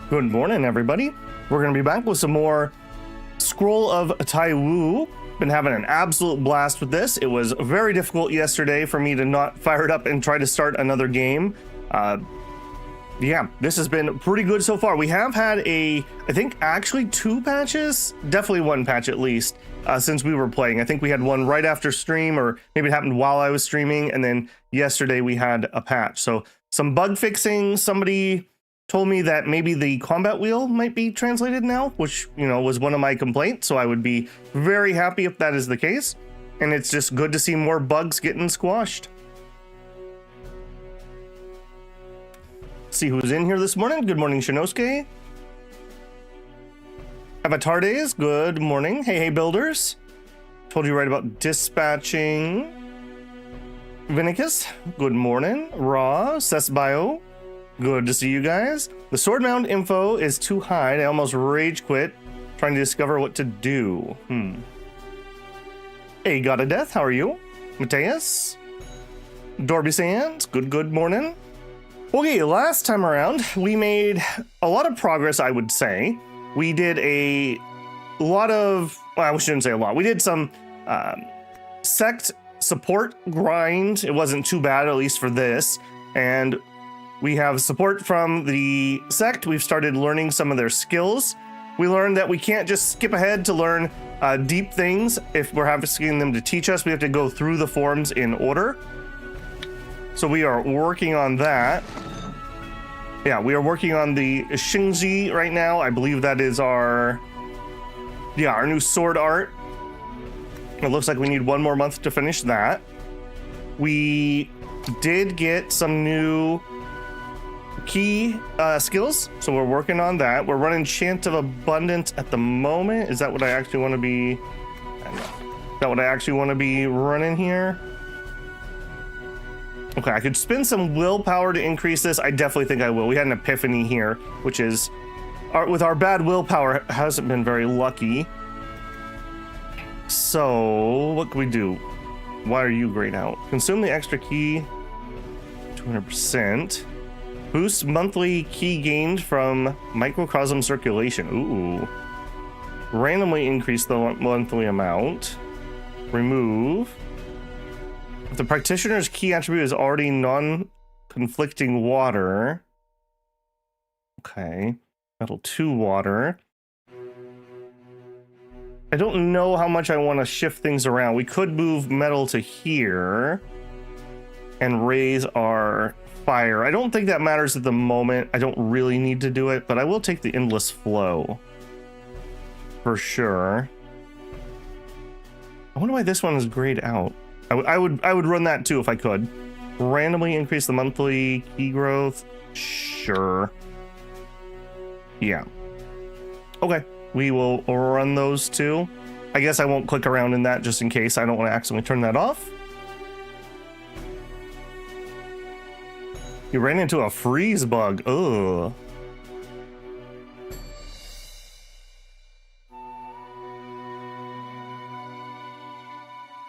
Good morning, everybody. We're going to be back with some more Scroll of Taiwu. Been having an absolute blast with this. It was very difficult yesterday for me to not fire it up and try to start another game. Yeah, this has been pretty good so far. We have had I think actually 2 patches, definitely 1 patch at least, since we were playing. I think we had one right after stream, or maybe it happened while I was streaming, and then yesterday we had a patch. So some bug fixing. Somebody told me that maybe the combat wheel might be translated now, which, you know, was one of my complaints. So I would be very happy if that is the case. And it's just good to see more bugs getting squashed. See who's in here this morning. Good morning, Shinosuke. Avatar Days, good morning. Hey, builders. Told you right about dispatching. Vinicus, good morning. Raw, Sesbio, good to see you guys. The sword mount info is too high. I almost rage quit trying to discover what to do. Hey, God of Death, how are you? Mateus, Dorby Sands, good morning. Okay, last time around, we made a lot of progress, I would say. We did a lot of, well, I shouldn't say a lot. We did some sect support grind. It wasn't too bad, at least for this. And we have support from the sect. We've started learning some of their skills. We learned that we can't just skip ahead to learn deep things. If we're asking them to teach us, we have to go through the forms in order. So we are working on that. Yeah, we are working on the Shinji right now. I believe that is our new sword art. It looks like we need 1 more month to finish that. We did get some new key skills, so we're working on that. We're running Chant of Abundance at the moment. Is that what I actually want to be? Is that what I actually want to be running here? Okay, I could spend some willpower to increase this. I definitely think I will. We had an epiphany here, which is, with our bad willpower, hasn't been very lucky. So, what can we do? Why are you grayed out? Consume the extra key, 200%. Boost monthly key gained from microcosm circulation. Ooh. Randomly increase the monthly amount. Remove. If the practitioner's key attribute is already non-conflicting water. Okay. Metal 2 water. I don't know how much I want to shift things around. We could move metal to here and raise our fire. I don't think that matters at the moment. I don't really need to do it, but I will take the endless flow for sure. I wonder why this one is grayed out. I would run that too if I could. Randomly increase the monthly key growth. Sure. Yeah. Okay. We will run those too. I guess I won't click around in that just in case. I don't want to accidentally turn that off. You ran into a freeze bug. Ugh.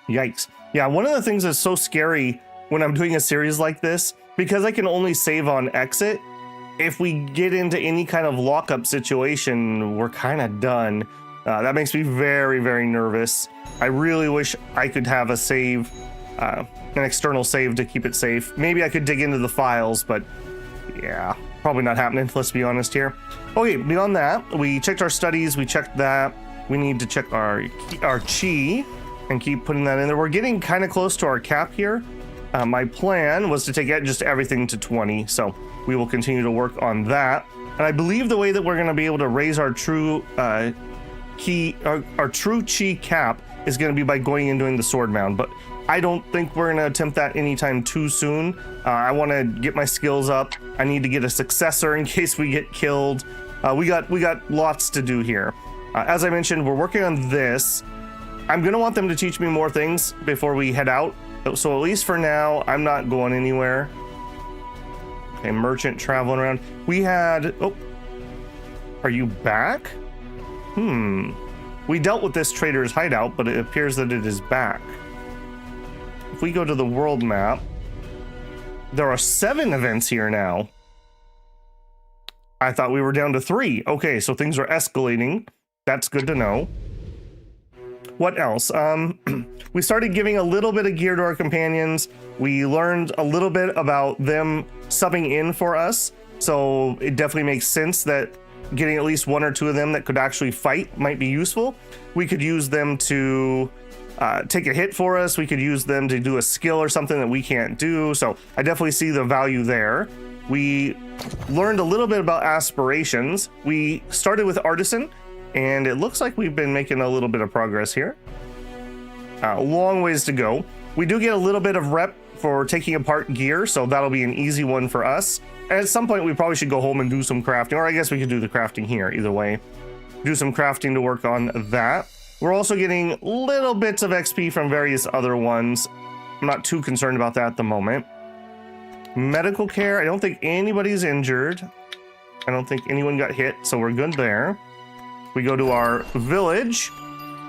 Yikes. Yeah, one of the things that's so scary when I'm doing a series like this, because I can only save on exit, if we get into any kind of lockup situation, we're kind of done. That makes me very, very nervous. I really wish I could have a save, an external save to keep it safe. Maybe I could dig into the files, but yeah, probably not happening, let's be honest here. Okay, beyond that, we checked our studies, we checked that. We need to check our chi and keep putting that in there. We're getting kind of close to our cap here. My plan was to take just everything to 20, so we will continue to work on that. And I believe the way that we're going to be able to raise our true our true chi cap is going to be by going and doing the sword mound, but I don't think we're going to attempt that anytime too soon. I want to get my skills up. I need to get a successor in case we get killed. We got lots to do here. As I mentioned, we're working on this. I'm going to want them to teach me more things before we head out. So at least for now, I'm not going anywhere. Okay, merchant traveling around. We had... Oh, are you back? We dealt with this trader's hideout, but it appears that it is back. If we go to the world map, there are 7 events here now. I thought we were down to 3. Okay, so things are escalating. That's good to know. What else? We started giving a little bit of gear to our companions. We learned a little bit about them subbing in for us. So it definitely makes sense that getting at least 1 or 2 of them that could actually fight might be useful. We could use them to take a hit for us. We could use them to do a skill or something that we can't do. So I definitely see the value there. We learned a little bit about aspirations. We started with artisan, and it looks like we've been making a little bit of progress here. A long ways to go. We do get a little bit of rep for taking apart gear, so that'll be an easy one for us. And at some point, we probably should go home and do some crafting, or I guess we could do the crafting here, either way. Do some crafting to work on that. We're also getting little bits of XP from various other ones. I'm not too concerned about that at the moment. Medical care, I don't think anybody's injured. I don't think anyone got hit, so we're good there. We go to our village.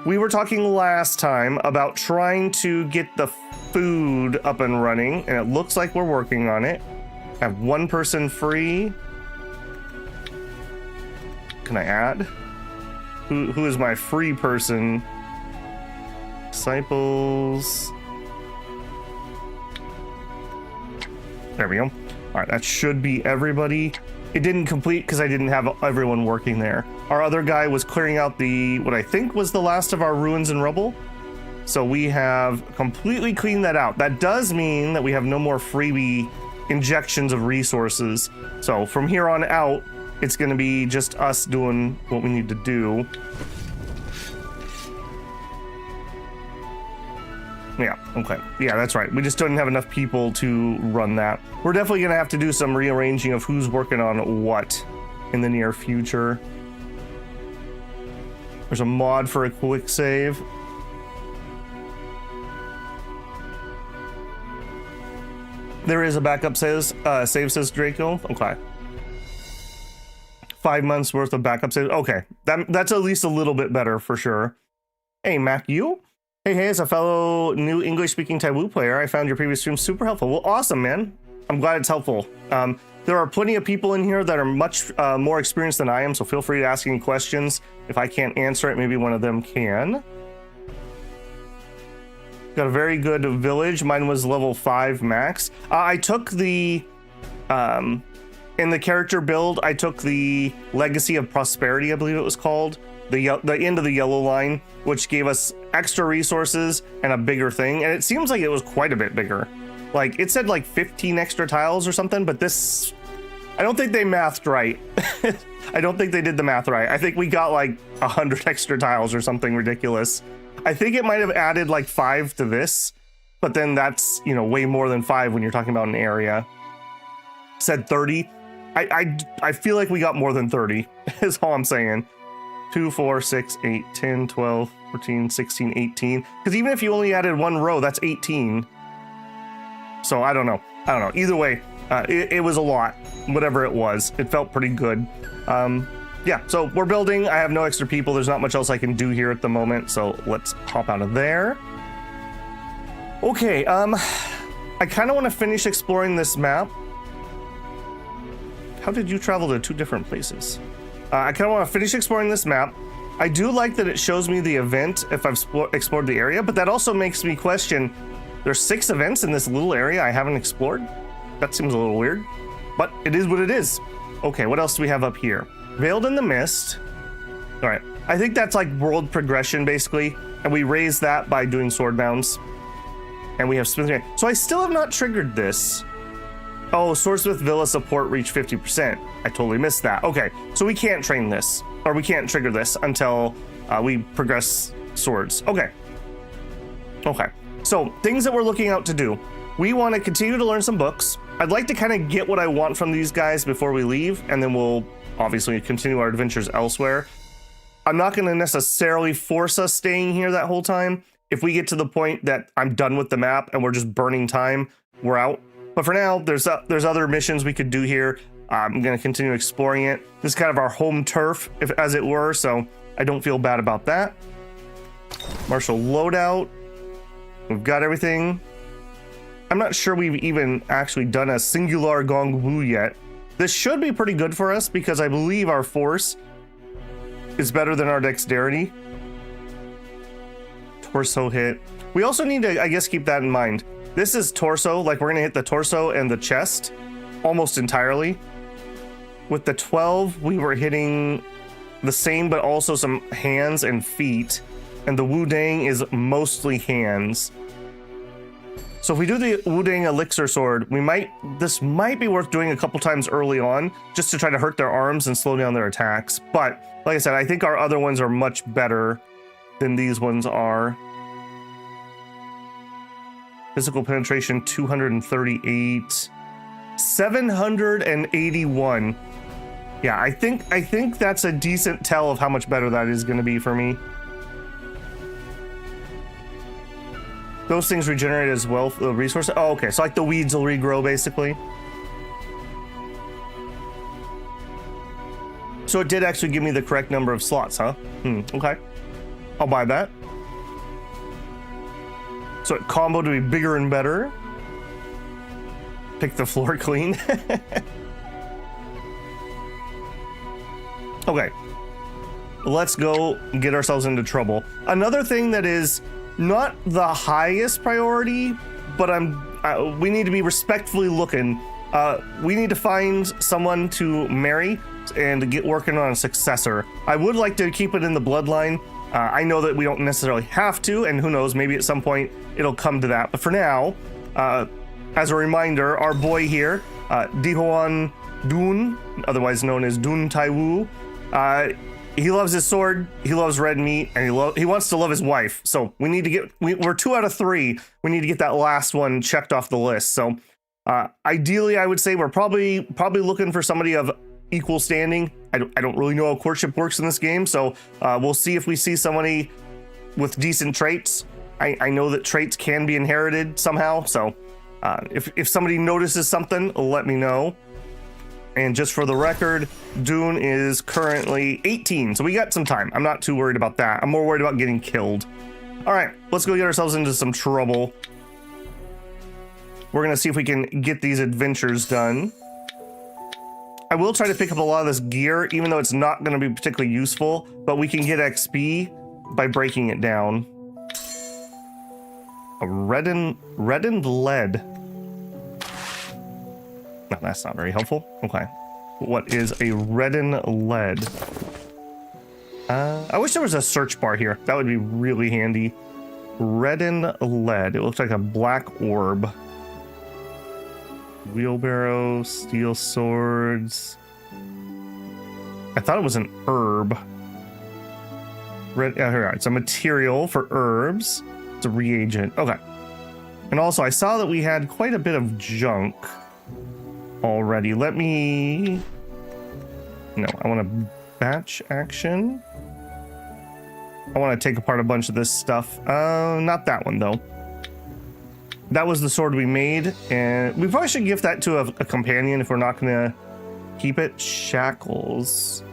We were talking last time about trying to get the food up and running, and it looks like we're working on it. I have 1 person free. Can I add? Who is my free person? Disciples. There we go. All right, that should be everybody. It didn't complete because I didn't have everyone working there. Our other guy was clearing out what I think was the last of our ruins and rubble. So we have completely cleaned that out. That does mean that we have no more freebie injections of resources. So from here on out, it's going to be just us doing what we need to do. Yeah, okay. Yeah, that's right. We just don't have enough people to run that. We're definitely going to have to do some rearranging of who's working on what in the near future. There's a mod for a quick save. There is a backup save, says Draco. Okay. 5 months worth of backup saves. Okay, that's at least a little bit better for sure. Hey, Mac, you? Hey, as a fellow new English-speaking Taiwu player, I found your previous stream super helpful. Well, awesome, man. I'm glad it's helpful. There are plenty of people in here that are much more experienced than I am, so feel free to ask any questions. If I can't answer it, maybe one of them can. Got a very good village. Mine was level 5 max. I took the... in the character build, I took the Legacy of Prosperity, I believe it was called. The end of the yellow line, which gave us extra resources and a bigger thing. And it seems like it was quite a bit bigger. Like, it said like 15 extra tiles or something, but this... I don't think they mathed right. I don't think they did the math right. I think we got like 100 extra tiles or something ridiculous. I think it might have added like 5 to this, but then that's, you know, way more than 5 when you're talking about an area. Said 30. I feel like we got more than 30, is all I'm saying. 2, 4, 6, 8, 10, 12, 14, 16, 18. Because even if you only added 1 row, that's 18. So I don't know. Either way, it was a lot. Whatever it was, it felt pretty good. Yeah, so we're building. I have no extra people. There's not much else I can do here at the moment. So let's hop out of there. Okay, I kind of want to finish exploring this map. How did you travel to 2 different places? I kind of want to finish exploring this map. I do like that it shows me the event if I've explored the area, but that also makes me question, there's 6 events in this little area I haven't explored? That seems a little weird, but it is what it is. Okay, what else do we have up here? Veiled in the Mist. All right, I think that's like world progression basically, and we raise that by doing sword mounts. And we have smithing. So I still have not triggered this. Oh, Swordsmith Villa support reached 50%. I totally missed that. Okay, so we can't train this, or we can't trigger this until we progress swords. Okay. Okay, so things that we're looking out to do. We want to continue to learn some books. I'd like to kind of get what I want from these guys before we leave, and then we'll obviously continue our adventures elsewhere. I'm not going to necessarily force us staying here that whole time. If we get to the point that I'm done with the map and we're just burning time, we're out. But for now, there's other missions we could do here. I'm going to continue exploring it. This is kind of our home turf, as it were, so I don't feel bad about that. Martial loadout. We've got everything. I'm not sure we've even actually done a singular Gong Wu yet. This should be pretty good for us because I believe our force is better than our dexterity. Torso hit. We also need to, I guess, keep that in mind. This is torso, like we're gonna hit the torso and the chest almost entirely. With the 12, we were hitting the same, but also some hands and feet. And the Wudang is mostly hands. So if we do the Wudang Elixir Sword, this might be worth doing a couple times early on, just to try to hurt their arms and slow down their attacks. But like I said, I think our other ones are much better than these ones are. Physical penetration 238, 781. Yeah, I think that's a decent tell of how much better that is going to be for me. Those things regenerate as well, the resources. Oh, okay, so like the weeds will regrow basically. So it did actually give me the correct number of slots, huh? Okay. I'll buy that. So it comboed to be bigger and better. Pick the floor clean. Okay. Let's go get ourselves into trouble. Another thing that is not the highest priority, but we need to be respectfully looking. We need to find someone to marry and get working on a successor. I would like to keep it in the bloodline. I know that we don't necessarily have to, and who knows, maybe at some point it'll come to that. But for now, as a reminder, our boy here, Dihun Dun, otherwise known as Dihun Taiwu, he loves his sword, he loves red meat, and he wants to love his wife. So we need to get, we're 2 out of 3. We need to get that last one checked off the list. So ideally, I would say we're probably looking for somebody of equal standing. I don't really know how courtship works in this game, so we'll see if we see somebody with decent traits. I know that traits can be inherited somehow, so if somebody notices something, let me know. And just for the record, Dune is currently 18, so we got some time. I'm not too worried about that. I'm more worried about getting killed. All right, let's go get ourselves into some trouble. We're gonna see if we can get these adventures done. I will try to pick up a lot of this gear, even though it's not gonna be particularly useful, but we can get XP by breaking it down. A reddened lead. No, that's not very helpful. Okay. What is a reddened lead? I wish there was a search bar here. That would be really handy. Reddened lead. It looks like a black orb. Wheelbarrow, steel swords. I thought it was an herb. Here, it's a material for herbs. It's a reagent. Okay. And also, I saw that we had quite a bit of junk already. Let me... No, I want a batch action. I want to take apart a bunch of this stuff. Not that one, though. That was the sword we made, and we probably should give that to a companion if we're not going to keep it. Shackles.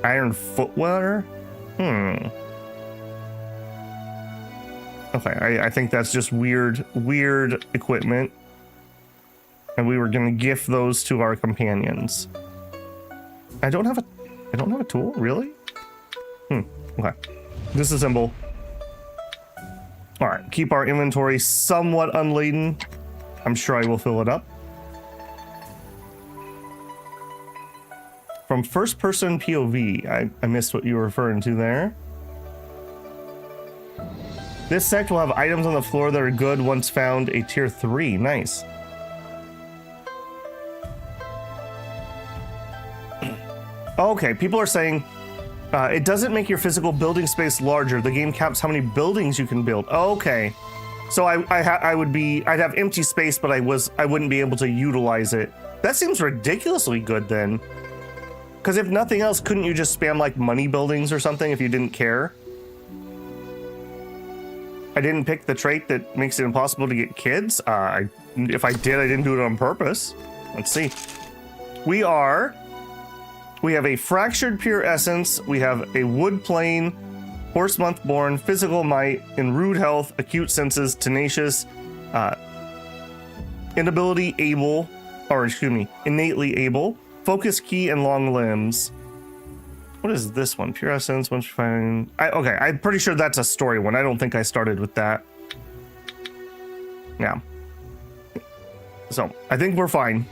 Iron footwear? Okay, I think that's just weird equipment. And we were going to gift those to our companions. I don't have a tool, really? Okay. Disassemble. All right, keep our inventory somewhat unladen. I'm sure I will fill it up. From first person POV, I missed what you were referring to there. This sect will have items on the floor that are good once found a tier 3. Nice. Okay, people are saying it doesn't make your physical building space larger. The game caps how many buildings you can build. Okay, so I'd have empty space, but I wouldn't be able to utilize it. That seems ridiculously good then. Because if nothing else, couldn't you just spam like money buildings or something if you didn't care? I didn't pick the trait that makes it impossible to get kids. If I did, I didn't do it on purpose. Let's see. We have a fractured pure essence. We have a wood plane, horse month born, physical might, in rude health, acute senses, tenacious, innately able, focus key and long limbs. What is this one? Pure essence. Once you find, okay, I'm pretty sure that's a story one. I don't think I started with that. Yeah. So I think we're fine.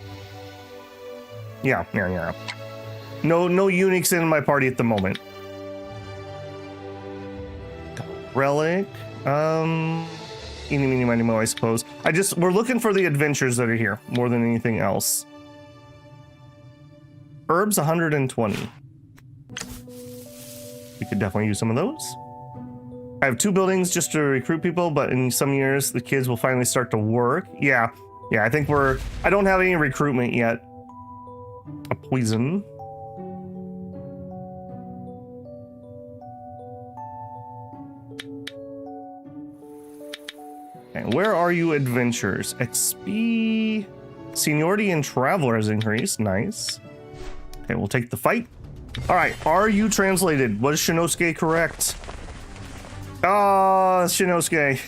Yeah. No eunuchs in my party at the moment. Relic. Eeny, meeny, miny, mo, I suppose. We're looking for the adventures that are here more than anything else. Herbs 120. We could definitely use some of those. I have 2 buildings just to recruit people, but in some years the kids will finally start to work. Yeah, I think I don't have any recruitment yet. A poison. Okay, where are you adventures? XP, seniority and traveler has increased. Nice. Okay, we'll take the fight. All right, are you translated? Was Shinosuke correct? Oh, Shinosuke.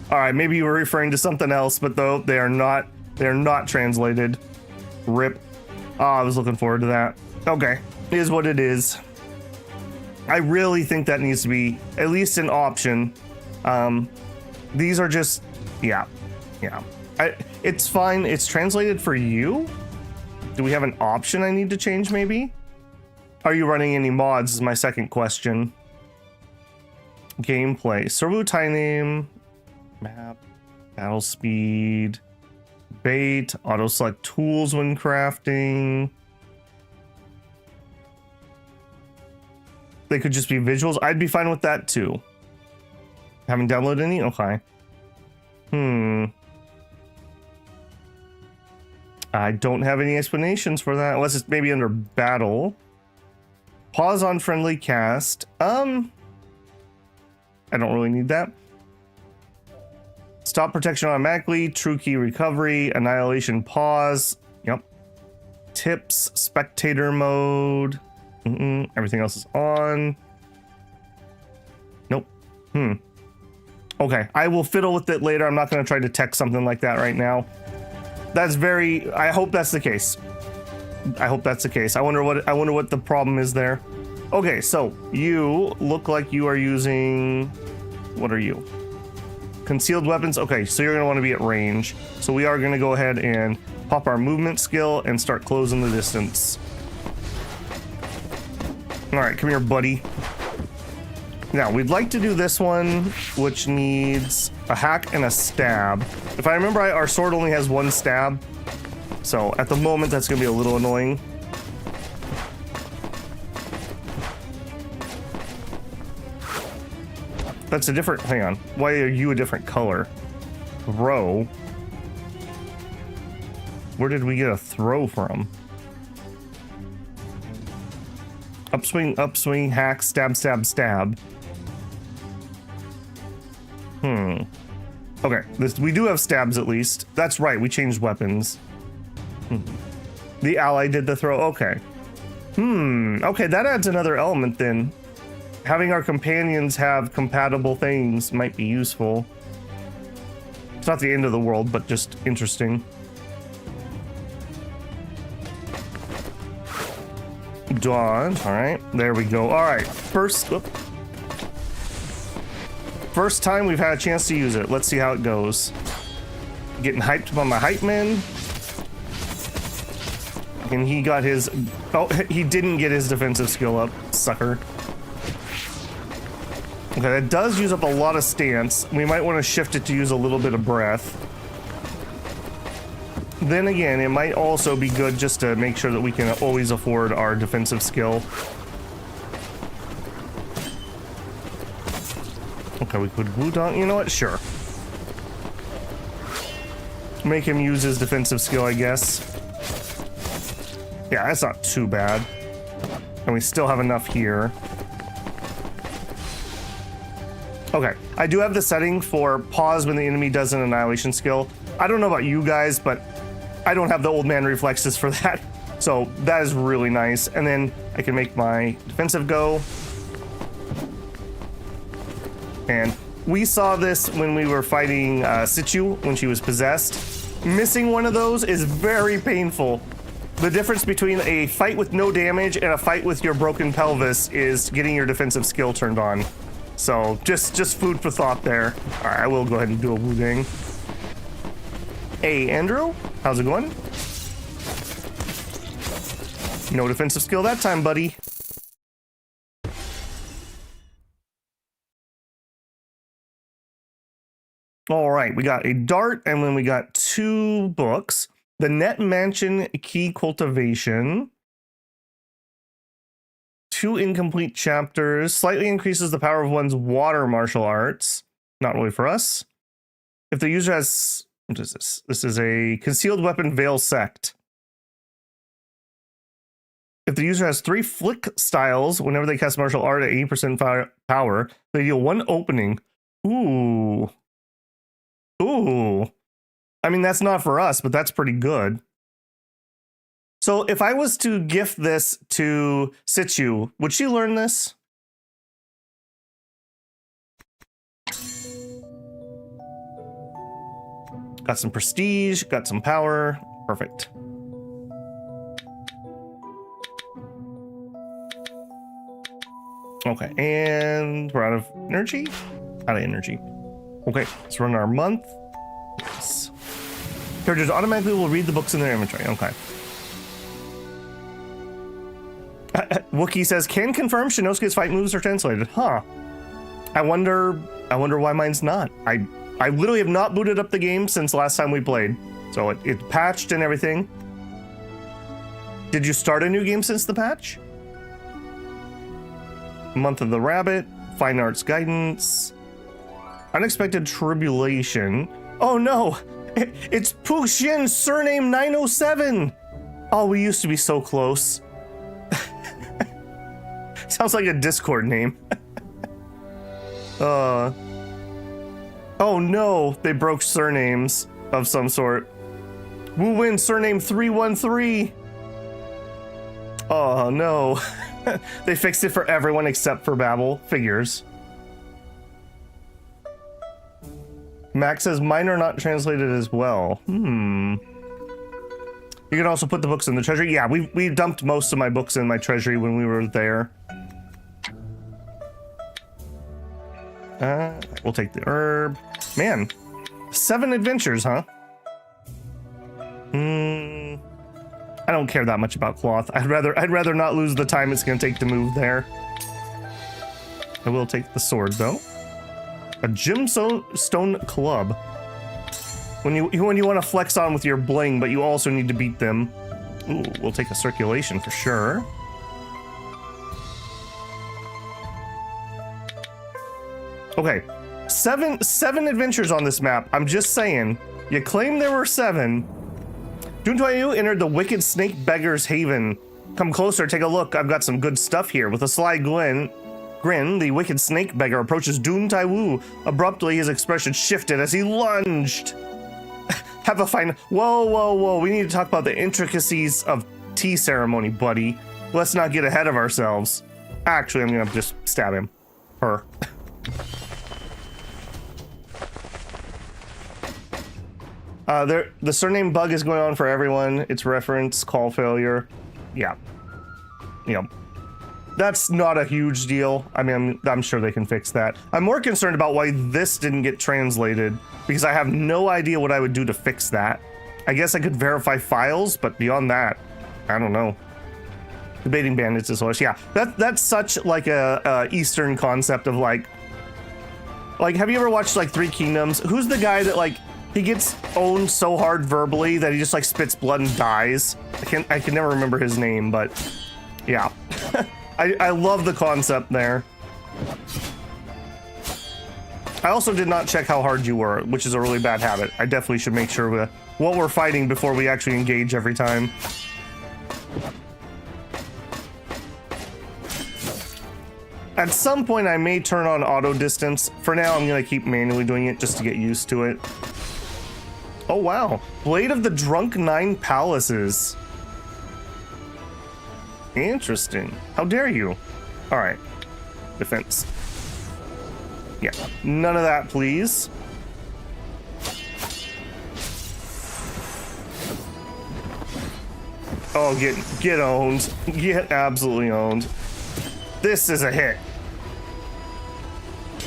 All right, maybe you were referring to something else, but though they're not translated. Rip. Oh, I was looking forward to that. Okay, it is what it is. I really think that needs to be at least an option. These are just, yeah. It's fine. It's translated for you. Do we have an option I need to change maybe? Are you running any mods is my second question. Gameplay. Servo tie name. Map. Battle speed. Bait. Auto select tools when crafting. They could just be visuals. I'd be fine with that too. Haven't downloaded any? Okay. I don't have any explanations for that, unless it's maybe under battle. Pause on friendly cast. I don't really need that. Stop protection automatically. True key recovery. Annihilation pause. Yep. Tips. Spectator mode. Everything else is on. Nope. Okay, I will fiddle with it later. I'm not going to try to text something like that right now. I hope that's the case. I wonder what the problem is there. Okay, so you look like you are using, what are you? Concealed weapons. Okay, so you're going to want to be at range. So we are going to go ahead and pop our movement skill and start closing the distance. All right, come here, buddy. Now, we'd like to do this one, which needs a hack and a stab. If I remember right, our sword only has 1 stab. So at the moment, that's going to be a little annoying. That's a different, hang on. Why are you a different color? Throw. Where did we get a throw from? Upswing, upswing, hack, stab, stab, stab. Okay, we do have stabs at least. That's right, we changed weapons. The ally did the throw, okay. Okay, that adds another element then. Having our companions have compatible things might be useful. It's not the end of the world, but just interesting. Dodge, all right, there we go. All right, first time we've had a chance to use it. Let's see how it goes. Getting hyped by my hype man. And he got his, oh, he didn't get his defensive skill up, sucker. Okay, that does use up a lot of stance. We might want to shift it to use a little bit of breath. Then again, it might also be good just to make sure that we can always afford our defensive skill. Okay, we could glue down. You know what? Sure. Make him use his defensive skill, I guess. Yeah, that's not too bad. And we still have enough here. Okay, I do have the setting for pause when the enemy does an annihilation skill. I don't know about you guys, but I don't have the old man reflexes for that. So that is really nice. And then I can make my defensive go. And we saw this when we were fighting Sichu when she was possessed. Missing one of those is very painful. The difference between a fight with no damage and a fight with your broken pelvis is getting your defensive skill turned on. So just food for thought there. All right, I will go ahead and do a Wu Ding. Hey, Andrew, how's it going? No defensive skill that time, buddy. All right, we got a dart, and then we got 2 books. The Net Mansion Key Cultivation. 2 incomplete chapters. Slightly increases the power of one's water martial arts. Not really for us. If the user has... What is this? This is a concealed weapon veil sect. If the user has 3 flick styles, whenever they cast martial art at 80% power, they deal 1 opening. Ooh. Ooh. I mean, that's not for us, but that's pretty good. So if I was to gift this to Situ, would she learn this? Got some prestige, got some power. Perfect. Okay, and we're out of energy? Out of energy. Okay, let's run our month. Yes. Characters automatically will read the books in their inventory. Okay. Wookie says, can confirm Shinosuke's fight moves are translated. Huh. I wonder why mine's not. I literally have not booted up the game since last time we played. So it patched and everything. Did you start a new game since the patch? Month of the Rabbit, Fine Arts Guidance, Unexpected Tribulation. Oh no, it's Pu Xin's surname 907. Oh, we used to be so close. Sounds like a Discord name. Oh no, they broke surnames of some sort. Wu Win surname 313. Oh no. They fixed it for everyone except for Babel. Figures. Max says mine are not translated as well. You can also put the books in the treasury. Yeah, we dumped most of my books in my treasury when we were there. We'll take the herb. Man, 7 adventures, huh? I don't care that much about cloth. I'd rather not lose the time it's gonna take to move there. I will take the sword though. A gemstone club. When you want to flex on with your bling, but you also need to beat them. Ooh, we'll take a circulation for sure. Okay, seven adventures on this map. I'm just saying. You claim there were 7. Dihun Dun entered the Wicked Snake Beggar's Haven. Come closer, take a look. I've got some good stuff here. With a sly grin, the Wicked Snake Beggar approaches Dihun Dun. Abruptly, his expression shifted as he lunged. Have a fine... Whoa. We need to talk about the intricacies of tea ceremony, buddy. Let's not get ahead of ourselves. Actually, I'm gonna just stab him. Her. The surname bug is going on for everyone. It's reference, call failure. Yeah. You know, that's not a huge deal. I mean, I'm sure they can fix that. I'm more concerned about why this didn't get translated, because I have no idea what I would do to fix that. I guess I could verify files, but beyond that, I don't know. Debating bandits is worse. Yeah, that's such like a Eastern concept of like have you ever watched like Three Kingdoms? Who's the guy that like he gets owned so hard verbally that he just like spits blood and dies? I can never remember his name, but yeah. I love the concept there. I also did not check how hard you were, which is a really bad habit. I definitely should make sure what we're fighting before we actually engage every time. At some point, I may turn on auto distance. For now, I'm going to keep manually doing it just to get used to it. Oh, wow. Blade of the Drunk Nine Palaces. Interesting. How dare you? All right. Defense. Yeah. None of that, please. Oh, get owned. Get absolutely owned. This is a hit.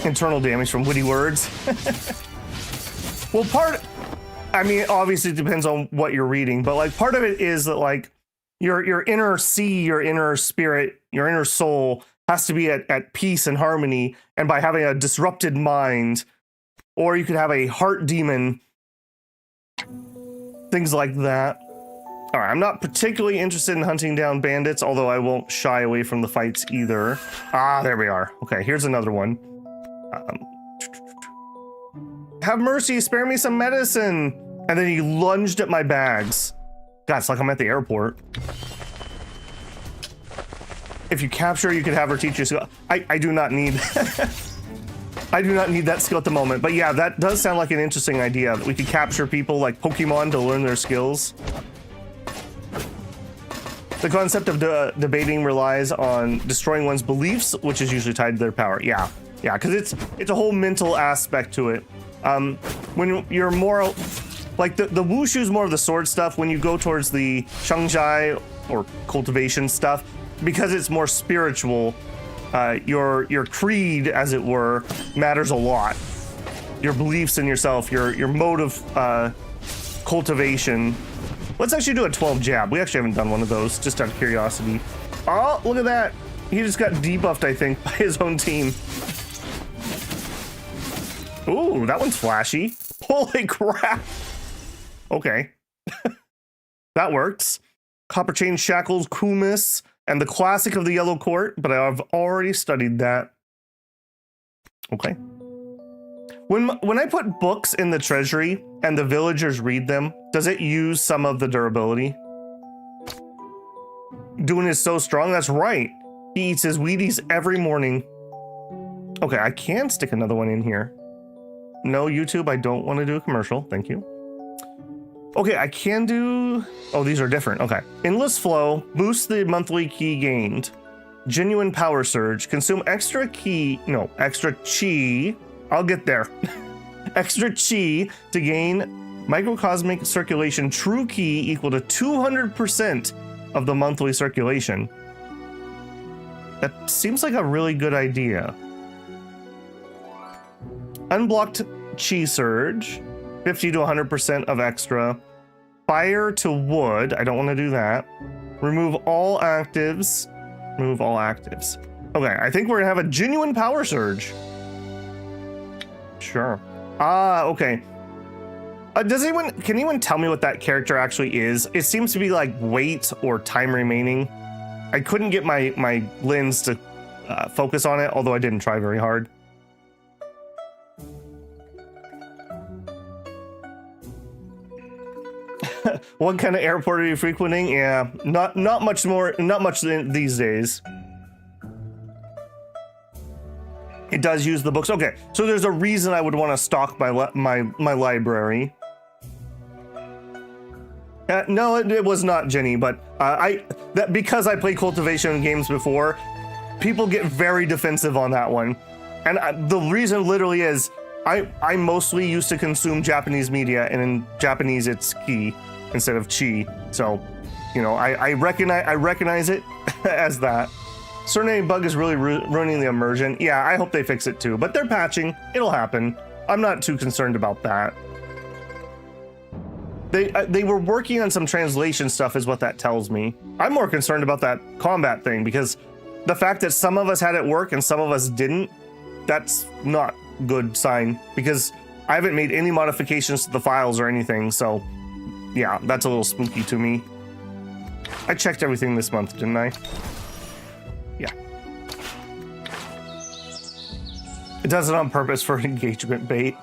Internal damage from witty words. Well, I mean, obviously it depends on what you're reading, but like part of it is that like your inner your inner spirit, your inner soul has to be at peace and harmony. And by having a disrupted mind, or you could have a heart demon, things like that. All right, I'm not particularly interested in hunting down bandits, although I won't shy away from the fights either. Ah, there we are. Okay, here's another one. Have mercy, spare me some medicine. And then he lunged at my bags. God, it's like I'm at the airport. If you capture, you could have her teach you skill. I do not need I do not need that skill at the moment. But yeah, that does sound like an interesting idea, that we could capture people like Pokemon to learn their skills. The concept of debating relies on destroying one's beliefs, which is usually tied to their power. Yeah, because it's a whole mental aspect to it. When you're more like the wushu is more of the sword stuff. When you go towards the shangjai or cultivation stuff, because it's more spiritual, your creed, as it were, matters a lot. Your beliefs in yourself, your mode of cultivation. Let's actually do a 12 jab. We actually haven't done one of those, just out of curiosity. Oh, look at that. He just got debuffed, I think, by his own team. Ooh, that one's flashy. Holy crap. Okay. That works. Copper Chain Shackles, Kumis, and the classic of the Yellow Court, but I've already studied that. Okay. When I put books in the treasury and the villagers read them, does it use some of the durability? Dihun is so strong, that's right. He eats his Wheaties every morning. Okay, I can stick another one in here. No, YouTube, I don't want to do a commercial. Thank you. Okay, I can do... Oh, these are different. Okay. Endless Flow. Boost the monthly key gained. Genuine Power Surge. Consume extra chi. I'll get there. Extra chi to gain microcosmic circulation true key equal to 200% of the monthly circulation. That seems like a really good idea. Unblocked chi surge, 50 to 100% of extra. Fire to wood, I don't want to do that. Remove all actives. Remove all actives. Okay, I think we're gonna have a genuine power surge. Sure. Okay. Can anyone tell me what that character actually is? It seems to be like weight or time remaining. I couldn't get my lens to focus on it, although I didn't try very hard. What kind of airport are you frequenting? Yeah, not much these days. It does use the books. Okay, so there's a reason I would want to stock my library. No, it was not Jenny, but because I play cultivation games before, people get very defensive on that one, and the reason literally is I mostly used to consume Japanese media, and in Japanese it's ki instead of chi, so you know I recognize it as that. Surname bug is really ruining the immersion. Yeah, I hope they fix it too, but they're patching. It'll happen. I'm not too concerned about that. They were working on some translation stuff is what that tells me. I'm more concerned about that combat thing, because the fact that some of us had it work and some of us didn't, that's not good sign, because I haven't made any modifications to the files or anything, so yeah, that's a little spooky to me. I checked everything this month, didn't I? Yeah. It does it on purpose for engagement bait.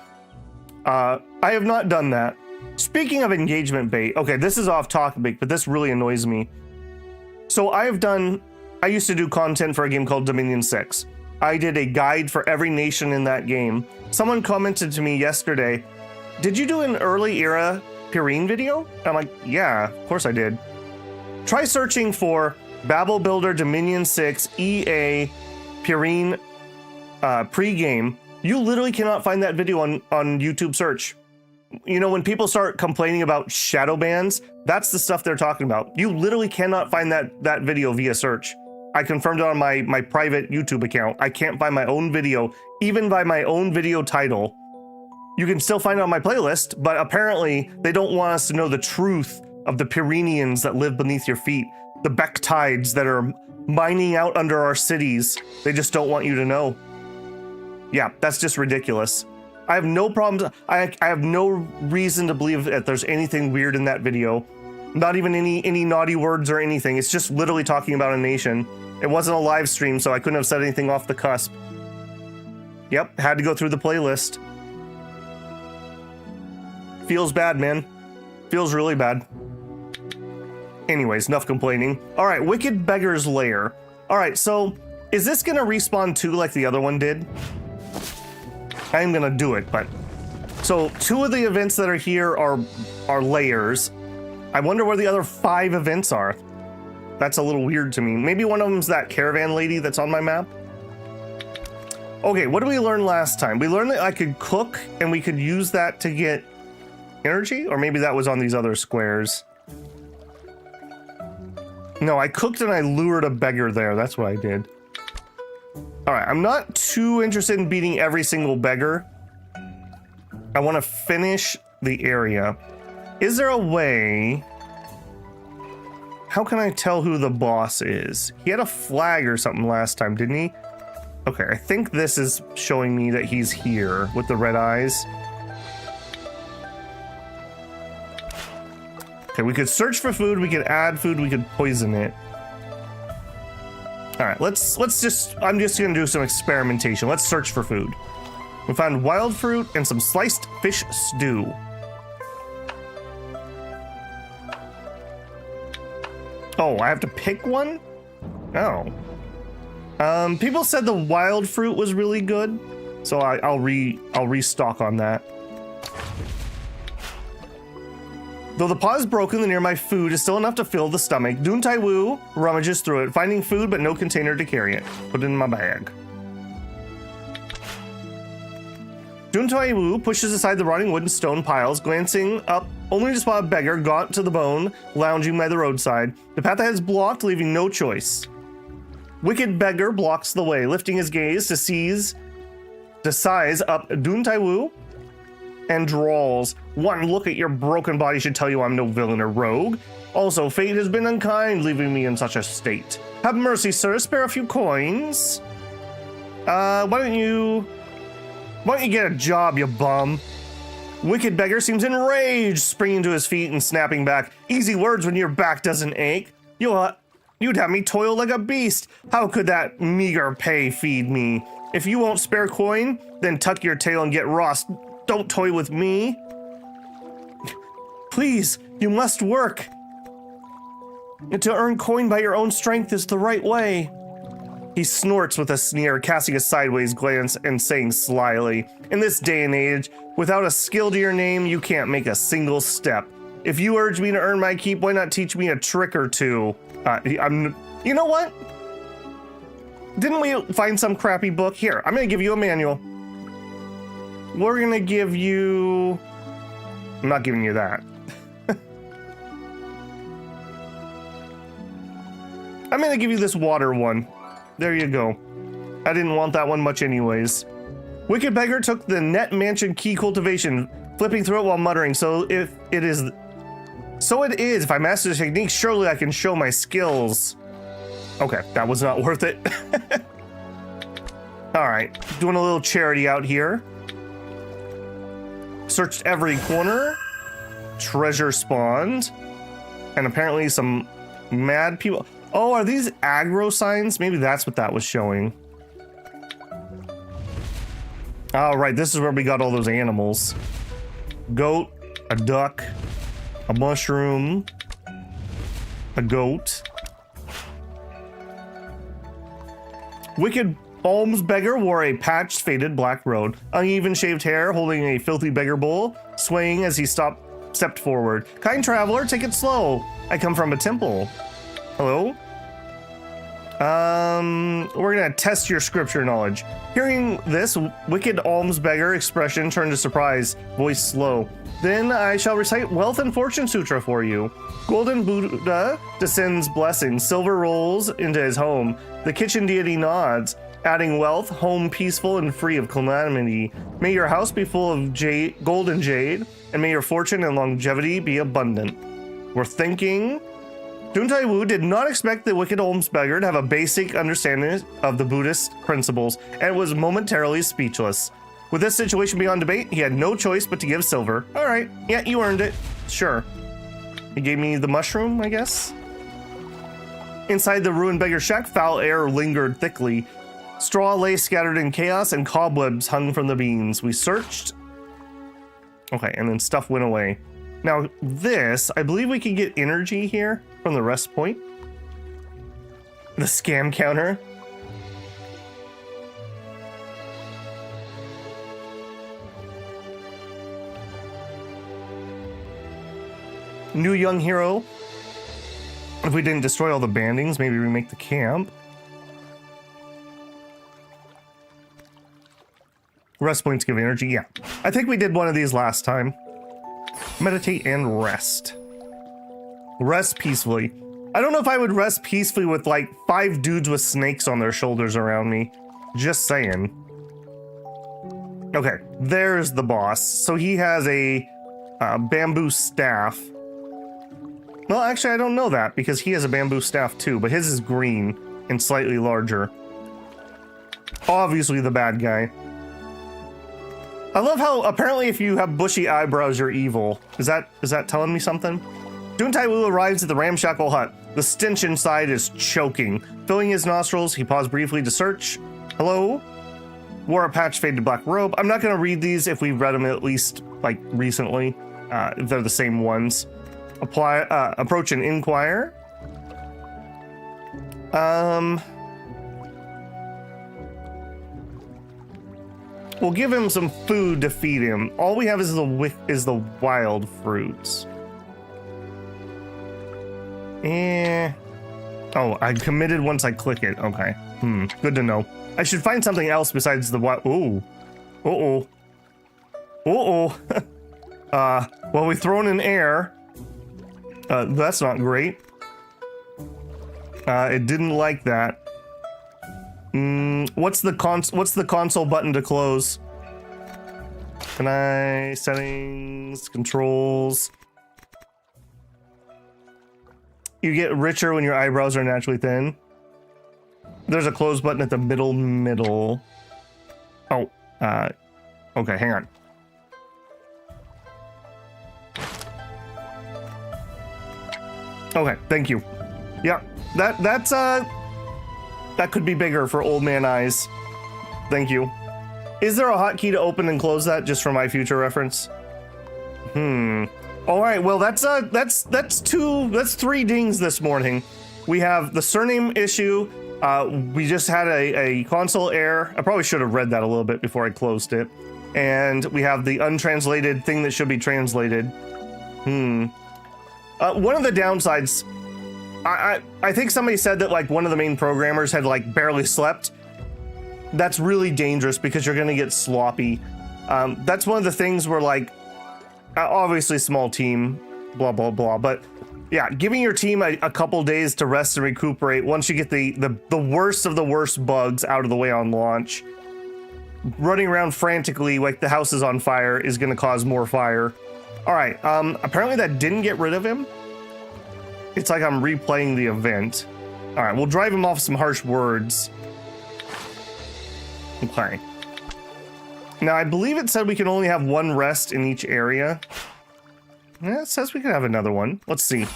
I have not done that. Speaking of engagement bait, okay, this is off topic, but this really annoys me. So I used to do content for a game called Dominion 6. I did a guide for every nation in that game. Someone commented to me yesterday, did you do an early era Purine video? I'm like, yeah, of course I did. Try searching for Babel Builder Dominion 6 EA Purine pre-game. You literally cannot find that video on YouTube search. You know, when people start complaining about shadow bans, that's the stuff they're talking about. You literally cannot find that video via search. I confirmed it on my private YouTube account. I can't find my own video, even by my own video title. You can still find it on my playlist, but apparently they don't want us to know the truth of the Pyreneans that live beneath your feet, the Bektides that are mining out under our cities. They just don't want you to know. Yeah, that's just ridiculous. I have no problems. I have no reason to believe that there's anything weird in that video. Not even any naughty words or anything. It's just literally talking about a nation. It wasn't a live stream, so I couldn't have said anything off the cusp. Yep, had to go through the playlist. Feels bad, man. Feels really bad. Anyways, enough complaining. All right, Wicked Beggar's Lair. All right, so is this gonna respawn too like the other one did? I am gonna do it, but so 2 of the events that are here are layers. I wonder where the other 5 events are. That's a little weird to me. Maybe one of them's that caravan lady that's on my map. Okay, what did we learn last time? We learned that I could cook and we could use that to get energy, or maybe that was on these other squares. No, I cooked and I lured a beggar there. That's what I did. All right, I'm not too interested in beating every single beggar. I want to finish the area. Is there a way? How can I tell who the boss is? He had a flag or something last time, didn't he? Okay, I think this is showing me that he's here with the red eyes. Okay, we could search for food, we could add food, we could poison it. All right, I'm just gonna do some experimentation. Let's search for food. We found wild fruit and some sliced fish stew. Oh, I have to pick one? Oh. People said the wild fruit was really good, so I'll restock on that. Though the paw is broken, the nearby food is still enough to fill the stomach. Dihun Taiwu rummages through it, finding food but no container to carry it. Put it in my bag. Dihun Taiwu pushes aside the rotting wood and stone piles, glancing up only to spot a beggar, gaunt to the bone, lounging by the roadside. The path ahead is blocked, leaving no choice. Wicked Beggar blocks the way, lifting his gaze to size up Dihun Taiwu and drawls. One look at your broken body should tell you I'm no villain or rogue. Also, fate has been unkind, leaving me in such a state. Have mercy, sir. Spare a few coins. Why don't you get a job, you bum? Wicked Beggar seems enraged, springing to his feet and snapping back. Easy words when your back doesn't ache. You'd have me toil like a beast. How could that meager pay feed me? If you won't spare coin, then tuck your tail and get lost. Don't toy with me. Please, you must work. And to earn coin by your own strength is the right way. He snorts with a sneer, casting a sideways glance and saying slyly, in this day and age, without a skill to your name, you can't make a single step. If you urge me to earn my keep, why not teach me a trick or two? You know what? Didn't we find some crappy book? Here, I'm gonna give you a manual. We're gonna give you... I'm not giving you that. I'm gonna give you this water one. There you go. I didn't want that one much anyways. Wicked Beggar took the net mansion key cultivation, flipping through it while muttering, so it is, if I master the technique, surely I can show my skills. Okay, that was not worth it. All right, doing a little charity out here. Searched every corner. Treasure spawned. And apparently some mad people. Oh, are these aggro signs? Maybe that's what that was showing. All right, this is where we got all those animals. Goat, a duck, a mushroom, a goat. Wicked Alms Beggar wore a patched, faded black robe, uneven shaved hair, holding a filthy beggar bowl, swaying as he stepped forward. Kind traveler, take it slow. I come from a temple. Hello? We're gonna test your scripture knowledge. Hearing this, Wicked Alms Beggar expression turned to surprise, voice slow. Then I shall recite Wealth and Fortune Sutra for you. Golden Buddha descends blessings. Silver rolls into his home. The kitchen deity nods, adding wealth, home peaceful and free of calamity. May your house be full of jade, gold and jade, and may your fortune and longevity be abundant. We're thinking... Dihun Taiwu did not expect the wicked alms beggar to have a basic understanding of the Buddhist principles, and was momentarily speechless. With this situation beyond debate, he had no choice but to give silver. All right, yeah, you earned it. Sure. He gave me the mushroom, I guess. Inside the ruined beggar shack, foul air lingered thickly. Straw lay scattered in chaos, and cobwebs hung from the beams. We searched. Okay, and then stuff went away. Now this, I believe we can get energy here from the rest point. The scam counter. New young hero. If we didn't destroy all the bandings, maybe remake the camp. Rest points give energy. Yeah, I think we did one of these last time. Meditate and rest. Rest peacefully. I don't know if I would rest peacefully with like 5 dudes with snakes on their shoulders around me. Just saying. Okay, there's the boss. So he has a bamboo staff. Well, actually, I don't know that because he has a bamboo staff too, but his is green and slightly larger. Obviously the bad guy. I love how apparently if you have bushy eyebrows, you're evil. Is that telling me something? Dihun Taiwu arrives at the ramshackle hut. The stench inside is choking. Filling his nostrils, he paused briefly to search. Hello? Wore a patch faded black robe. I'm not going to read these if we've read them at least like recently. If they're the same ones. Approach and inquire. We'll give him some food to feed him. All we have is the wild fruits. Oh, I committed once I click it. Okay. Good to know. I should find something else besides the wild. Ooh. Uh-oh. Uh-oh. Well, we've thrown in air. That's not great. It didn't like that. What's the console button to close? Can I settings, controls? You get richer when your eyebrows are naturally thin. There's a close button at the middle. Oh, okay, hang on. Okay, thank you. Yeah, that could be bigger for old man eyes. Thank you. Is there a hotkey to open and close that just for my future reference? All right, well, that's 3 dings this morning. We have the surname issue. We just had a console error. I probably should have read that a little bit before I closed it. And we have the untranslated thing that should be translated. One of the downsides, I think somebody said that like one of the main programmers had like barely slept. That's really dangerous because you're gonna get sloppy. That's one of the things where like, obviously small team, blah, blah, blah. But yeah, giving your team a couple days to rest and recuperate once you get the worst of the worst bugs out of the way on launch. Running around frantically like the house is on fire is gonna cause more fire. All right, apparently that didn't get rid of him. It's like I'm replaying the event. All right, we'll drive him off some harsh words. Okay. Now, I believe it said we can only have 1 rest in each area. Yeah, it says we can have another one. Let's see.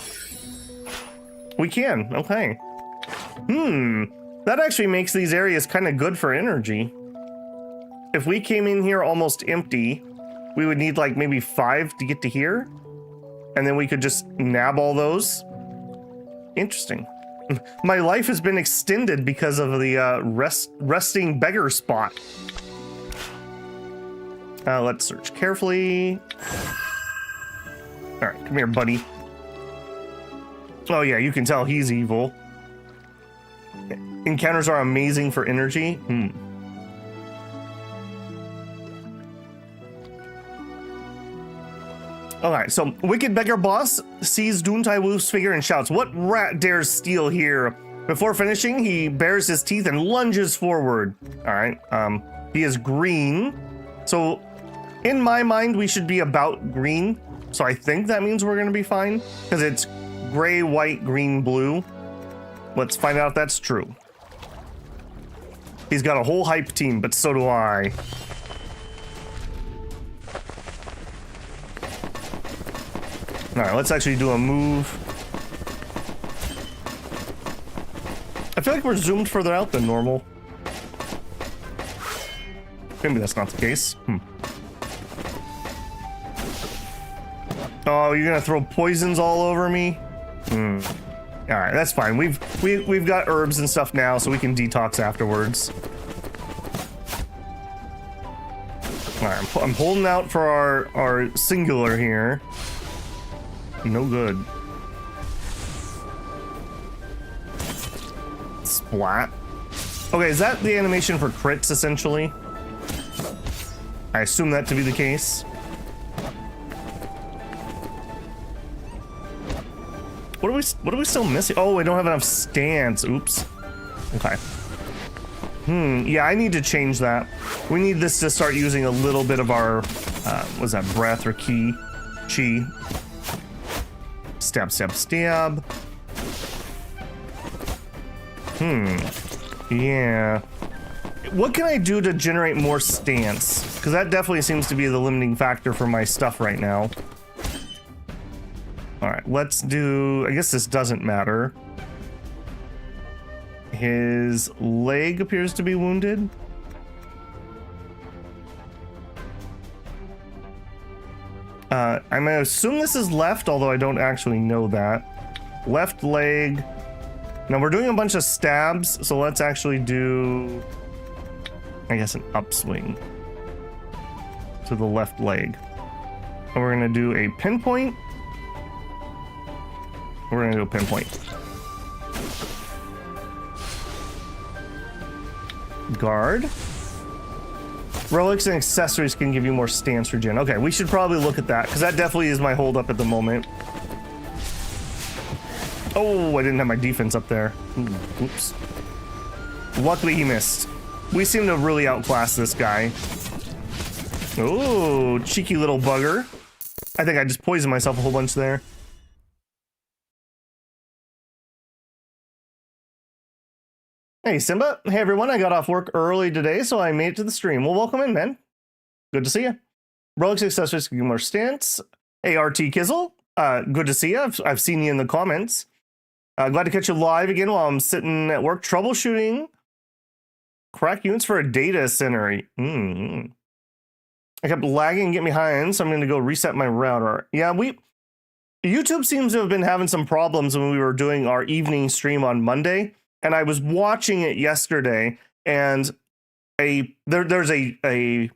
We can, okay. That actually makes these areas kind of good for energy. If we came in here almost empty, we would need like maybe 5 to get to here. And then we could just nab all those. Interesting. My life has been extended because of the resting beggar spot. Let's search carefully. All right, come here, buddy. Oh yeah, you can tell he's evil. Encounters are amazing for energy. Alright, so Wicked Beggar Boss sees Dihun Taiwu's figure and shouts, "What rat dares steal here?" Before finishing, he bares his teeth and lunges forward. Alright, he is green. So, in my mind, we should be about green. So I think that means we're gonna be fine. Because it's gray, white, green, blue. Let's find out if that's true. He's got a whole hype team, but so do I. Alright, let's actually do a move. I feel like we're zoomed further out than normal. Maybe that's not the case. Oh, you're gonna throw poisons all over me? Alright, that's fine. We've got herbs and stuff now, so we can detox afterwards. Alright, I'm holding out for our singular here. No good. Splat. Okay, is that the animation for crits, essentially? I assume that to be the case. What are we still missing? Oh, we don't have enough stance. Oops. Okay. Yeah, I need to change that. We need this to start using a little bit of our, what's that, breath or chi. Stab, stab, stab. Yeah. What can I do to generate more stance? Because that definitely seems to be the limiting factor for my stuff right now. Alright, let's do... I guess this doesn't matter. His leg appears to be wounded. I'm gonna assume this is left, although I don't actually know that. Left leg. Now we're doing a bunch of stabs, so let's actually do, I guess, an upswing to the left leg. And we're gonna do a pinpoint. We're gonna do a pinpoint. Guard. Relics and accessories can give you more stance regen. Okay, we should probably look at that, because that definitely is my holdup at the moment. Oh, I didn't have my defense up there. Oops. Luckily he missed. We seem to really outclass this guy. Oh, cheeky little bugger. I think I just poisoned myself a whole bunch there. Hey, Simba. Hey, everyone. I got off work early today, so I made it to the stream. Well, welcome in, man. Good to see you. Relics accessories can give more stance. ART Kizzle. Good to see you. I've seen you in the comments. Glad to catch you live again while I'm sitting at work troubleshooting. Crack units for a data center. I kept lagging and getting behind, so I'm going to go reset my router. Yeah, YouTube seems to have been having some problems when we were doing our evening stream on Monday. And I was watching it yesterday, and there's a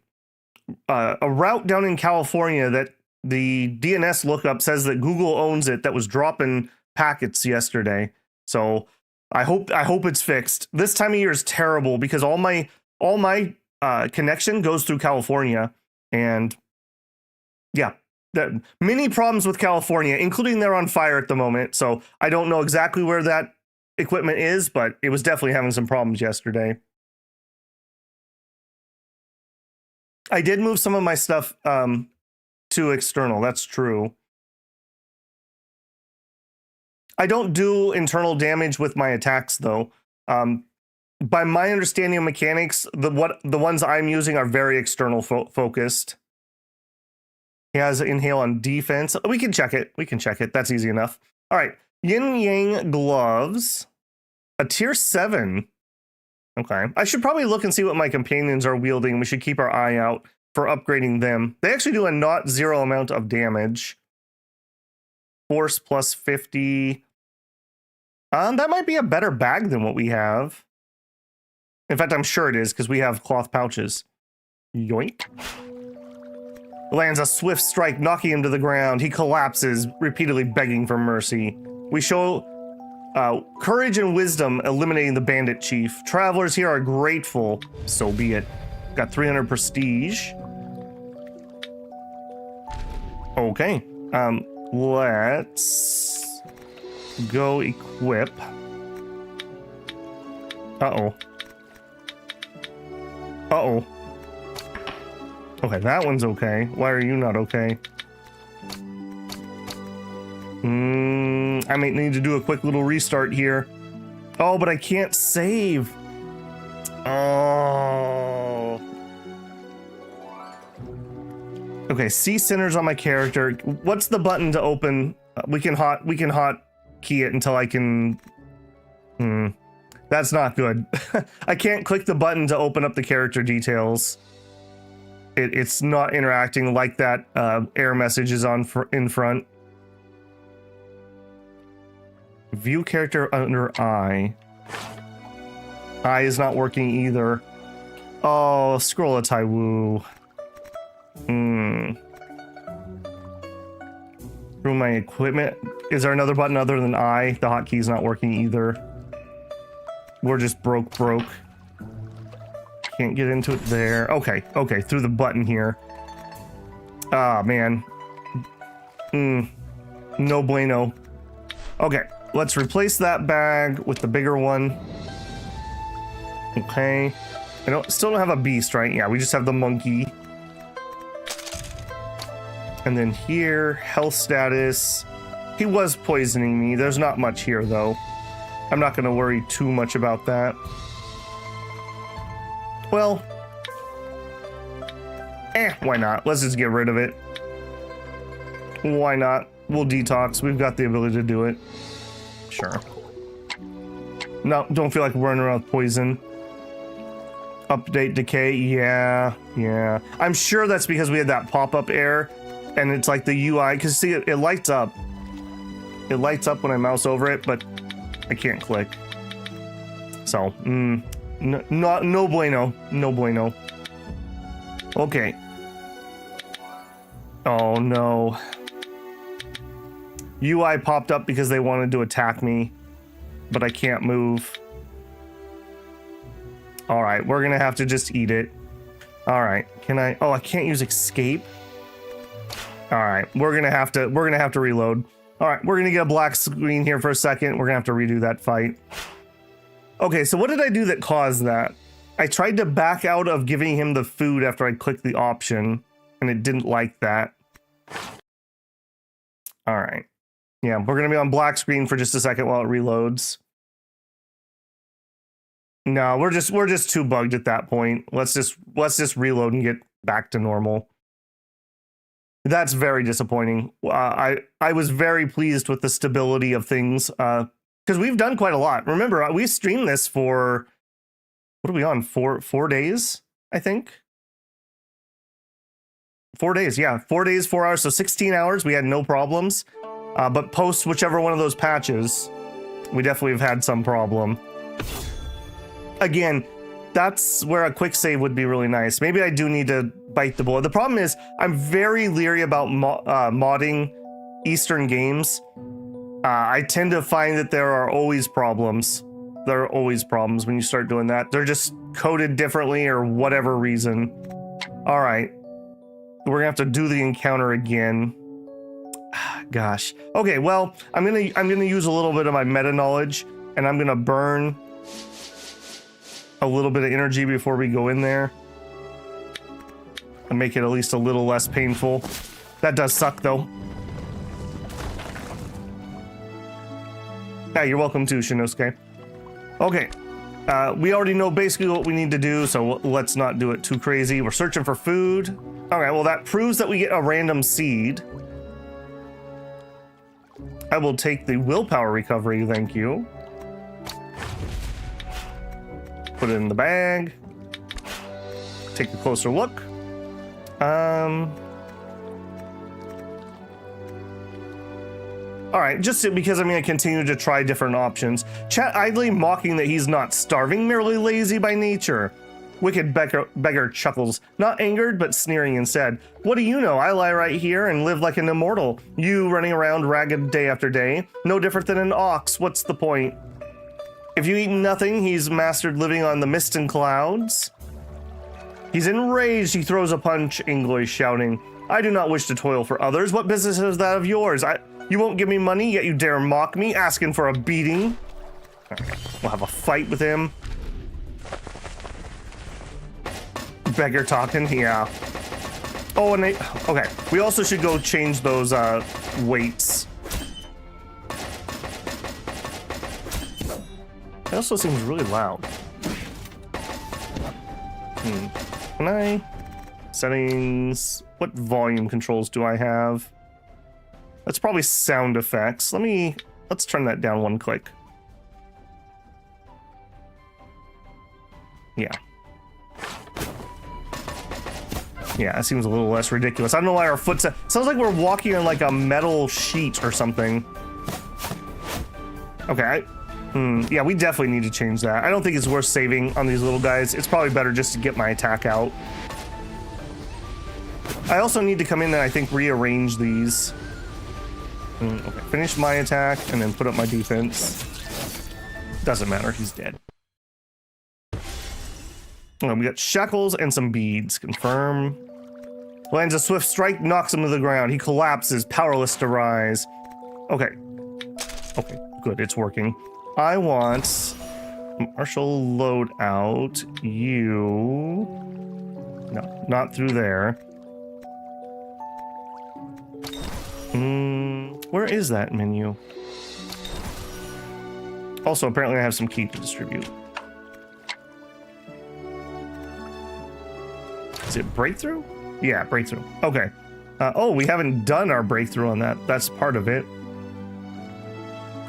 route down in California that the DNS lookup says that Google owns it that was dropping packets yesterday. So I hope it's fixed. This time of year is terrible because all my connection goes through California, and yeah, many problems with California, including they're on fire at the moment. So I don't know exactly where that equipment is, but it was definitely having some problems yesterday. I did move some of my stuff to external. That's true. I don't do internal damage with my attacks, though. By my understanding of mechanics, the ones I'm using are very external focused. He has inhale on defense. We can check it. That's easy enough. All right. Yin Yang gloves, a tier 7. Okay, I should probably look and see what my companions are wielding. We should keep our eye out for upgrading them. They actually do a not zero amount of damage. Force plus 50. That might be a better bag than what we have. In fact, I'm sure it is because we have cloth pouches. Yoink. Lands a swift strike, knocking him to the ground. He collapses, repeatedly begging for mercy. We show courage and wisdom, eliminating the bandit chief. Travelers here are grateful. So be it. Got 300 prestige. Okay. Let's go equip. Uh-oh. Uh-oh. Okay, that one's okay. Why are you not okay? I might need to do a quick little restart here. Oh, but I can't save. Oh. Okay, see centers on my character. What's the button to open? We can hot key it until I can. That's not good. I can't click the button to open up the character details. It's not interacting like that error message is on in front. View character under I. I is not working either. Oh, Scroll of Taiwu. Through my equipment. Is there another button other than I? The hotkey is not working either. We're just broke. Can't get into it there. Okay, through the button here. Ah, man. No bueno. Okay, let's replace that bag with the bigger one. Okay. Still don't have a beast, right? Yeah, we just have the monkey. And then here, health status. He was poisoning me. There's not much here, though. I'm not going to worry too much about that. Well, why not? Let's just get rid of it. Why not? We'll detox. We've got the ability to do it. Sure. No, don't feel like running around with poison. Update decay. Yeah. I'm sure that's because we had that pop-up error, and it's like the UI, because see, it lights up. It lights up when I mouse over it, but I can't click. So, no bueno. No bueno. Okay. Oh no. UI popped up because they wanted to attack me, but I can't move. All right, we're gonna have to just eat it. All right, can I? Oh, I can't use escape. All right, we're gonna have to reload. All right, we're gonna get a black screen here for a second. We're gonna have to redo that fight. Okay, so what did I do that caused that? I tried to back out of giving him the food after I clicked the option, and it didn't like that. All right. Yeah, we're gonna be on black screen for just a second while it reloads. No, we're just too bugged at that point. Let's just reload and get back to normal. That's very disappointing. I was very pleased with the stability of things because we've done quite a lot. Remember, we streamed this for what are we on? Four days, I think. 4 days, yeah, 4 days, 4 hours, so 16 hours. We had no problems. But post whichever one of those patches, we definitely have had some problem. Again, that's where a quick save would be really nice. Maybe I do need to bite the bullet. The problem is I'm very leery about modding Eastern games. I tend to find that there are always problems. There are always problems when you start doing that. They're just coded differently or whatever reason. All right, we're gonna have to do the encounter again. Gosh. Okay, well, I'm gonna use a little bit of my meta knowledge, and I'm gonna burn a little bit of energy before we go in there and make it at least a little less painful. That does suck, though. Yeah, you're welcome too, Shinosuke. Okay, we already know basically what we need to do, so let's not do it too crazy. We're searching for food. Okay, well, that proves that we get a random seed. I will take the willpower recovery, thank you. Put it in the bag. Take a closer look. All right, just because I'm going to continue to try different options. Chat idly mocking that he's not starving, merely lazy by nature. Wicked beggar chuckles, not angered, but sneering instead. What do you know? I lie right here and live like an immortal. You running around ragged day after day. No different than an ox. What's the point? If you eat nothing, he's mastered living on the mist and clouds. He's enraged. He throws a punch, English shouting. I do not wish to toil for others. What business is that of yours? You won't give me money, yet you dare mock me, asking for a beating. We'll have a fight with him. Beggar talking, yeah. Oh, and okay. We also should go change those weights. It also seems really loud. Can I? Settings. What volume controls do I have? That's probably sound effects. Let's turn that down one click. Yeah. Yeah, it seems a little less ridiculous. I don't know why our footsteps... Sounds like we're walking on like a metal sheet or something. Okay, yeah, we definitely need to change that. I don't think it's worth saving on these little guys. It's probably better just to get my attack out. I also need to come in and I think rearrange these. Okay, finish my attack and then put up my defense. Doesn't matter, he's dead. We got shackles and some beads. Confirm. Lands a swift strike, knocks him to the ground. He collapses, powerless to rise. Okay. Okay, good, it's working. I want martial loadout. You. No, not through there. Where is that menu? Also, apparently I have some key to distribute. Is it breakthrough? Yeah, breakthrough. Okay. Oh, we haven't done our breakthrough on that. That's part of it.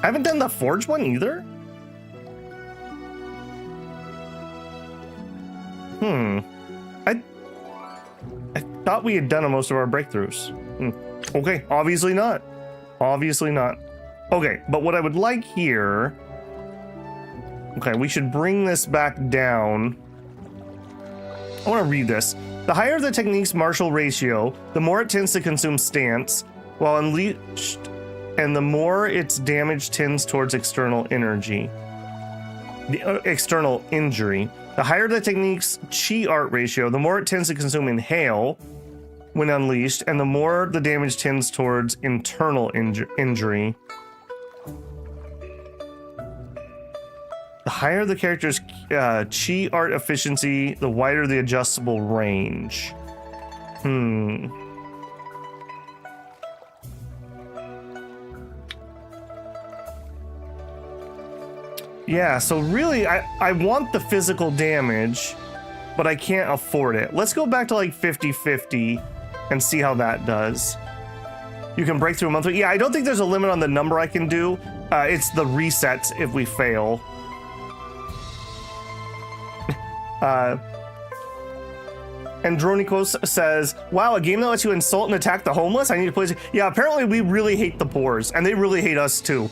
I haven't done the forge one either. I thought we had done most of our breakthroughs. Okay, obviously not. Obviously not. Okay, but what I would like here... Okay, we should bring this back down. I want to read this. The higher the technique's martial ratio, the more it tends to consume stance, while unleashed, and the more its damage tends towards external energy. External injury. The higher the technique's chi art ratio, the more it tends to consume inhale when unleashed, and the more the damage tends towards internal injury. The higher the character's chi art efficiency, the wider the adjustable range. Yeah, so really, I want the physical damage, but I can't afford it. Let's go back to like 50-50 and see how that does. You can break through a monthly. Yeah, I don't think there's a limit on the number I can do. It's the resets if we fail. Andronikos says, wow, a game that lets you insult and attack the homeless? I need to play this. Yeah, apparently we really hate the poors, and they really hate us too.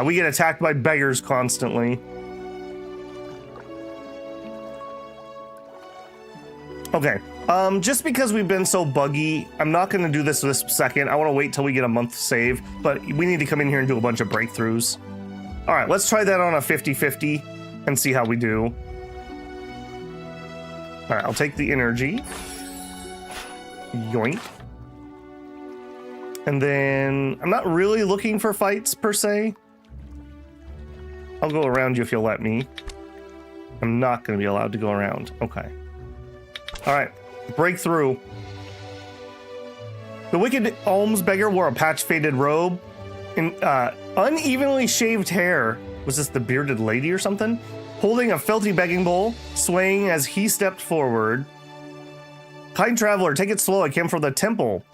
We get attacked by beggars constantly. Okay, just because we've been so buggy, I'm not going to do this second. I want to wait till we get a month save, but we need to come in here and do a bunch of breakthroughs. All right, let's try that on a 50-50 and see how we do. All right, I'll take the energy. Yoink. And then I'm not really looking for fights per se. I'll go around you if you'll let me. I'm not going to be allowed to go around. Okay. All right, breakthrough. The wicked alms beggar wore a patch-faded robe and unevenly shaved hair. Was this the bearded lady or something? Holding a filthy begging bowl, swaying as he stepped forward. Kind traveler, take it slow. I came from the temple.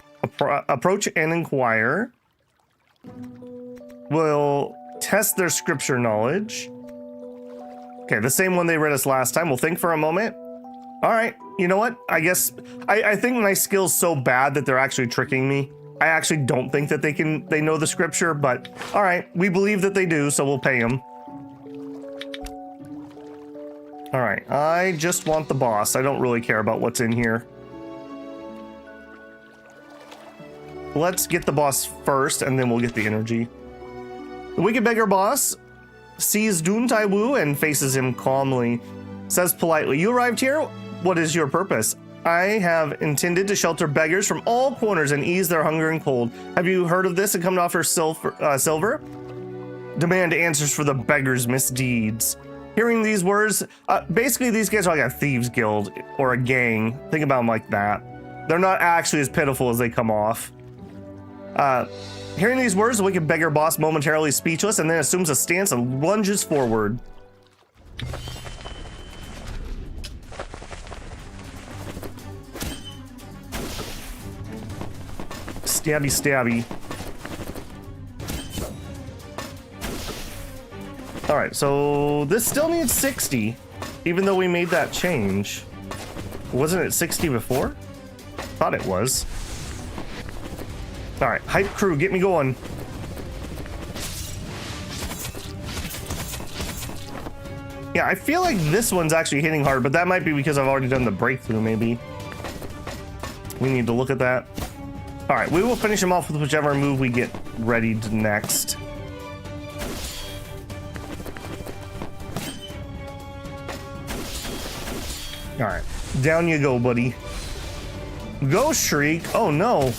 Approach and inquire. We'll test their scripture knowledge. Okay, the same one they read us last time. We'll think for a moment. All right, you know what? I guess I think my skill's so bad that they're actually tricking me. I actually don't think that they know the scripture, but all right, we believe that they do, so we'll pay them. All right, I just want the boss. I don't really care about what's in here. Let's get the boss first, and then we'll get the energy. The wicked beggar boss sees Dihun Dun and faces him calmly. Says politely, you arrived here? What is your purpose? I have intended to shelter beggars from all corners and ease their hunger and cold. Have you heard of this and come to offer silver? Demand answers for the beggars' misdeeds. Hearing these words, basically these guys are like a thieves guild or a gang. Think about them like that. They're not actually as pitiful as they come off. Hearing these words, the wicked beggar boss momentarily speechless and then assumes a stance and lunges forward. Stabby, stabby. All right, so this still needs 60, even though we made that change. Wasn't it 60 before? Thought it was. All right, hype crew, get me going. Yeah, I feel like this one's actually hitting hard, but that might be because I've already done the breakthrough, maybe. We need to look at that. All right, we will finish him off with whichever move we get ready to next. All right, down you go, buddy. Go, Shriek. Oh, no.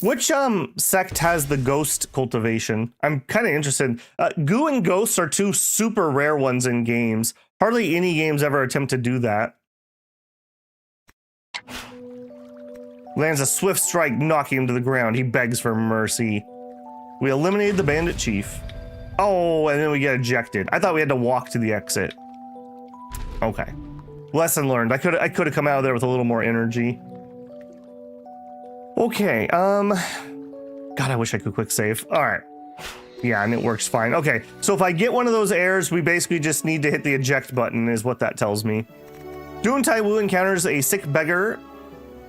Which sect has the ghost cultivation? I'm kind of interested. Goo and ghosts are two super rare ones in games. Hardly any games ever attempt to do that. Lands a swift strike, knocking him to the ground. He begs for mercy. We eliminated the bandit chief. Oh, and then we get ejected. I thought we had to walk to the exit. Okay. Lesson learned. I could have come out of there with a little more energy. Okay, God, I wish I could quick save. All right. Yeah, and it works fine. Okay, so if I get one of those errors, we basically just need to hit the eject button is what that tells me. Dihun Taiwu encounters a sick beggar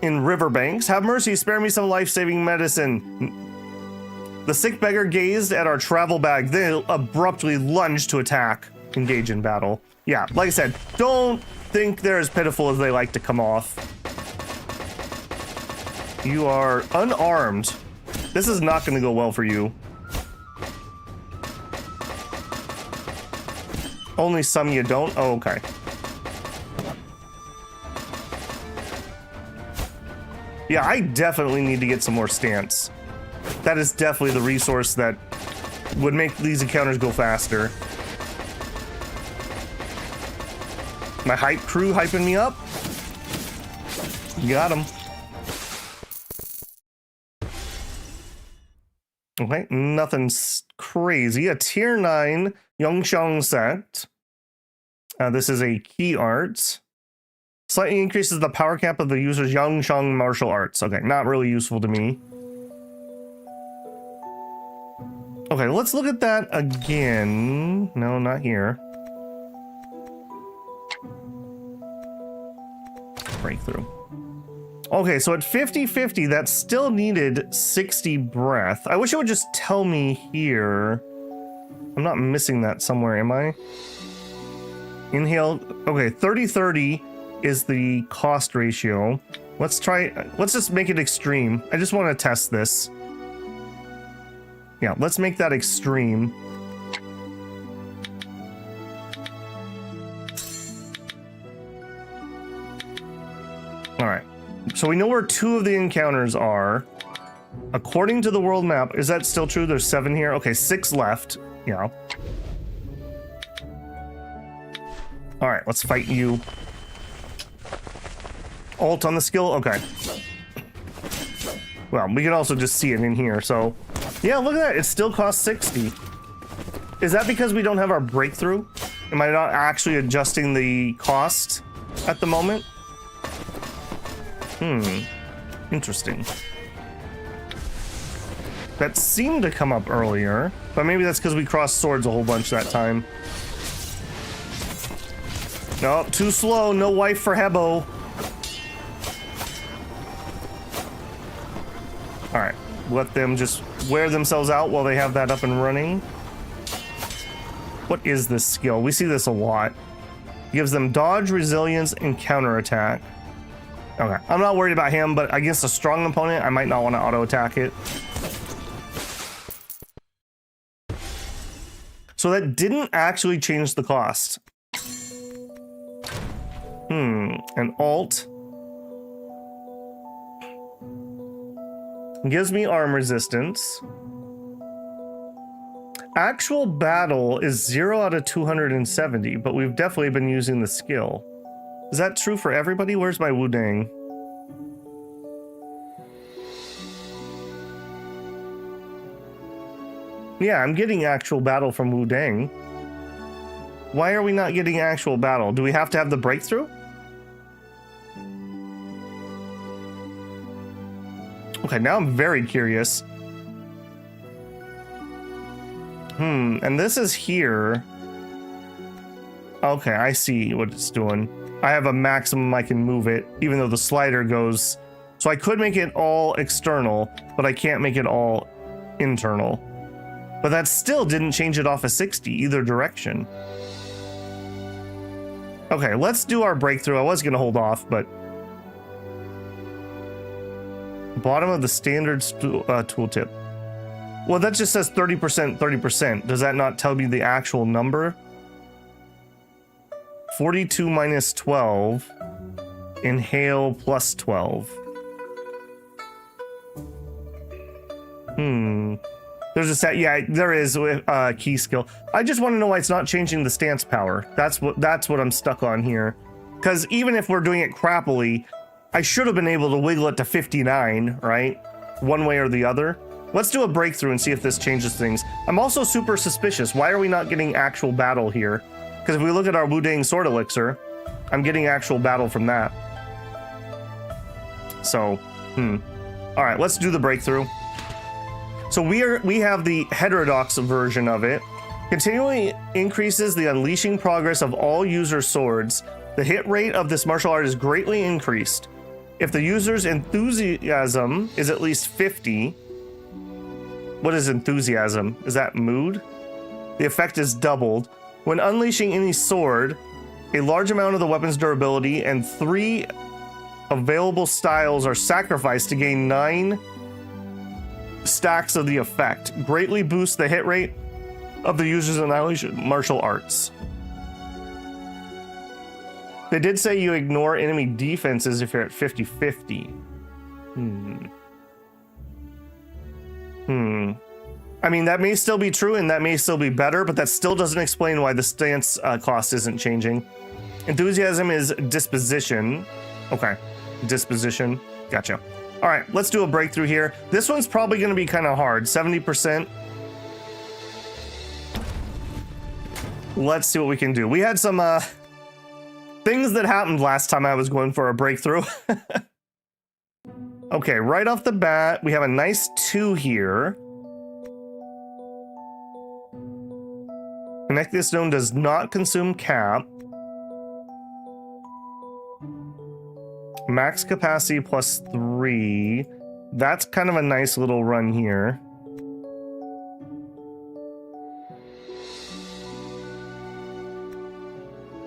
in riverbanks. Have mercy, spare me some life-saving medicine. The sick beggar gazed at our travel bag, then abruptly lunged to attack. Engage in battle. Yeah, like I said, don't think they're as pitiful as they like to come off. You are unarmed. This is not going to go well for you. Only some you don't? Oh, okay. Yeah, I definitely need to get some more stance. That is definitely the resource that would make these encounters go faster. My hype crew hyping me up. Got him. Okay, nothing crazy. A tier 9 Yongshang sect. This is a key art. Slightly increases the power cap of the user's Yongshang martial arts. Okay, not really useful to me. Okay, let's look at that again. No, not here. Breakthrough. Okay, so at 50-50, that still needed 60 breath. I wish it would just tell me here. I'm not missing that somewhere, am I? Inhale. Okay, 30-30 is the cost ratio. Let's just make it extreme. I just want to test this. Yeah, let's make that extreme. All right. So we know where 2 of the encounters are. According to the world map, is that still true? There's 7 here. Okay, 6 left. Yeah. All right, let's fight you. Alt on the skill? Okay. Well, we can also just see it in here, so... Yeah, look at that. It still costs 60. Is that because we don't have our breakthrough? Am I not actually adjusting the cost at the moment? Interesting. That seemed to come up earlier, but maybe that's because we crossed swords a whole bunch that time. No, too slow. No wife for Hebo. All right, let them just wear themselves out while they have that up and running. What is this skill? We see this a lot. Gives them dodge, resilience, and counterattack. Okay, I'm not worried about him, but against a strong opponent, I might not want to auto-attack it. So that didn't actually change the cost. An alt. Gives me arm resistance. Actual battle is 0 out of 270, but we've definitely been using the skill. Is that true for everybody? Where's my Wudang? Yeah, I'm getting actual battle from Wudang. Why are we not getting actual battle? Do we have to have the breakthrough? Okay, now I'm very curious. And this is here. Okay, I see what it's doing. I have a maximum I can move it, even though the slider goes... So I could make it all external, but I can't make it all internal. But that still didn't change it off of 60 either direction. Okay, let's do our breakthrough. I was going to hold off, but... Bottom of the standard tooltip. Well, that just says 30%, 30%. Does that not tell me the actual number? 42 minus 12. Inhale plus 12. There's a set. Yeah, there is a key skill. I just want to know why it's not changing the stance power. That's what I'm stuck on here. Because even if we're doing it crappily, I should have been able to wiggle it to 59, right? One way or the other. Let's do a breakthrough and see if this changes things. I'm also super suspicious. Why are we not getting actual battle here? Because if we look at our Wudang Sword Elixir, I'm getting actual battle from that. So, All right, let's do the breakthrough. So we have the heterodox version of it. Continually increases the unleashing progress of all user swords. The hit rate of this martial art is greatly increased. If the user's enthusiasm is at least 50... What is enthusiasm? Is that mood? The effect is doubled. When unleashing any sword, a large amount of the weapon's durability and 3 available styles are sacrificed to gain 9 stacks of the effect. Greatly boosts the hit rate of the user's annihilation martial arts. They did say you ignore enemy defenses if you're at 50-50. I mean, that may still be true and that may still be better, but that still doesn't explain why the stance cost isn't changing. Enthusiasm is disposition. Okay, disposition. Gotcha. All right, let's do a breakthrough here. This one's probably going to be kind of hard. 70%. Let's see what we can do. We had some things that happened last time I was going for a breakthrough. Okay, right off the bat, we have a nice 2 here. Connect this zone does not consume cap. Max capacity plus 3. That's kind of a nice little run here.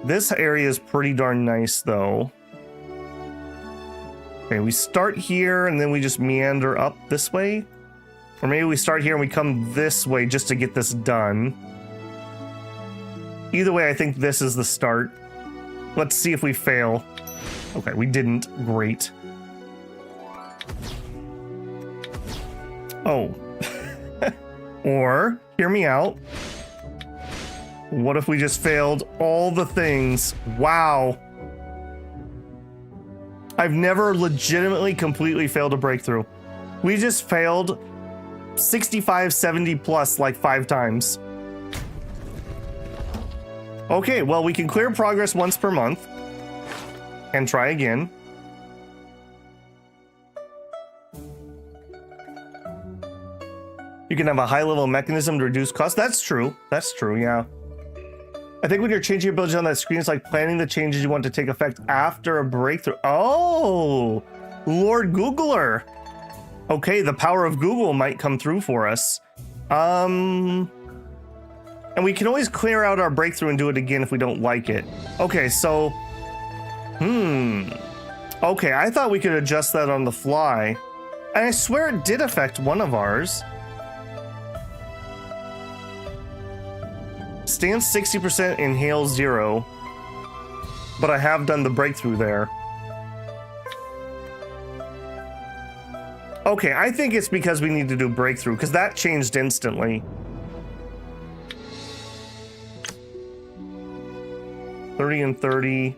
This area is pretty darn nice, though. Okay, we start here and then we just meander up this way. Or maybe we start here and we come this way just to get this done. Either way, I think this is the start. Let's see if we fail. Okay, we didn't. Great. Oh. Or, hear me out. What if we just failed all the things? Wow. I've never legitimately completely failed a breakthrough. We just failed 65, 70 plus like 5 times. Okay, well, we can clear progress once per month and try again. You can have a high-level mechanism to reduce cost. That's true. That's true, yeah. I think when you're changing abilities on that screen, it's like planning the changes you want to take effect after a breakthrough. Oh, Lord Googler. Okay, the power of Google might come through for us. And we can always clear out our breakthrough and do it again if we don't like it. Okay, so... Okay, I thought we could adjust that on the fly. And I swear it did affect one of ours. Stance 60%, inhale 0. but I have done the breakthrough there. Okay, I think it's because we need to do breakthrough, because that changed instantly. 30 and 30.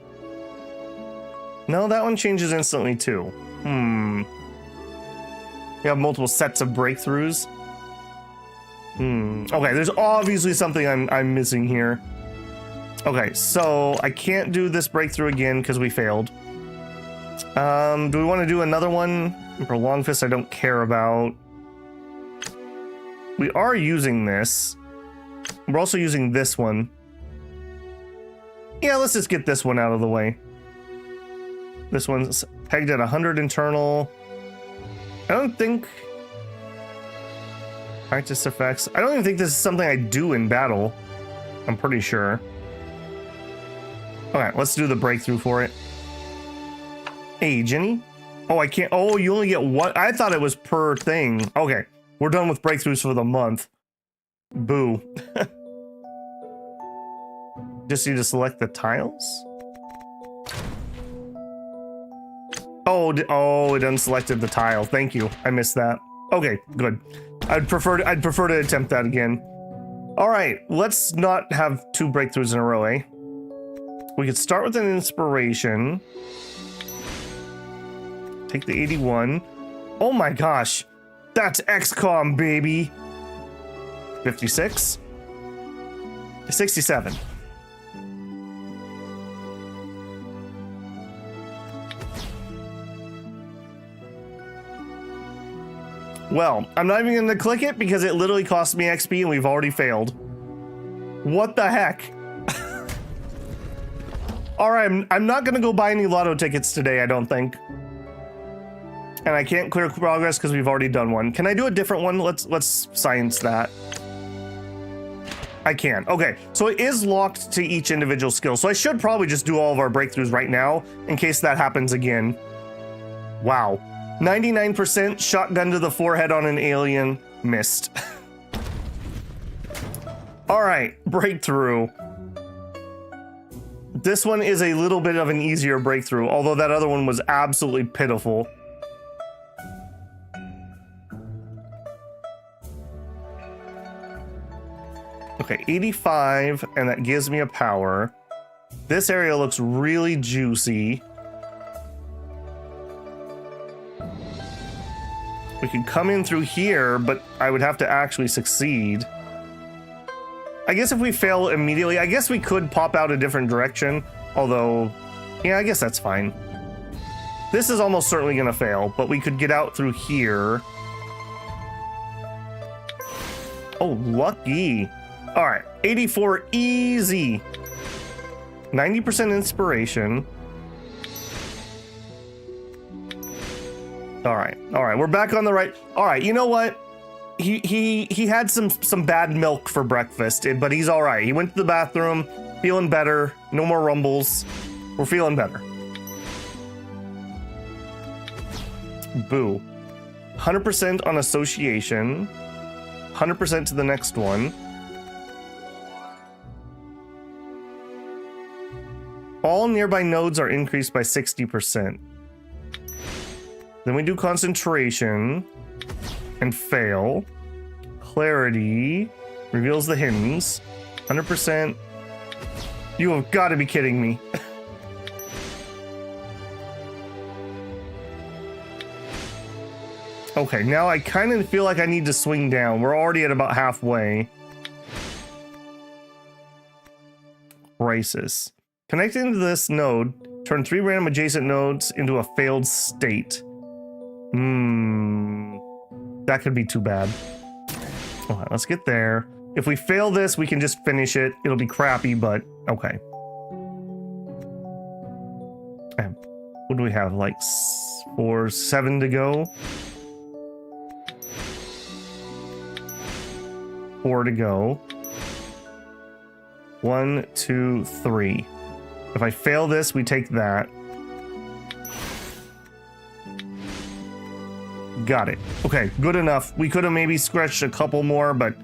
No, that one changes instantly too. You have multiple sets of breakthroughs. Okay, there's obviously something I'm missing here. Okay, so I can't do this breakthrough again because we failed. Do we want to do another one? For Long Fist, I don't care about. We are using this. We're also using this one. Yeah, let's just get this one out of the way. This one's pegged at 100 internal. I don't think... Practice effects. I don't even think this is something I do in battle. I'm pretty sure. Alright, let's do the breakthrough for it. Hey, Jenny? Oh, I can't. Oh, you only get one. I thought it was per thing. Okay, we're done with breakthroughs for the month. Boo. Just need to select the tiles? Oh, it unselected the tile. Thank you. I missed that. Okay, good. I'd prefer to attempt that again. All right, let's not have 2 breakthroughs in a row, eh? We could start with an inspiration. Take the 81. Oh my gosh. That's XCOM, baby. 56. 67. Well, I'm not even going to click it because it literally cost me XP and we've already failed. What the heck? All right, I'm not going to go buy any lotto tickets today, I don't think. And I can't clear progress because we've already done one. Can I do a different one? Let's science that. I can. Okay, so it is locked to each individual skill. So I should probably just do all of our breakthroughs right now in case that happens again. Wow. 99% shotgun to the forehead on an alien. Missed. All right, breakthrough. This one is a little bit of an easier breakthrough, although that other one was absolutely pitiful. Okay, 85, and that gives me a power. This area looks really juicy. We could come in through here, but I would have to actually succeed. I guess if we fail immediately, I guess we could pop out a different direction. Although, yeah, I guess that's fine. This is almost certainly going to fail, but we could get out through here. Oh, lucky. All right, 84 easy. 90% inspiration. All right, we're back on the right. All right, you know what? He had some bad milk for breakfast, but he's all right. He went to the bathroom, feeling better. No more rumbles. We're feeling better. Boo. 100% on association. 100% to the next one. All nearby nodes are increased by 60%. Then we do concentration and fail. Clarity reveals the hiddens. 100%. You have got to be kidding me. Okay, now I kind of feel like I need to swing down. We're already at about halfway. Crisis. Connecting to this node, turn 3 random adjacent nodes into a failed state. That could be too bad. Okay, let's get there. If we fail this, we can just finish it. It'll be crappy, but okay. What do we have? Like 7 to go? 4 to go. 1, 2, 3. If I fail this, we take that. Got it. Okay, good enough. We could have maybe scratched a couple more, but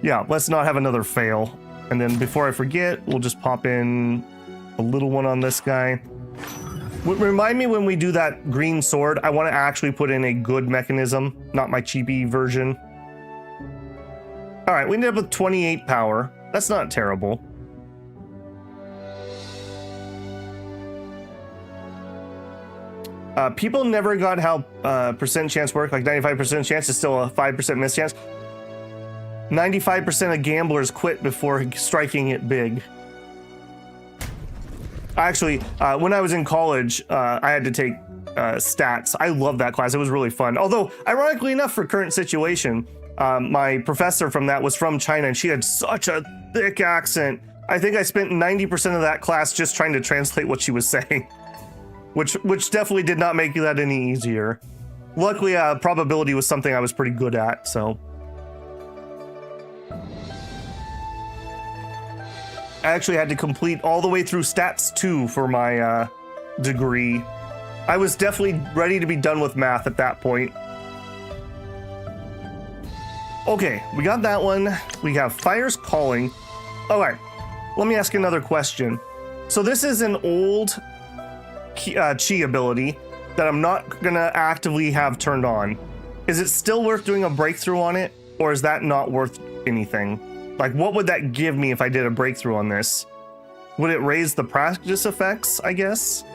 yeah, let's not have another fail. And then before I forget, we'll just pop in a little one on this guy. Remind me when we do that green sword, I want to actually put in a good mechanism, not my cheapy version. All right, we ended up with 28 power. That's not terrible. People never got how percent chance work, like 95% chance is still a 5% miss chance. 95% of gamblers quit before striking it big. Actually, when I was in college, I had to take stats. I love that class. It was really fun. Although, ironically enough, for current situation, my professor from that was from China, and she had such a thick accent. I think I spent 90% of that class just trying to translate what she was saying, which definitely did not make that any easier. Luckily, probability was something I was pretty good at, so. I actually had to complete all the way through stats 2 for my degree. I was definitely ready to be done with math at that point. Okay, we got that one. We have Fire's Calling. All right, let me ask another question. So this is an old chi ability that I'm not gonna actively have turned on. Is it still worth doing a breakthrough on it, or is that not worth anything? Like, what would that give me if I did a breakthrough on this? Would it raise the practice effects, I guess?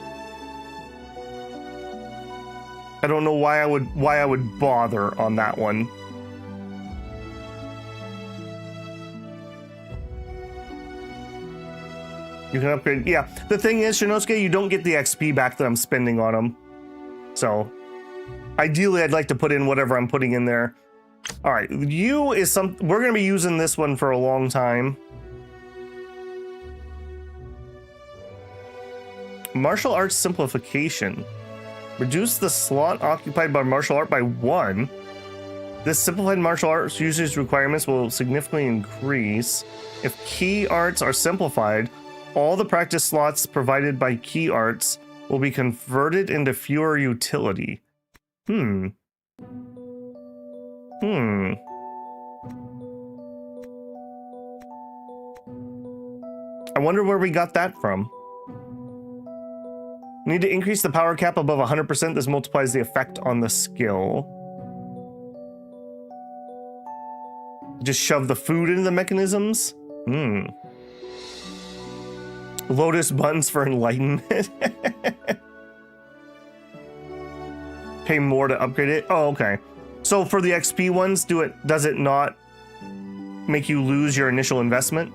I don't know why I would bother on that one. You can upgrade. Yeah, the thing is, Shinosuke, you don't get the XP back that I'm spending on them. So, ideally, I'd like to put in whatever I'm putting in there. All right, you is we're going to be using this one for a long time. Martial arts simplification. Reduce the slot occupied by martial art by 1. This simplified martial arts users requirements will significantly increase. If key arts are simplified, all the practice slots provided by key arts will be converted into fewer utility. I wonder where we got that from. Need to increase the power cap above 100%. This multiplies the effect on the skill. Just shove the food into the mechanisms? Lotus buttons for enlightenment. Pay more to upgrade it. Oh, okay. So for the XP ones, does it not make you lose your initial investment?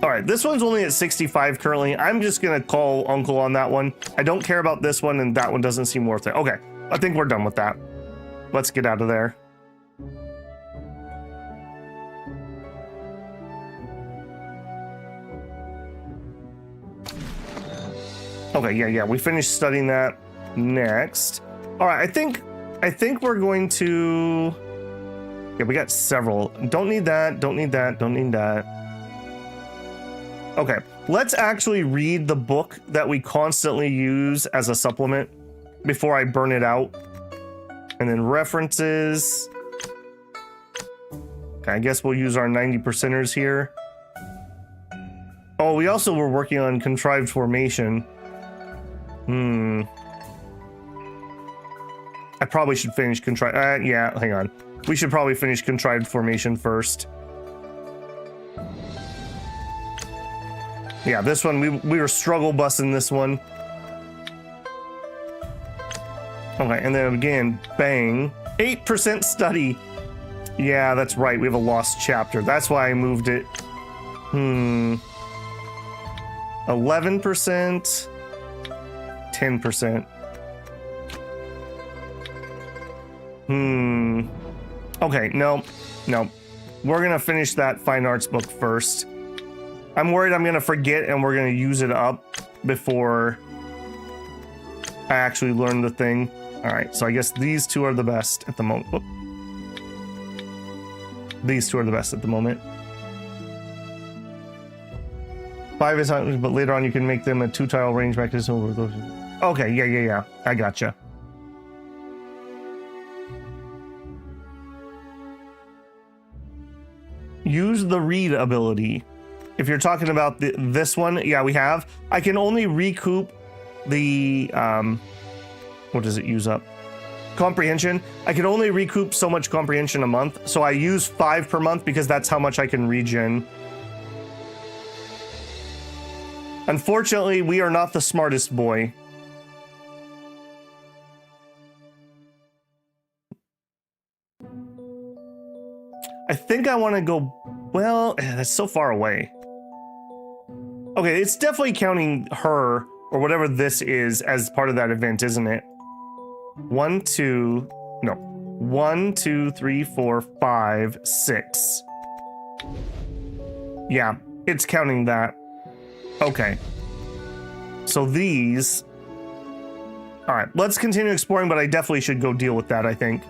All right, this one's only at 65 currently. I'm just gonna call Uncle on that one. I don't care about this one, and that one doesn't seem worth it. Okay, I think we're done with that. Let's get out of there. Okay, yeah, we finished studying that. Next. All right, I think we're going to... Yeah, we got several. Don't need that, don't need that, don't need that. Okay, let's actually read the book that we constantly use as a supplement before I burn it out. And then references. Okay, I guess we'll use our 90%ers here. Oh, we also were working on contrived formation. I probably should finish contrived. Yeah, hang on. We should probably finish contrived formation first. Yeah, this one, we were struggle busting this one. Okay, and then again, bang. 8% study. Yeah, that's right. We have a lost chapter. That's why I moved it. 11%. 10%. Okay, no. We're gonna finish that fine arts book first. I'm worried I'm gonna forget and we're gonna use it up before I actually learn the thing. All right, so I guess these two are the best at the moment. Whoop. These two are the best at the moment. 5 is not, but later on you can make them a 2-tile range mechanism. Okay, yeah. I gotcha. Use the read ability. If you're talking about this one, yeah, we have. I can only recoup the, what does it use up? Comprehension. I can only recoup so much comprehension a month. So I use 5 per month because that's how much I can regen. Unfortunately, we are not the smartest boy. I think I want to go, well, that's so far away. Okay, it's definitely counting her, or whatever this is, as part of that event, isn't it? 1, 2, 3, 4, 5, 6. Yeah, it's counting that. Okay. So these... Alright, let's continue exploring, but I definitely should go deal with that, I think.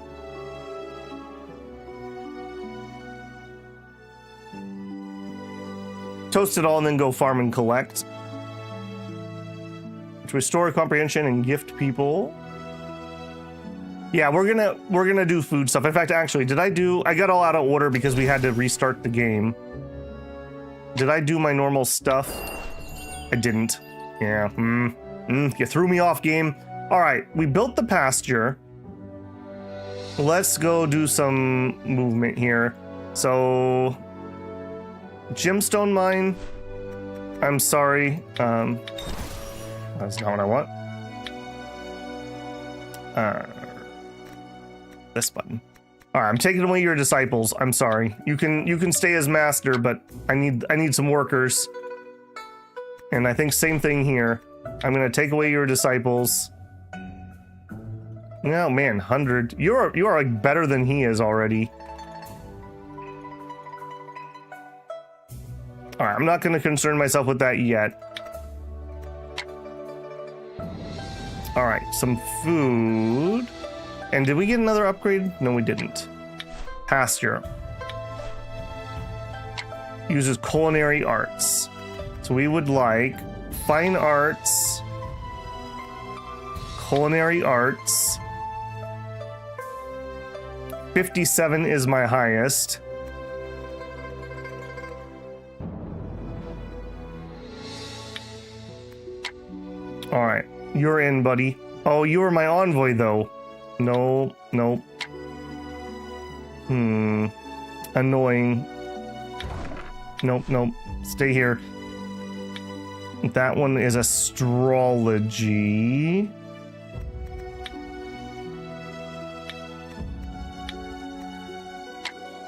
Toast it all and then go farm and collect. To restore comprehension and gift people. Yeah, we're gonna do food stuff. In fact, actually, I got all out of order because we had to restart the game. Did I do my normal stuff? I didn't. Yeah, you threw me off, game. All right, we built the pasture. Let's go do some movement here. So, gemstone mine. I'm sorry. That's not what I want. This button. All right, I'm taking away your disciples. I'm sorry. You can stay as master, but I need some workers. And I think same thing here. I'm gonna take away your disciples. Oh man, 100. You are like better than he is already. All right, I'm not gonna concern myself with that yet. All right, some food. And did we get another upgrade? No, we didn't. Pasture. Uses culinary arts. So we would like fine arts, culinary arts. 57 is my highest. All right, you're in, buddy. Oh, you were my envoy, though. No. Annoying. Nope. Stay here. That one is astrology.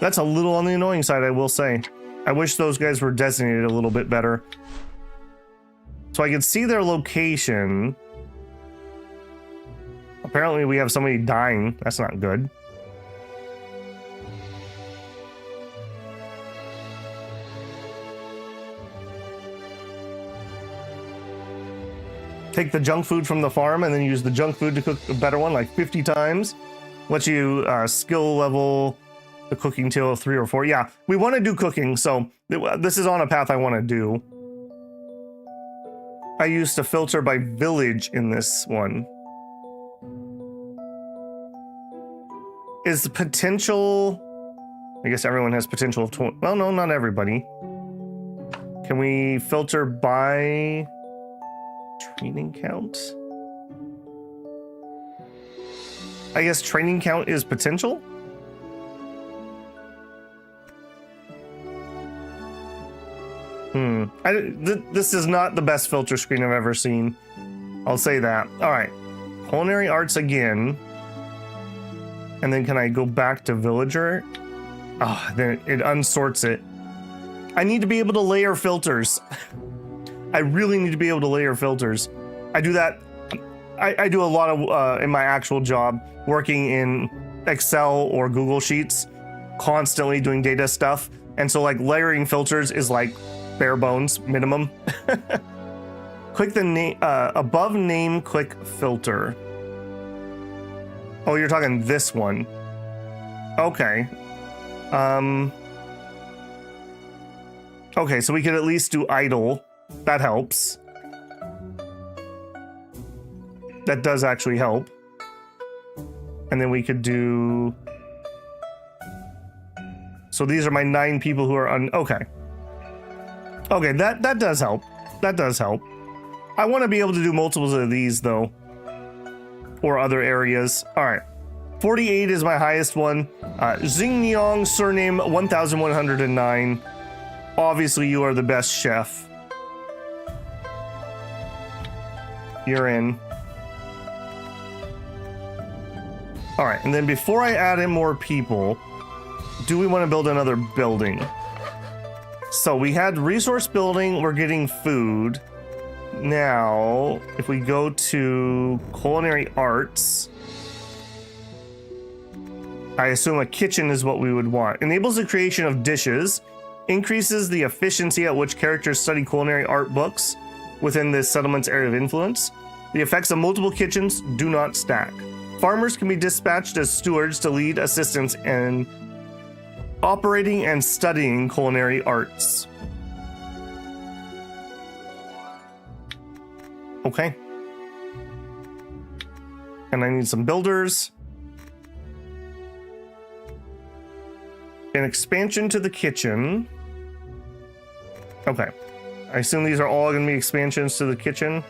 That's a little on the annoying side, I will say. I wish those guys were designated a little bit better. So I can see their location. Apparently we have somebody dying. That's not good. Take the junk food from the farm and then use the junk food to cook a better one like 50 times. Let you skill level the cooking till 3 or 4. Yeah, we want to do cooking, so this is on a path I want to do. I used to filter by village in this one. Is the potential... I guess everyone has potential of 20. Well, no, not everybody. Can we filter by training count? I guess training count is potential? This is not the best filter screen I've ever seen. I'll say that. All right. Culinary arts again. And then can I go back to villager? Oh, then it unsorts it. I need to be able to layer filters. I really need to be able to layer filters. I do that. I do a lot of, in my actual job, working in Excel or Google Sheets, constantly doing data stuff. And so like layering filters is like bare bones minimum. Click the name, above name, click filter. Oh, you're talking this one. Okay. Okay, so we could at least do idle. That helps. That does actually help. And then we could do So these are my 9 people who are okay. Okay, that does help. That does help. I want to be able to do multiples of these though. Or other areas. All right. 48 is my highest one. Xingniang, surname 1109. Obviously, you are the best chef. You're in. All right, and then before I add in more people, do we want to build another building? So we had resource building, we're getting food. Now, if we go to culinary arts, I assume a kitchen is what we would want. Enables the creation of dishes, increases the efficiency at which characters study culinary art books within the settlement's area of influence. The effects of multiple kitchens do not stack. Farmers can be dispatched as stewards to lead assistants in operating and studying culinary arts. Okay. And I need some builders. An expansion to the kitchen. Okay. I assume these are all going to be expansions to the kitchen.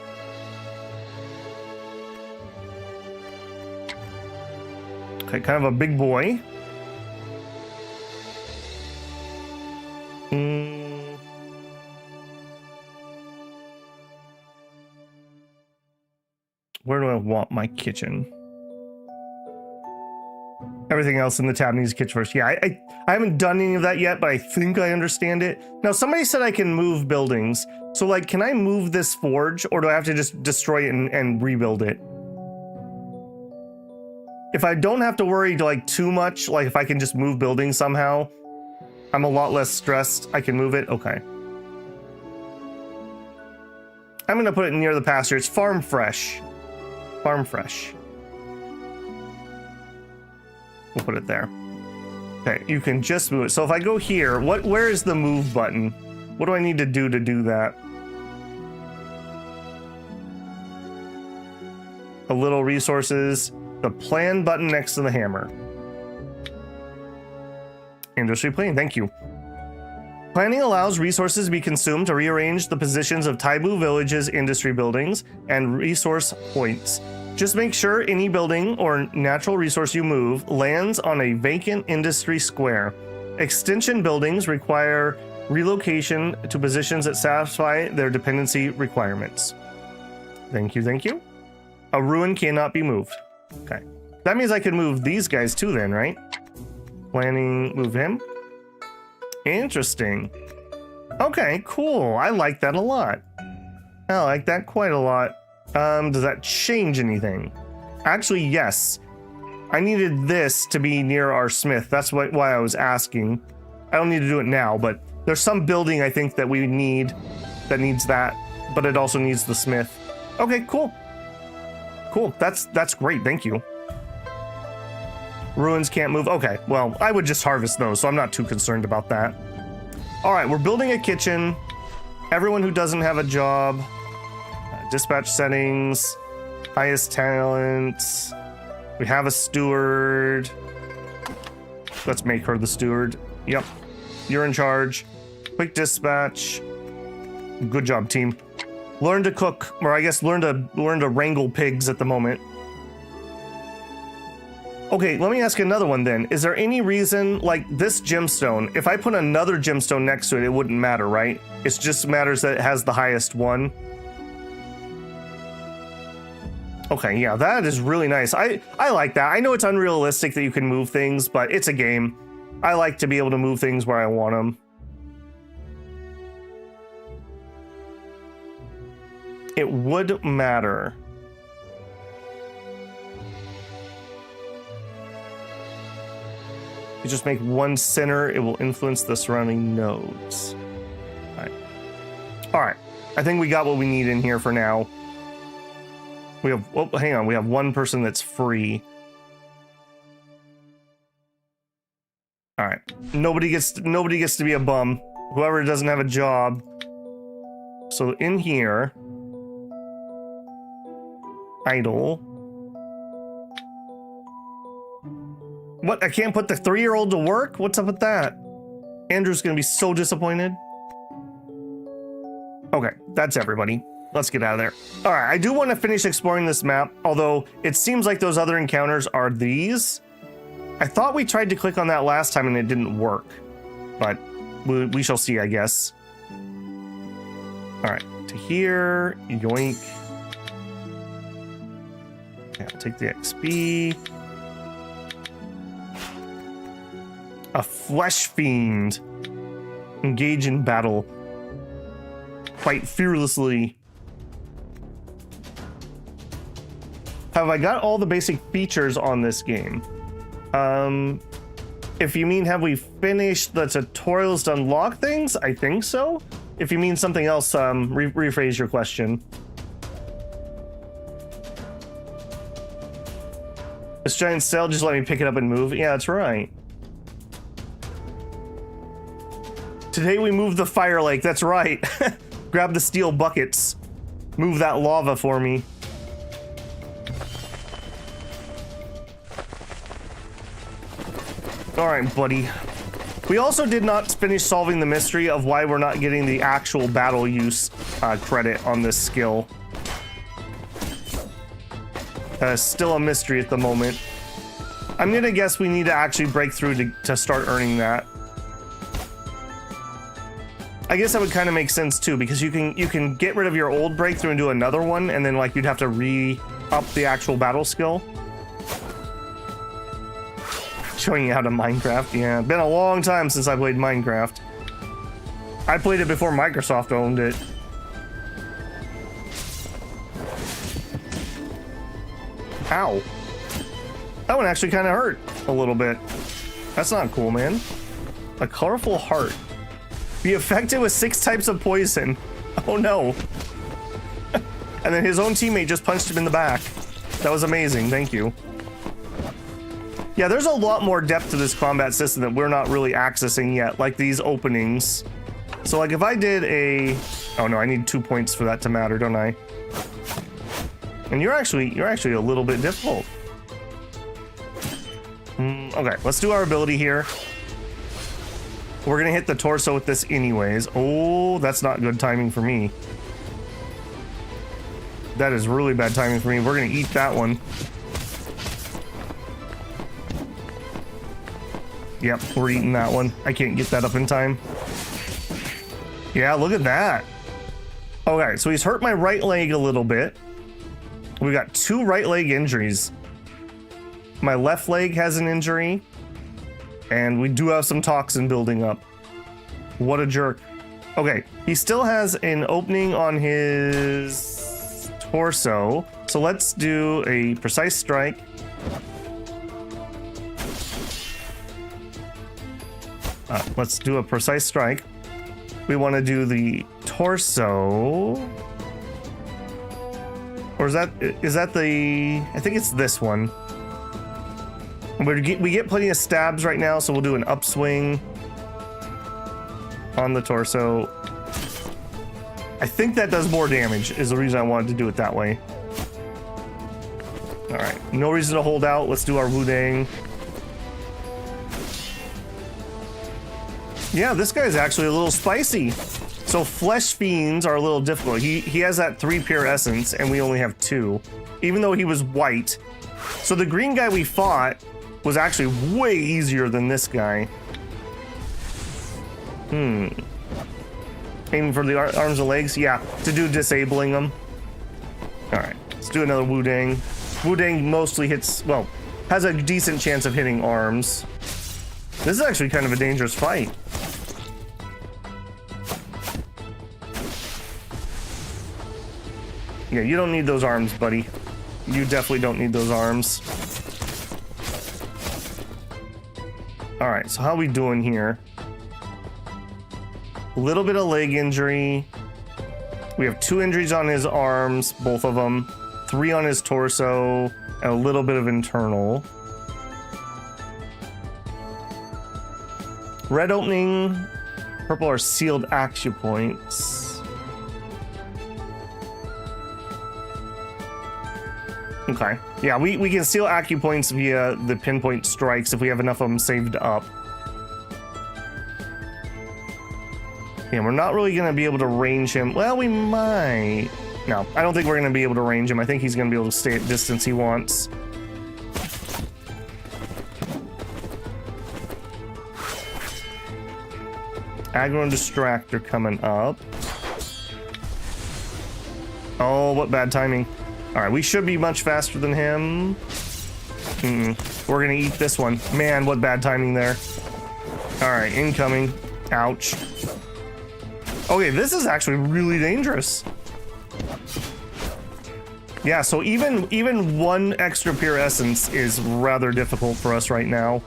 Okay, kind of a big boy. Where do I want my kitchen? Everything else in the tab needs a kitchen first. Yeah, I haven't done any of that yet, but I think I understand it. Now, somebody said I can move buildings. So, like, can I move this forge, or do I have to just destroy it and rebuild it? If I don't have to worry like too much, like if I can just move buildings somehow, I'm a lot less stressed. I can move it. Okay. I'm gonna put it near the pasture. It's farm fresh. Farm fresh. We'll put it there. Okay, you can just move it. So if I go here, where is the move button? What do I need to do that? A little resources. The plan button next to the hammer. Industry planning, thank you. Planning allows resources to be consumed to rearrange the positions of Taiwu villages, industry buildings, and resource points. Just make sure any building or natural resource you move lands on a vacant industry square. Extension buildings require relocation to positions that satisfy their dependency requirements. Thank you, thank you. A ruin cannot be moved. Okay. That means I can move these guys too then, right? Planning, move him. Interesting. Okay, cool. I like that a lot. I like that quite a lot. Does that change anything? Actually, yes. I needed this to be near our smith. That's why I was asking. I don't need to do it now, but there's some building I think that we need that needs that, but it also needs the smith. Okay, cool. Cool. That's great. Thank you. Ruins can't move. Okay, well, I would just harvest those, so I'm not too concerned about that. All right, we're building a kitchen. Everyone who doesn't have a job. Dispatch settings. Highest talents. We have a steward. Let's make her the steward. Yep. You're in charge. Quick dispatch. Good job, team. Learn to cook, or I guess learn to wrangle pigs at the moment. Okay, let me ask another one then. Is there any reason, like this gemstone, if I put another gemstone next to it, it wouldn't matter, right? It just matters that it has the highest one. Okay, yeah, that is really nice. I like that. I know it's unrealistic that you can move things, but it's a game. I like to be able to move things where I want them. It would matter. You just make one center, it will influence the surrounding nodes. All right. I think we got what we need in here for now. We have, oh, hang on, we have one person that's free. All right. Nobody gets to be a bum. Whoever doesn't have a job. So in here, idle. What? I can't put the 3-year-old to work? What's up with that? Andrew's gonna be so disappointed. Okay, that's everybody. Let's get out of there. All right, I do want to finish exploring this map, although it seems like those other encounters are these. I thought we tried to click on that last time and it didn't work, but we shall see, I guess. All right, to here, yoink. Yeah, I'll take the XP. A flesh fiend. Engage in battle. Fight fearlessly. Have I got all the basic features on this game? If you mean have we finished the tutorials to unlock things, I think so. If you mean something else, rephrase your question. This giant cell, just let me pick it up and move. Yeah, that's right. Today we moved the fire lake, that's right. Grab the steel buckets. Move that lava for me. All right, buddy. We also did not finish solving the mystery of why we're not getting the actual battle use credit on this skill. Still a mystery at the moment. I'm gonna guess we need to actually break through to start earning that. I guess that would kind of make sense too, because you can get rid of your old breakthrough and do another one, and then like you'd have to re-up the actual battle skill. Showing you how to Minecraft. Yeah, been a long time since I played Minecraft. I played it before Microsoft owned it. Ow. That one actually kind of hurt a little bit. That's not cool, man. A colorful heart. Be affected with 6 types of poison. Oh no. And then his own teammate just punched him in the back. That was amazing, thank you. Yeah, there's a lot more depth to this combat system that we're not really accessing yet, like these openings. So like if I did a... Oh no, I need 2 points for that to matter, don't I? And you're actually a little bit difficult. Okay, let's do our ability here. We're gonna hit the torso with this anyways. Oh, that's not good timing for me. That is really bad timing for me. We're gonna eat that one. Yep, we're eating that one. I can't get that up in time. Yeah, look at that. Okay, so he's hurt my right leg a little bit. We got 2 right leg injuries. My left leg has an injury. And we do have some toxin building up. What a jerk. Okay, he still has an opening on his torso. So let's do a precise strike. Let's do a precise strike. We want to do the torso. Or is that the... I think it's this one. We get plenty of stabs right now, so we'll do an upswing on the torso. I think that does more damage, is the reason I wanted to do it that way. All right, no reason to hold out. Let's do our Wudang. Yeah, this guy's actually a little spicy. So flesh fiends are a little difficult. He has that 3 pure essence, and we only have 2, even though he was white. So the green guy we fought was actually way easier than this guy. Aiming for the arms and legs? Yeah, to do disabling them. Alright, let's do another Wudang. Wudang mostly hits, well, has a decent chance of hitting arms. This is actually kind of a dangerous fight. Yeah, you don't need those arms, buddy. You definitely don't need those arms. All right, so how are we doing here? A little bit of leg injury. We have 2 injuries on his arms, both of them. 3 on his torso, and a little bit of internal. Red opening, purple are sealed acupoints. Okay, yeah, we can seal acupoints via the pinpoint strikes if we have enough of them saved up. Yeah, we're not really going to be able to range him. Well, we might. No, I don't think we're going to be able to range him. I think he's going to be able to stay at distance he wants. Aggro and Distractor coming up. Oh, what bad timing. All right, we should be much faster than him. We're going to eat this one. Man, what bad timing there. All right, incoming. Ouch. Okay, this is actually really dangerous. Yeah, so even one extra pure essence is rather difficult for us right now.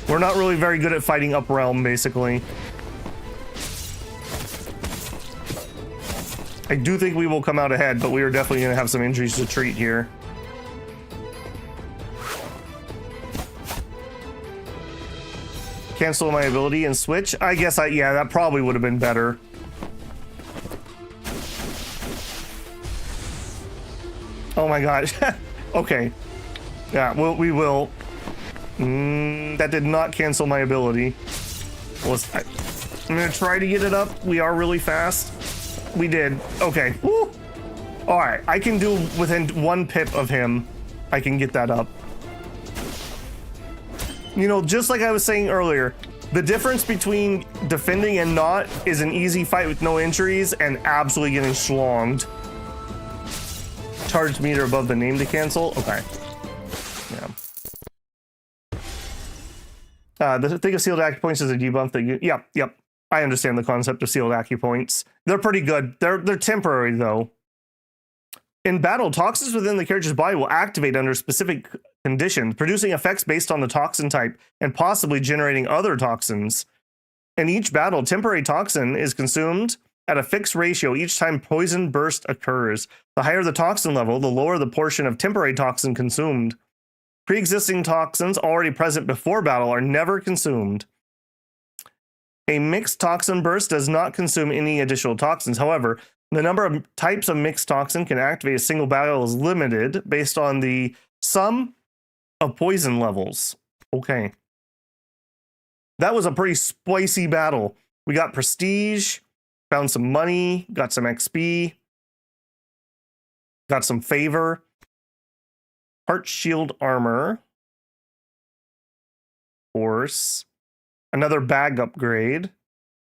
We're not really very good at fighting up realm, basically. I do think we will come out ahead, but we are definitely going to have some injuries to treat here. Cancel my ability and switch. I guess yeah, that probably would have been better. Oh my gosh. Okay. Yeah, we will. That did not cancel my ability. I'm gonna try to get it up. We are really fast. We did. Okay. Woo. All right. I can do within 1 pip of him. I can get that up. You know, just like I was saying earlier, the difference between defending and not is an easy fight with no injuries and absolutely getting slonged. Charge meter above the name to cancel. Okay. Yeah. The thing of sealed acupoints is a debuff that you. Yep. I understand the concept of sealed acupoints. They're pretty good. They're temporary though. In battle, toxins within the character's body will activate under specific conditions, producing effects based on the toxin type and possibly generating other toxins. In each battle, temporary toxin is consumed at a fixed ratio each time poison burst occurs. The higher the toxin level, the lower the portion of temporary toxin consumed. Pre-existing toxins already present before battle are never consumed. A mixed toxin burst does not consume any additional toxins. However, the number of types of mixed toxin can activate a single battle is limited based on the sum of poison levels. Okay. That was a pretty spicy battle. We got prestige, found some money, got some XP, got some favor, heart shield armor, force, another bag upgrade,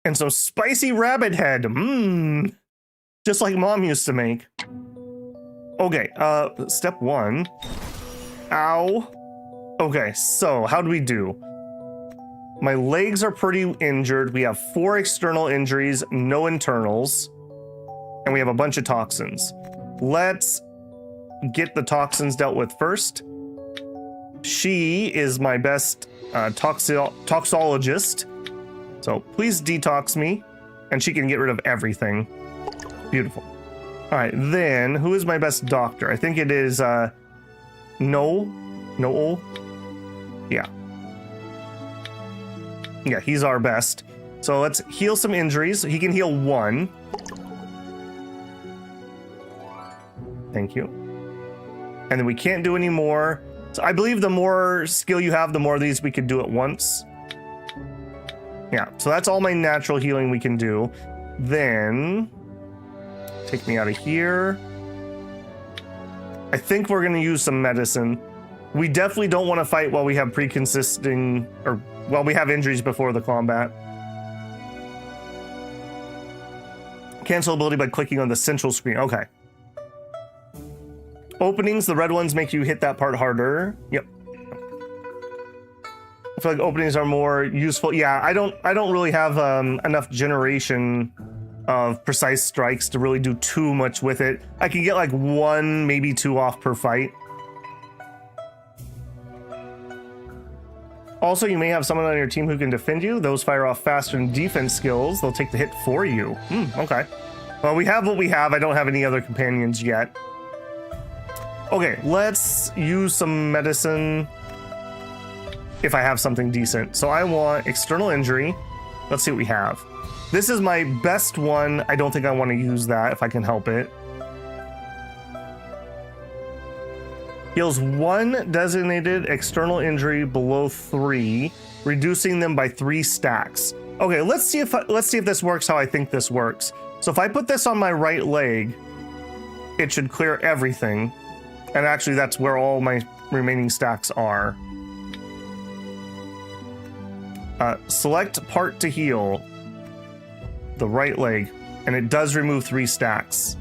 and some spicy rabbit head. Just like Mom used to make. Okay, step 1. Ow. Okay, so how do we do? My legs are pretty injured. We have 4 external injuries, no internals, and we have a bunch of toxins. Let's get the toxins dealt with first. She is my best toxologist, so please detox me, and she can get rid of everything. Beautiful. All right, then who is my best doctor? I think it is Noel. Yeah, he's our best. So let's heal some injuries. He can heal 1. Thank you. And then we can't do any more. So I believe the more skill you have, the more of these we could do at once. Yeah, so that's all my natural healing we can do. Then take me out of here. I think we're going to use some medicine. We definitely don't want to fight while we have pre-consisting, or while we have injuries before the combat. Cancel ability by clicking on the central screen. Okay. Openings, the red ones make you hit that part harder. Yep. I feel like openings are more useful. Yeah, I don't really have enough generation of precise strikes to really do too much with it. I can get like 1, maybe 2 off per fight. Also, you may have someone on your team who can defend you. Those fire off faster than defense skills. They'll take the hit for you. Okay. Well, we have what we have. I don't have any other companions yet. Okay, let's use some medicine if I have something decent. So I want external injury. Let's see what we have. This is my best one. I don't think I want to use that if I can help it. Heals 1 designated external injury below 3, reducing them by 3 stacks. Okay, let's see if this works how I think this works. So if I put this on my right leg, it should clear everything. And actually, that's where all my remaining stacks are. Select part to heal. The right leg. And it does remove 3 stacks.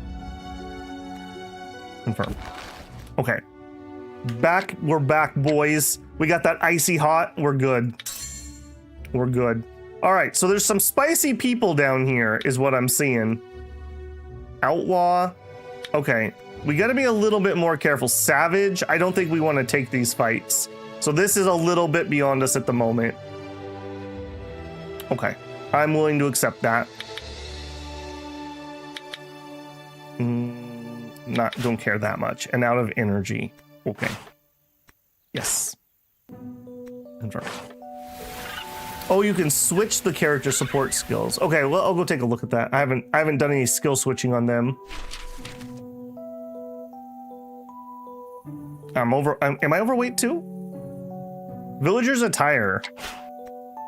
Confirm. Okay. We're back, boys. We got that icy hot. We're good. We're good. All right, so there's some spicy people down here, is what I'm seeing. Outlaw. Okay, we got to be a little bit more careful. Savage, I don't think we want to take these fights. So this is a little bit beyond us at the moment. Okay, I'm willing to accept that. Don't care that much. And out of energy. Okay. Yes. Confirm. Oh, you can switch the character support skills. Okay, well, I'll go take a look at that. I haven't done any skill switching on them. Am I overweight too? Villager's attire.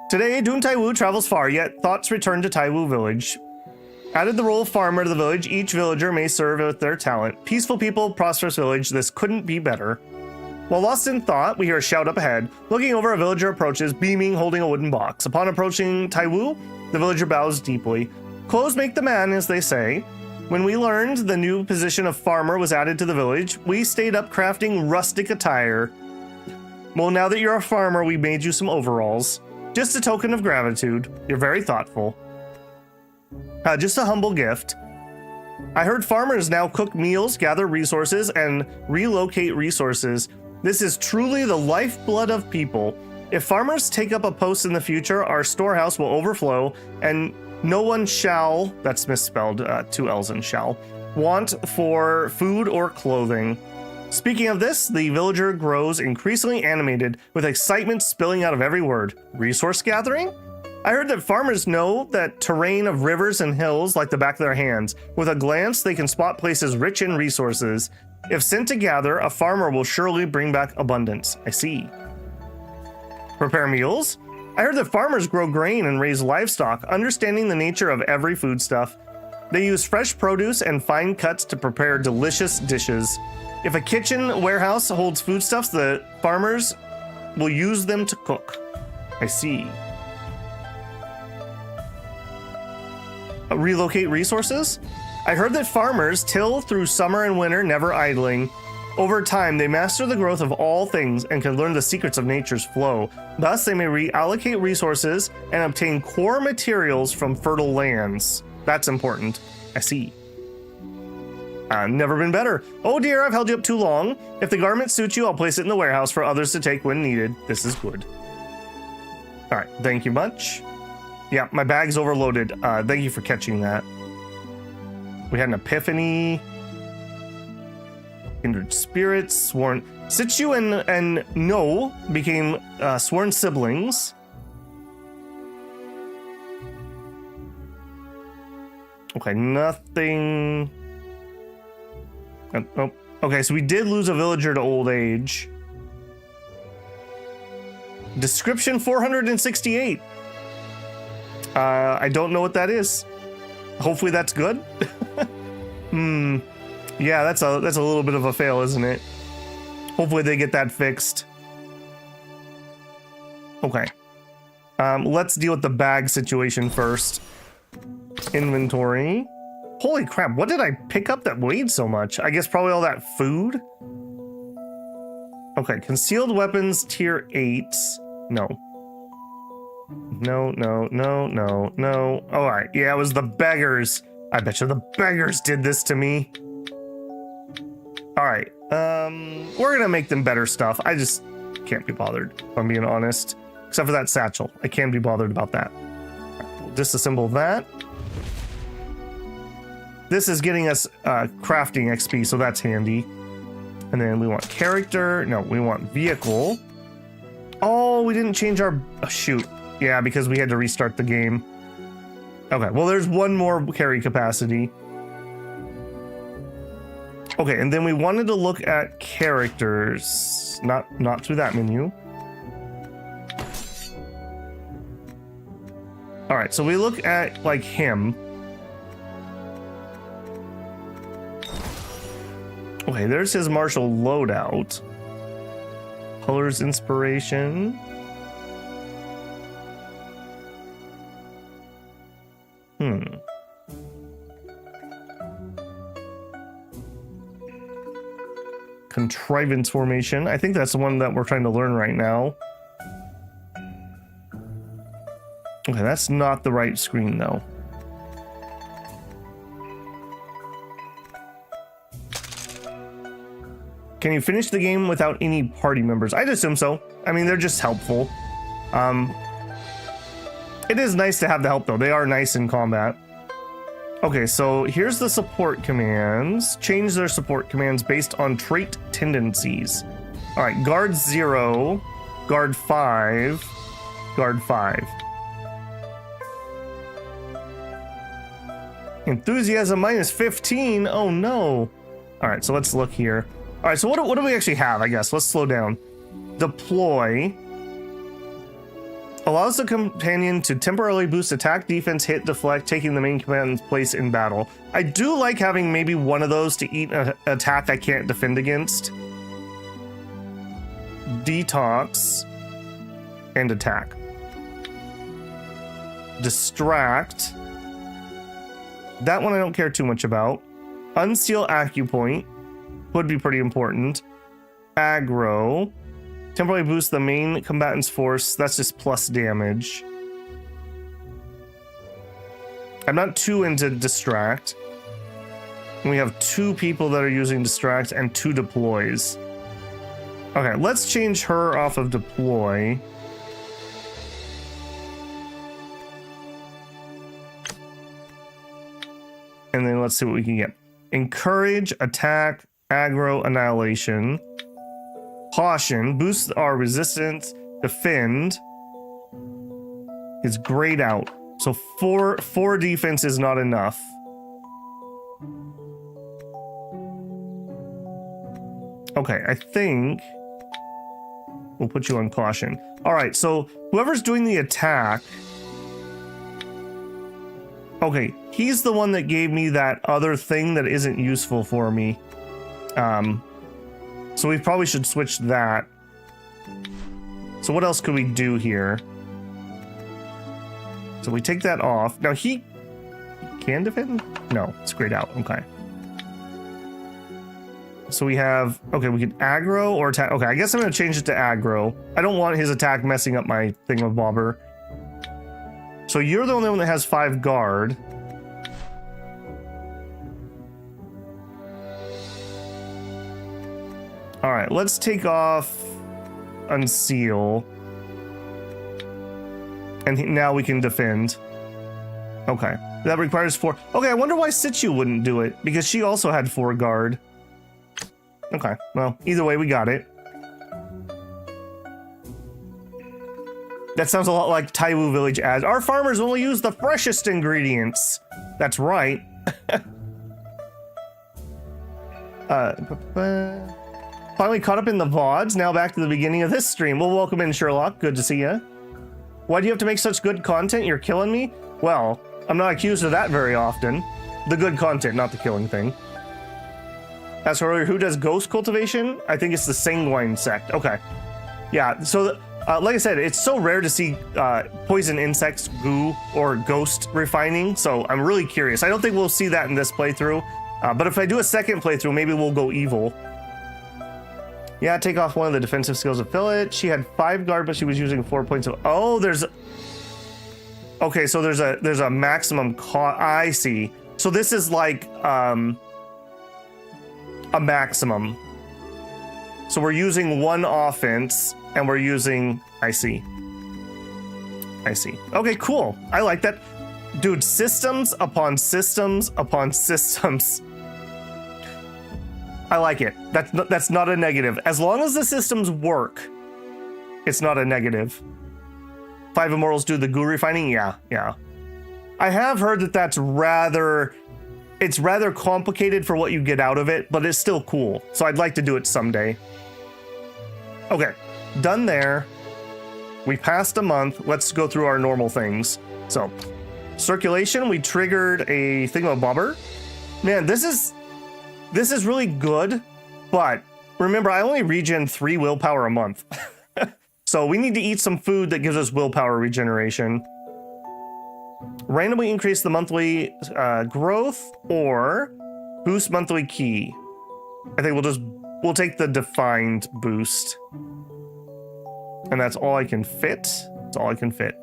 Today, Dihun Taiwu travels far, yet thoughts return to Taiwu village. Added the role of farmer to the village, each villager may serve with their talent. Peaceful people, prosperous village, this couldn't be better. While lost in thought, we hear a shout up ahead. Looking over, a villager approaches, beaming, holding a wooden box. Upon approaching Taiwu, the villager bows deeply. Clothes make the man, as they say. When we learned the new position of farmer was added to the village, we stayed up crafting rustic attire. Well, now that you're a farmer, we made you some overalls. Just a token of gratitude. You're very thoughtful. Just a humble gift. I heard farmers now cook meals, gather resources, and relocate resources. This is truly the lifeblood of people. If farmers take up a post in the future, our storehouse will overflow, and no one shall, that's misspelled, 2 L's in shall, want for food or clothing. Speaking of this, the villager grows increasingly animated, with excitement spilling out of every word. Resource gathering? I heard that farmers know that terrain of rivers and hills like the back of their hands. With a glance, they can spot places rich in resources. If sent to gather, a farmer will surely bring back abundance. I see. Prepare meals? I heard that farmers grow grain and raise livestock, understanding the nature of every foodstuff. They use fresh produce and fine cuts to prepare delicious dishes. If a kitchen warehouse holds foodstuffs, the farmers will use them to cook. I see. Relocate resources? I heard that farmers till through summer and winter, never idling. Over time, they master the growth of all things and can learn the secrets of nature's flow. Thus, they may reallocate resources and obtain core materials from fertile lands. That's important. I see. Never been better. Oh dear, I've held you up too long. If the garment suits you, I'll place it in the warehouse for others to take when needed. This is good. All right, thank you much. Yeah, my bag's overloaded. Thank you for catching that. We had an epiphany. Kindred spirits, sworn. Situ and No became sworn siblings. Okay, nothing. Oh, okay, so we did lose a villager to old age. Description 468. I don't know what that is. Hopefully that's good. Yeah, that's a little bit of a fail, isn't it? Hopefully they get that fixed. Okay. Let's deal with the bag situation first. Inventory. Holy crap, what did I pick up that weighed so much? I guess probably all that food? Okay, concealed weapons tier 8. No. No. All right, yeah, it was the beggars. I bet you the beggars did this to me. All right, we're gonna make them better stuff. I just can't be bothered, if I'm being honest. Except for that satchel. I can't be bothered about that. Right, we'll disassemble that. This is getting us crafting XP, so that's handy. And then we want character. No, we want vehicle. Oh, we didn't change our... Oh, shoot. Yeah, because we had to restart the game. Okay, well, there's one more carry capacity. Okay, and then we wanted to look at characters. Not through that menu. All right, so we look at like him. Okay, there's his martial loadout. Colors inspiration. Contrivance formation. I think that's the one that we're trying to learn right now. Okay, that's not the right screen though. Can you finish the game without any party members? I'd assume so. I mean, they're just helpful. It is nice to have the help though. They are nice in combat. Okay, so here's the support commands. Change their support commands based on trait tendencies. All right, guard 0, guard 5, guard 5. Enthusiasm minus 15. Oh no. All right, so let's look here. All right, so what do we actually have? I guess let's slow down. Deploy allows the companion to temporarily boost attack, defense, hit, deflect, taking the main command's place in battle. I do like having maybe one of those to eat an attack I can't defend against. Detox and attack. Distract. That one I don't care too much about. Unseal Acupoint would be pretty important. Aggro. Temporarily boost the main combatant's force. That's just plus damage. I'm not too into Distract. We have 2 people that are using Distract and 2 deploys. Okay, let's change her off of Deploy. And then let's see what we can get. Encourage, attack, aggro, annihilation. Caution, boosts our resistance, defend. Is grayed out. So 4 defense is not enough. Okay, I think we'll put you on caution. All right, so whoever's doing the attack. Okay, he's the one that gave me that other thing that isn't useful for me. So we probably should switch that. So what else could we do here? So we take that off. Now he can defend? No, it's grayed out. Okay. So we have, okay, we can aggro or attack. Okay, I guess I'm going to change it to aggro. I don't want his attack messing up my thingamabobber. So you're the only one that has 5 guard. All right, let's take off Unseal. And now we can defend. Okay, that requires 4. Okay, I wonder why Situ wouldn't do it, because she also had 4 guard. Okay, well, either way, we got it. That sounds a lot like Taiwu Village ads. Our farmers only use the freshest ingredients. That's right. Finally caught up in the VODs. Now back to the beginning of this stream. Well, welcome in, Sherlock. Good to see you. Why do you have to make such good content? You're killing me? Well, I'm not accused of that very often. The good content, not the killing thing. As for who does ghost cultivation, I think it's the Sanguine sect. Okay. Yeah, so like I said, it's so rare to see poison insects, goo, or ghost refining, so I'm really curious. I don't think we'll see that in this playthrough, but if I do a second playthrough, maybe we'll go evil. Yeah, take off one of the defensive skills of Fillet. She had 5 guard, but she was using 4 points of... Oh, there's... Okay, so there's a maximum cost. I see. So this is like a maximum. So we're using 1 offense, and we're using... I see. I see. Okay, cool. I like that. Dude, systems upon systems upon systems. I like it. That's not a negative. As long as the systems work, it's not a negative. 5 Immortals do the goo refining? Yeah. I have heard that it's rather complicated for what you get out of it, but it's still cool. So I'd like to do it someday. Okay, done there. We passed a month. Let's go through our normal things. So, circulation, we triggered a thingamabobber. Man, this is really good, but remember, I only regen 3 willpower a month. So we need to eat some food that gives us willpower regeneration. Randomly increase the monthly growth or boost monthly key. I think we'll take the defined boost. And that's all I can fit. That's all I can fit.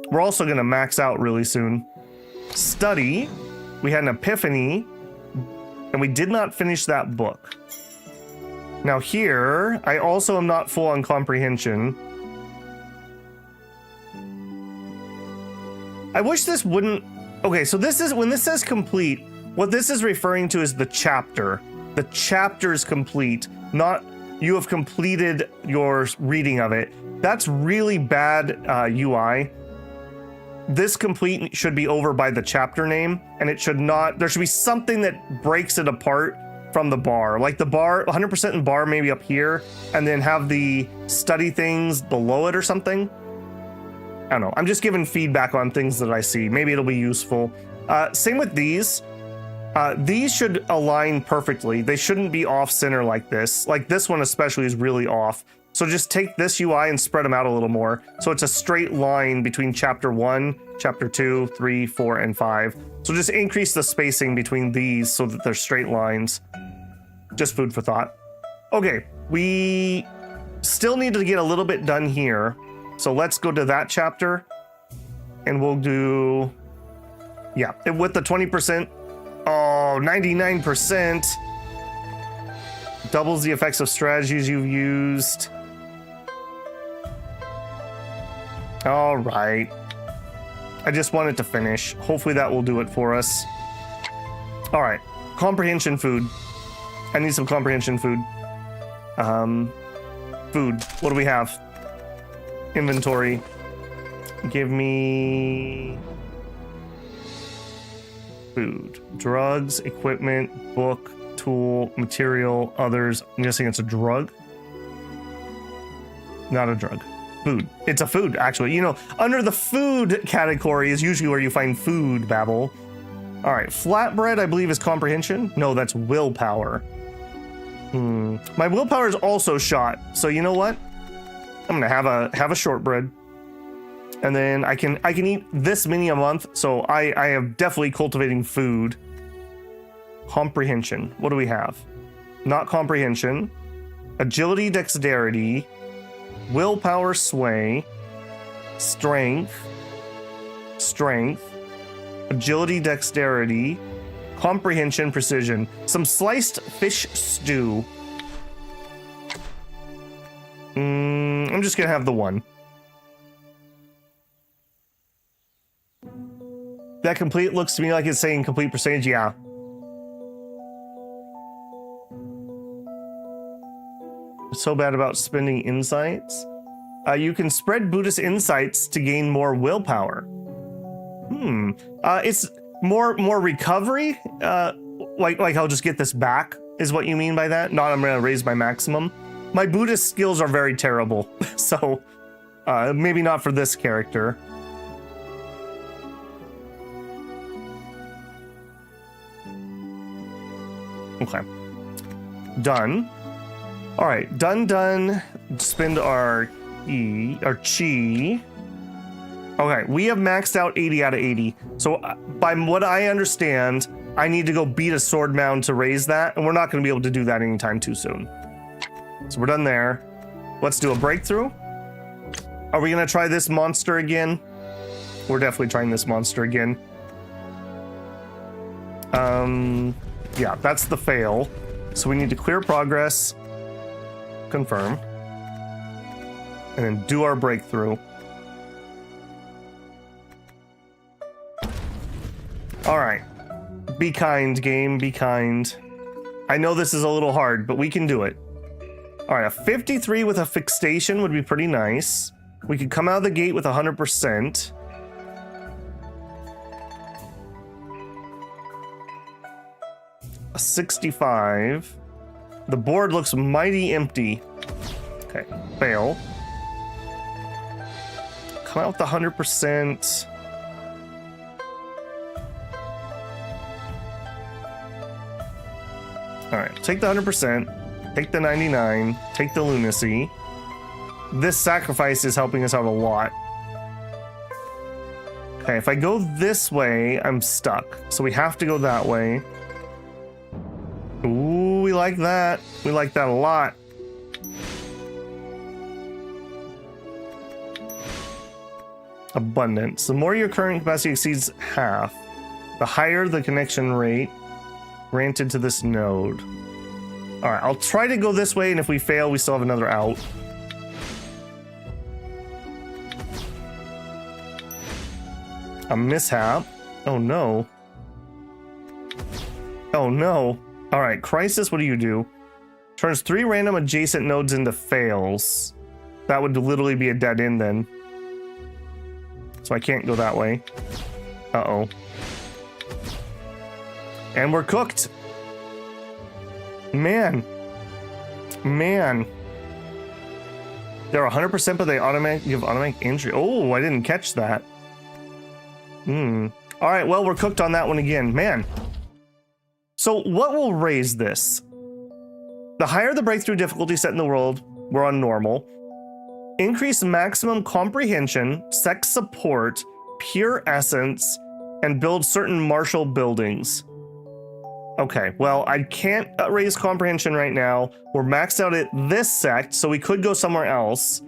We're also gonna max out really soon. Study, we had an epiphany, and we did not finish that book. Now here, I also am not full on comprehension. I wish this wouldn't... Okay, so this is, when this says complete, what this is referring to is the chapter. The chapter is complete, not you have completed your reading of it. That's really bad UI. This complete should be over by the chapter name, and it should not, there should be something that breaks it apart from the bar. Like the bar, 100% in bar maybe up here, and then have the study things below it or something. I don't know. I'm just giving feedback on things that I see. Maybe it'll be useful. Same with these. These should align perfectly. They shouldn't be off center like this. Like this one especially is really off. So just take this UI and spread them out a little more. So it's a straight line between chapter 1, chapter 2, 3, 4, and 5. So just increase the spacing between these so that they're straight lines. Just food for thought. Okay, we still need to get a little bit done here. So let's go to that chapter and we'll do, yeah, and with the 20%, oh, 99%. Doubles the effects of strategies you've used. All right. I just wanted to finish. Hopefully that will do it for us. All right, comprehension food. I need some comprehension food. Food, what do we have? Inventory. Give me food, drugs, equipment, book, tool, material, others. I'm guessing it's a drug. Not a drug. Food. It's a food, actually. You know, under the food category is usually where you find food, Babel. All right, flatbread, I believe, is comprehension. No, that's willpower. My willpower is also shot. So you know what? I'm gonna have a shortbread, and then I can eat this many a month. So I am definitely cultivating food. Comprehension. What do we have? Not comprehension. Agility, dexterity, willpower, sway, strength, agility, dexterity, comprehension, precision. Some sliced fish stew. I'm just gonna have the one. That complete looks to me like it's saying complete percentage. Yeah. So bad about spending insights. You can spread Buddhist insights to gain more willpower. It's more recovery. Like I'll just get this back is what you mean by that. Not I'm gonna raise my maximum. My Buddhist skills are very terrible, so maybe not for this character. Okay. Done. All right, done. Spend our chi. Okay, we have maxed out 80 out of 80. So by what I understand, I need to go beat a sword mound to raise that, and we're not going to be able to do that anytime too soon. So we're done there. Let's do a breakthrough. Are we going to try this monster again? We're definitely trying this monster again. Yeah, that's the fail. So we need to clear progress, confirm, and then do our breakthrough. All right. Be kind, game. Be kind. I know this is a little hard, but we can do it. All right, a 53 with a fixation would be pretty nice. We could come out of the gate with 100%. A 65. The board looks mighty empty. Okay, fail. come out with the 100%. All right, take the 100%, take the 99, take the lunacy. This sacrifice is helping us out a lot. Okay, if I go this way, I'm stuck. So we have to go that way. Ooh, we like that. We like that a lot. Abundance. The more your current capacity exceeds half, the higher the connection rate granted to this node. All right, I'll try to go this way, and if we fail, we still have another out. A mishap. Oh no. Oh no. All right, crisis, what do you do? Turns 3 random adjacent nodes into fails. That would literally be a dead end then. So I can't go that way. Uh-oh. And we're cooked. Man. Man. They're 100%, but they give automatic injury. Oh, I didn't catch that. All right, well, we're cooked on that one again. Man. So what will raise this? The higher the breakthrough difficulty set in the world, we're on normal. Increase maximum comprehension, sect support, pure essence, and build certain martial buildings. Okay, well, I can't raise comprehension right now. We're maxed out at this sect, so we could go somewhere else.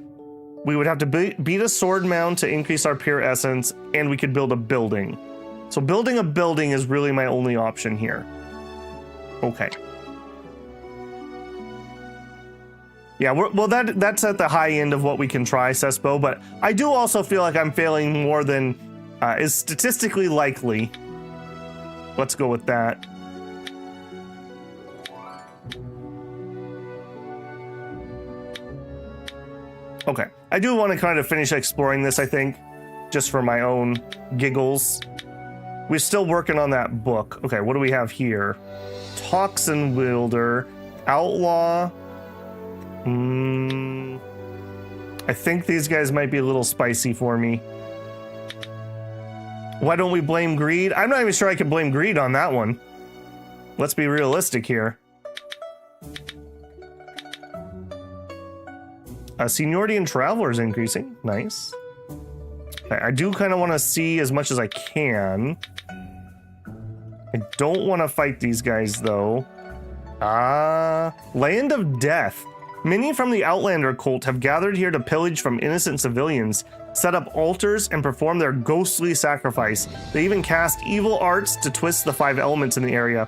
We would have to beat a sword mound to increase our pure essence, and we could build a building. So building a building is really my only option here. Okay. Yeah, well, that's at the high end of what we can try, Cespo, but I do also feel like I'm failing more than is statistically likely. Let's go with that. Okay, I do want to kind of finish exploring this, I think, just for my own giggles. We're still working on that book. Okay, what do we have here? Toxin Wielder, Outlaw. I think these guys might be a little spicy for me. Why don't we blame greed? I'm not even sure I can blame greed on that one. Let's be realistic here. Seniority and Traveler is increasing. Nice. I do kind of want to see as much as I can. I don't want to fight these guys, though. Land of Death. Many from the Outlander cult have gathered here to pillage from innocent civilians, set up altars, and perform their ghostly sacrifice. They even cast evil arts to twist the 5 elements in the area,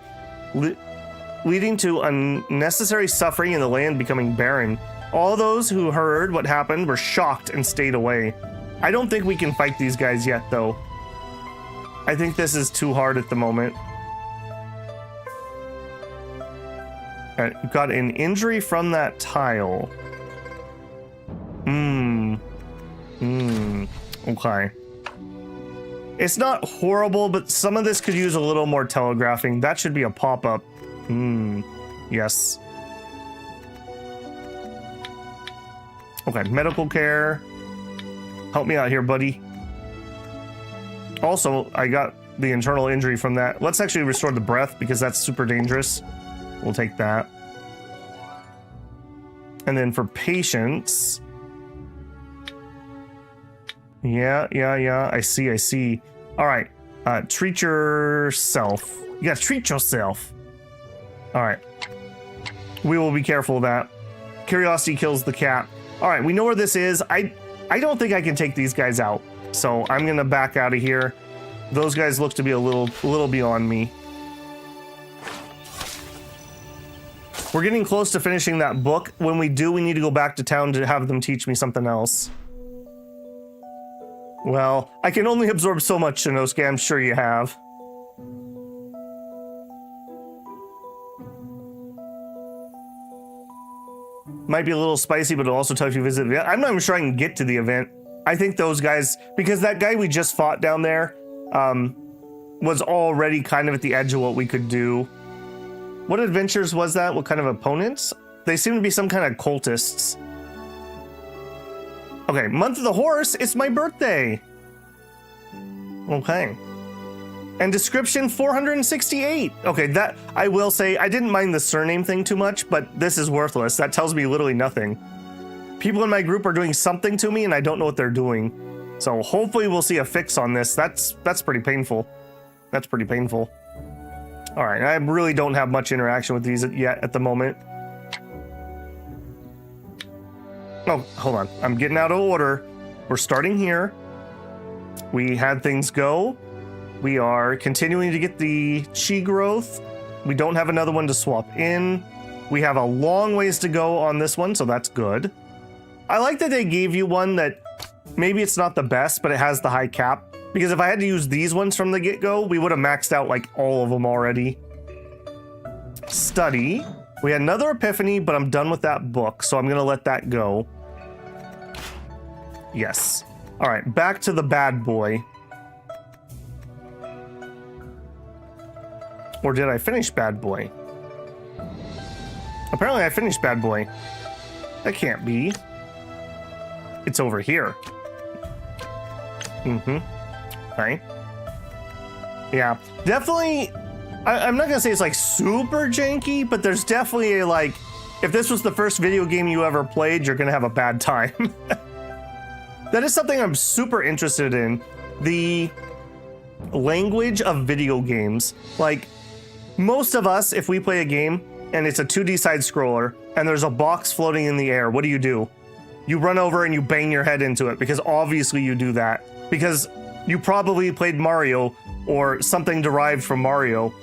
leading to unnecessary suffering and the land becoming barren. All those who heard what happened were shocked and stayed away. I don't think we can fight these guys yet, though. I think this is too hard at the moment. Alright, got an injury from that tile. Okay. It's not horrible, but some of this could use a little more telegraphing. That should be a pop-up. Yes. Okay, medical care. Help me out here, buddy. Also, I got the internal injury from that. Let's actually restore the breath because that's super dangerous. We'll take that. And then for patience. Yeah. I see. All right. Treat yourself. You gotta treat yourself. All right. We will be careful of that. Curiosity kills the cat. All right, we know where this is. I don't think I can take these guys out, so I'm gonna back out of here. Those guys look to be a little beyond me. We're getting close to finishing that book. When we do, we need to go back to town to have them teach me something else. Well, I can only absorb so much, Shinosuke. I'm sure you have. Might be a little spicy, but it'll also tell if you visit the event. I'm not even sure I can get to the event. I think those guys, because that guy we just fought down there was already kind of at the edge of what we could do. What adventures was that? What kind of opponents? They seem to be some kind of cultists. Okay, month of the horse, it's my birthday. Okay. And description 468. Okay, that, I will say, I didn't mind the surname thing too much, but this is worthless. That tells me literally nothing. People in my group are doing something to me and I don't know what they're doing. So hopefully we'll see a fix on this. That's pretty painful. That's pretty painful. All right, I really don't have much interaction with these yet at the moment. Oh, hold on. I'm getting out of order. We're starting here. We had things go. We are continuing to get the chi growth. We don't have another one to swap in. We have a long ways to go on this one, so that's good. I like that they gave you one that maybe it's not the best, but it has the high cap. Because if I had to use these ones from the get-go, we would have maxed out like all of them already. Study. We had another epiphany, but I'm done with that book, so I'm going to let that go. Yes. All right, back to the bad boy. Or did I finish bad boy? Apparently I finished bad boy. That can't be. It's over here. Right. Yeah, definitely. I'm not gonna say it's like super janky, but there's definitely a like, if this was the first video game you ever played, you're gonna have a bad time. That is something I'm super interested in. The language of video games. Like, most of us, if we play a game and it's a 2D side scroller and there's a box floating in the air, what do? You run over and you bang your head into it, because obviously you do that. Because you probably played Mario or something derived from Mario.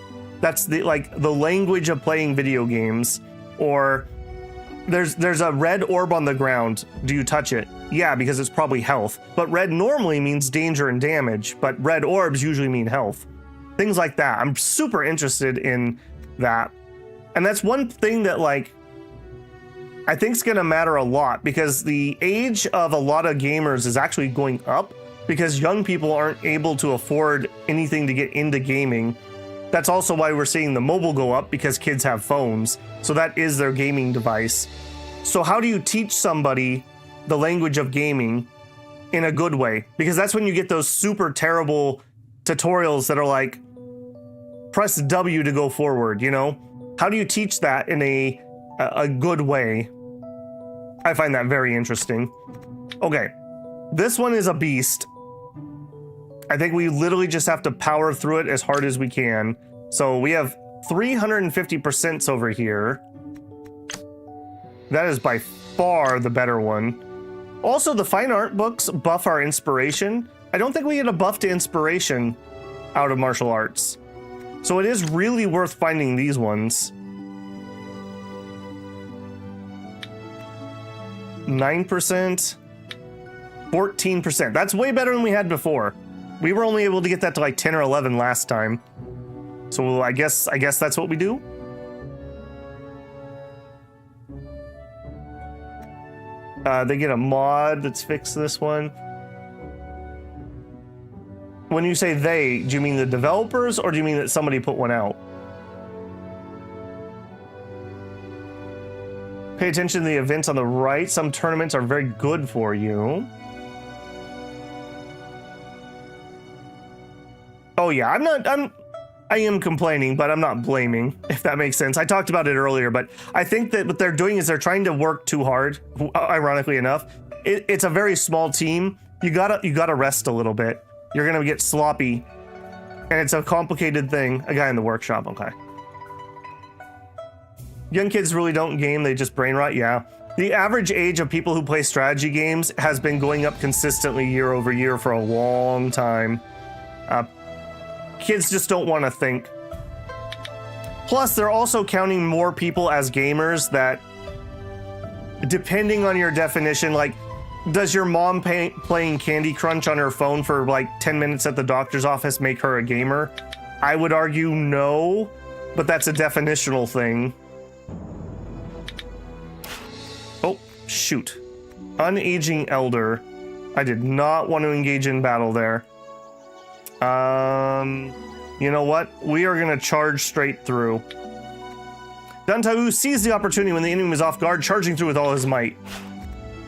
That's the language of playing video games. Or there's a red orb on the ground. Do you touch it? Yeah, because it's probably health. But red normally means danger and damage, but red orbs usually mean health. Things like that. I'm super interested in that. And that's one thing that like I think is going to matter a lot, because the age of a lot of gamers is actually going up because young people aren't able to afford anything to get into gaming. That's also why we're seeing the mobile go up, because kids have phones. So that is their gaming device. So how do you teach somebody the language of gaming in a good way? Because that's when you get those super terrible tutorials that are like, press W to go forward, you know? How do you teach that in a good way? I find that very interesting. Okay, this one is a beast. I think we literally just have to power through it as hard as we can. So we have 350% over here. That is by far the better one. Also, the fine art books buff our inspiration. I don't think we get a buff to inspiration out of martial arts. So it is really worth finding these ones. 9%, 14%. That's way better than we had before. We were only able to get that to like 10 or 11 last time. So I guess that's what we do. They get a mod that's fixed this one. When you say they, do you mean the developers or do you mean that somebody put one out? Pay attention to the events on the right. Some tournaments are very good for you. Oh yeah, I am complaining, but I'm not blaming, if that makes sense. I talked about it earlier, but I think that what they're doing is they're trying to work too hard, ironically enough. It's a very small team. You gotta rest a little bit. You're gonna get sloppy, and it's a complicated thing. A guy in the workshop, okay. Young kids really don't game, they just brain rot, yeah. The average age of people who play strategy games has been going up consistently year over year for a long time. Kids just don't want to think. Plus, they're also counting more people as gamers that, depending on your definition, like, does your mom playing Candy Crunch on her phone for like 10 minutes at the doctor's office make her a gamer? I would argue no, but that's a definitional thing. Oh, shoot. Unaging Elder. I did not want to engage in battle there. You know what? We are going to charge straight through. Dihun Dun seized the opportunity when the enemy was off guard, charging through with all his might.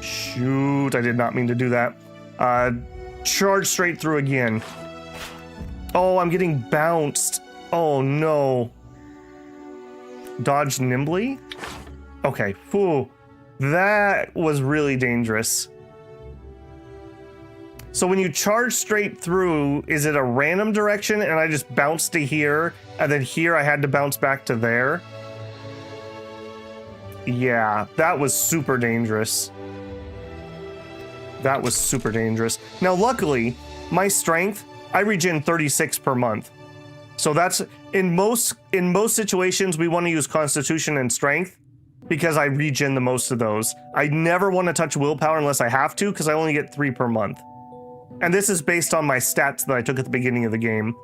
Shoot, I did not mean to do that. Charge straight through again. Oh, I'm getting bounced. Oh no. Dodge nimbly? Okay, whew. That was really dangerous. So when you charge straight through, is it a random direction and I just bounced to here, and then here I had to bounce back to there? Yeah, that was super dangerous. That was super dangerous. Now, luckily, my strength, I regen 36 per month. So that's, in most situations, we want to use Constitution and Strength because I regen the most of those. I never want to touch Willpower unless I have to because I only get 3 per month. And this is based on my stats that I took at the beginning of the game.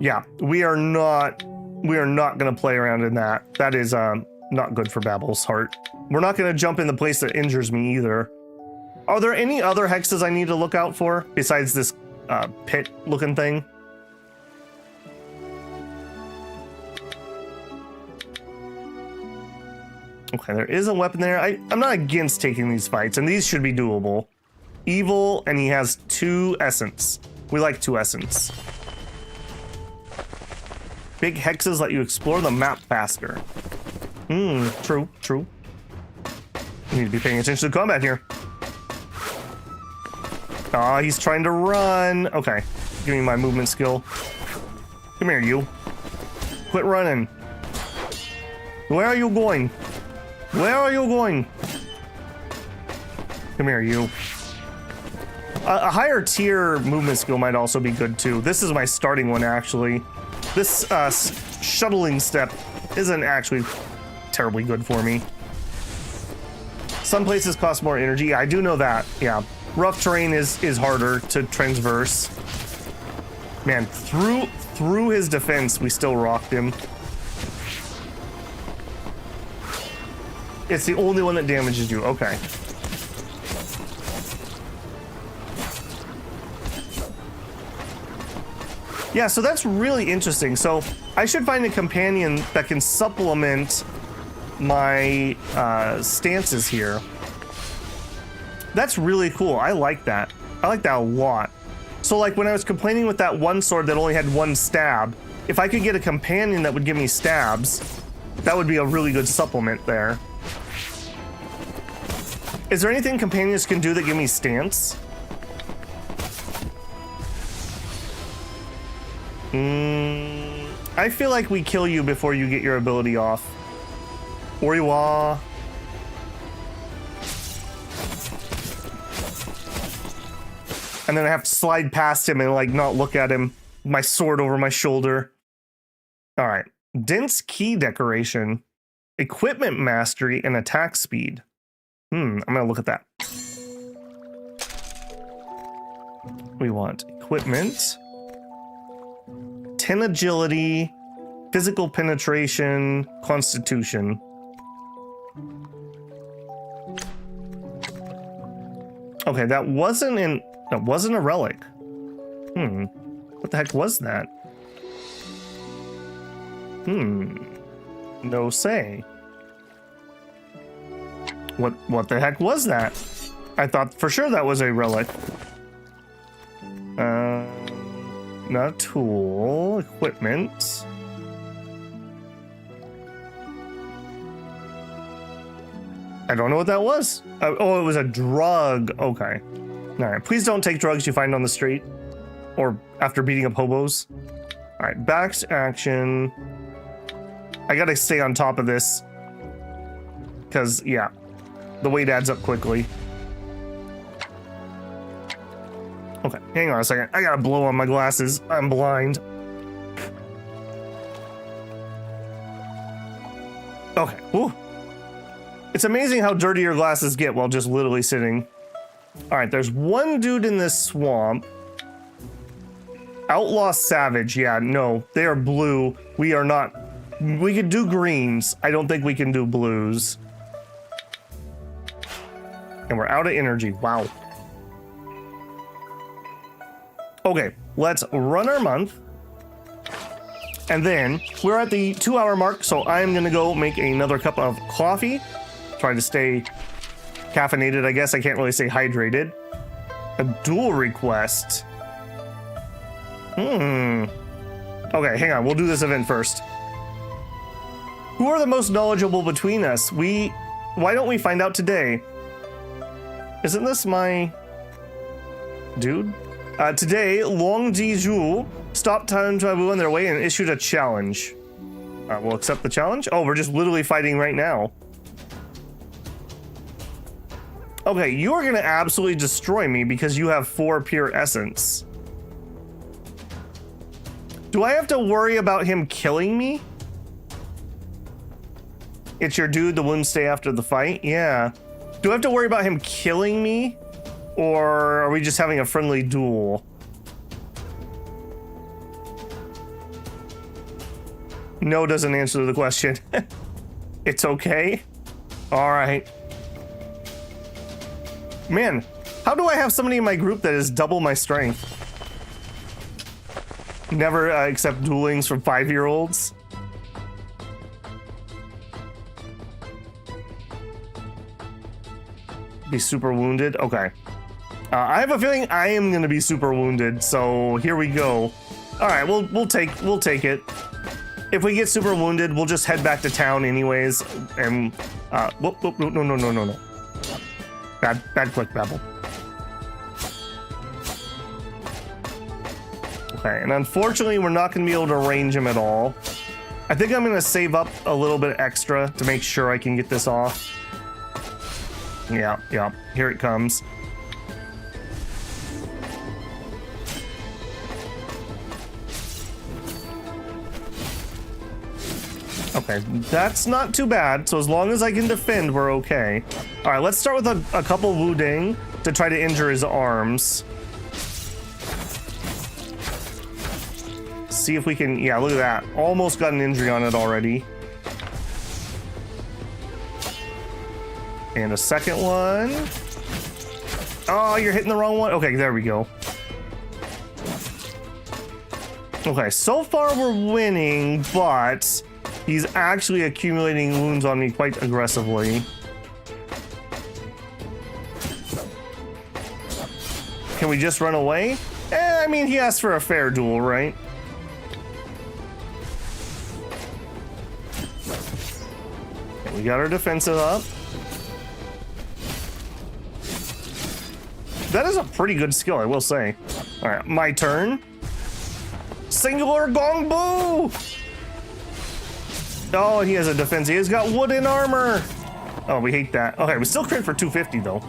Yeah, we are not going to play around in that. That is not good for Babble's heart. We're not going to jump in the place that injures me either. Are there any other hexes I need to look out for besides this pit-looking thing? Okay, there is a weapon there. I'm not against taking these fights, and these should be doable. Evil, and he has 2 essence. We like 2 essence. Big hexes let you explore the map faster. True. You need to be paying attention to combat here. Aw, he's trying to run. Okay, give me my movement skill. Come here, you. Quit running. Where are you going? Where are you going? Come here, you. A higher tier movement skill might also be good too. This is my starting one, actually. This shuttling step isn't actually terribly good for me. Some places cost more energy. I do know that, yeah. Rough terrain is harder to transverse. Man, through his defense, we still rocked him. It's the only one that damages you. Okay. Yeah, so that's really interesting. So I should find a companion that can supplement my stances here. That's really cool. I like that. I like that a lot. So like when I was complaining with that one sword that only had 1 stab, if I could get a companion that would give me stabs, that would be a really good supplement there. Is there anything companions can do that give me stance? I feel like we kill you before you get your ability off. Oriwa. And then I have to slide past him and like not look at him. My sword over my shoulder. All right. Dense key decoration, equipment mastery, and attack speed. I'm gonna look at that. We want equipment, 10 agility, physical penetration, constitution. Okay, that wasn't a relic. What the heck was that? No say. What the heck was that? I thought for sure that was a relic. Not a tool. Equipment. I don't know what that was. Oh, it was a drug. Okay. All right. Please don't take drugs you find on the street or after beating up hobos. All right. Back to action. I gotta stay on top of this because, yeah, the weight adds up quickly. Okay, hang on a second. I gotta blow on my glasses. I'm blind. Okay, whew. It's amazing how dirty your glasses get while just literally sitting. All right, there's one dude in this swamp. Outlaw Savage. Yeah, no, they are blue. We are not. We could do greens. I don't think we can do blues. And we're out of energy. Wow. Okay, let's run our month. And then we're at the 2-hour mark, so I'm gonna go make another cup of coffee. try to stay caffeinated, I guess. I can't really say hydrated. A duel request. Okay, hang on. We'll do this event first. Who are the most knowledgeable between us? Why don't we find out today? Isn't this my dude? Today, Long Jiju stopped Dihun Dun on their way and issued a challenge. We'll accept the challenge. Oh, we're just literally fighting right now. Okay, you are going to absolutely destroy me because you have 4 pure essence. Do I have to worry about him killing me? It's your dude, the wounds stay after the fight? Yeah. Do I have to worry about him killing me? Or are we just having a friendly duel? No doesn't answer the question. It's okay? Alright. Man, how do I have somebody in my group that is double my strength? Never accept duelings from 5-year-olds. Be super wounded? Okay. I have a feeling I am gonna be super wounded, so here we go. Alright, we'll take it. If we get super wounded, we'll just head back to town anyways, and whoop, no. Bad click, Babble. Okay, and unfortunately, we're not going to be able to range him at all. I think I'm going to save up a little bit extra to make sure I can get this off. Yeah, here it comes. Okay, that's not too bad. So as long as I can defend, we're okay. All right, let's start with a couple Wu Ding to try to injure his arms. See if we can, yeah, look at that. Almost got an injury on it already. And a second one. Oh, you're hitting the wrong one. Okay, there we go. Okay, so far we're winning, but he's actually accumulating wounds on me quite aggressively. Can we just run away? I mean, he asked for a fair duel, right? Okay, we got our defensive up. That is a pretty good skill, I will say. All right, my turn. Singular Gong Boo! Oh, he has a defense. He's got wooden armor. Oh, we hate that. Okay, we still crit for 250 though.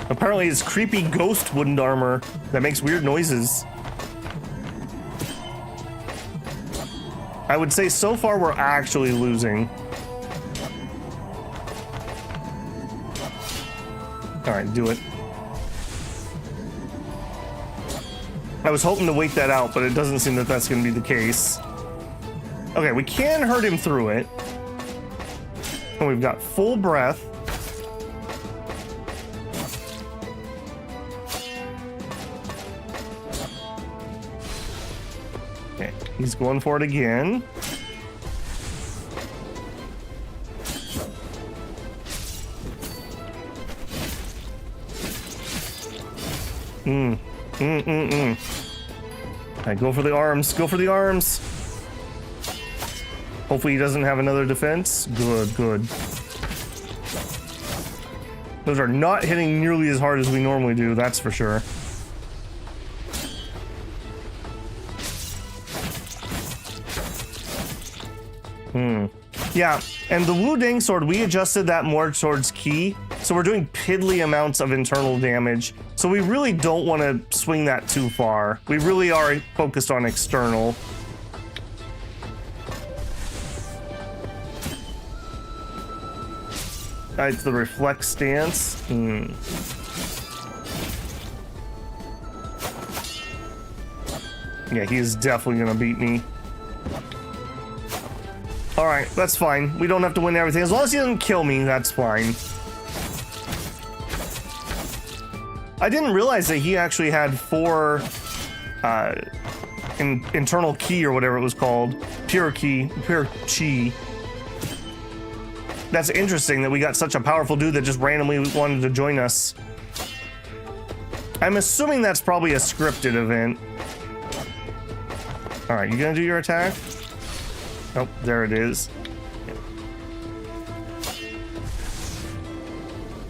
Apparently it's creepy ghost wooden armor that makes weird noises. I would say so far we're actually losing. All right, do it. I was hoping to wait that out, but it doesn't seem that that's going to be the case. Okay, we can hurt him through it. And we've got full breath. Okay, he's going for it again. Alright, go for the arms. Go for the arms. Hopefully he doesn't have another defense. Good. Those are not hitting nearly as hard as we normally do, that's for sure. Yeah, and the Wu Ding sword, we adjusted that more towards ki, so we're doing piddly amounts of internal damage. So we really don't want to swing that too far. We really are focused on external. It's the reflect stance. Yeah, he's definitely gonna beat me. Alright, that's fine. We don't have to win everything. As long as he doesn't kill me, that's fine. I didn't realize that he actually had 4 internal key or whatever it was called. Pure key, pure chi. That's interesting that we got such a powerful dude that just randomly wanted to join us. I'm assuming that's probably a scripted event. All right, you gonna do your attack? Oh, there it is.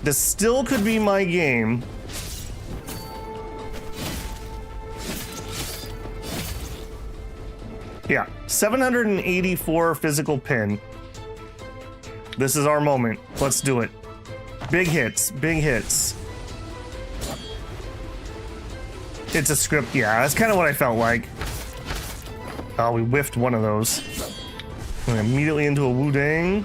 This still could be my game. Yeah, 784 physical pin. This is our moment. Let's do it. Big hits, big hits. It's a script, yeah, that's kind of what I felt like. Oh, we whiffed one of those. Immediately into a Wu-Dang.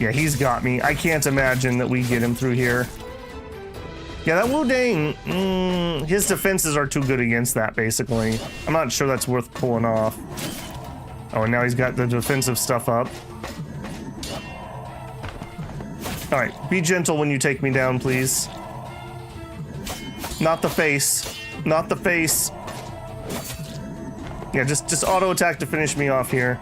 Yeah, he's got me. I can't imagine that we get him through here. Yeah, that Wu-Dang, his defenses are too good against that, basically. I'm not sure that's worth pulling off. Oh, and now he's got the defensive stuff up. All right, be gentle when you take me down, please. Not the face. Not the face. Yeah, just auto attack to finish me off here.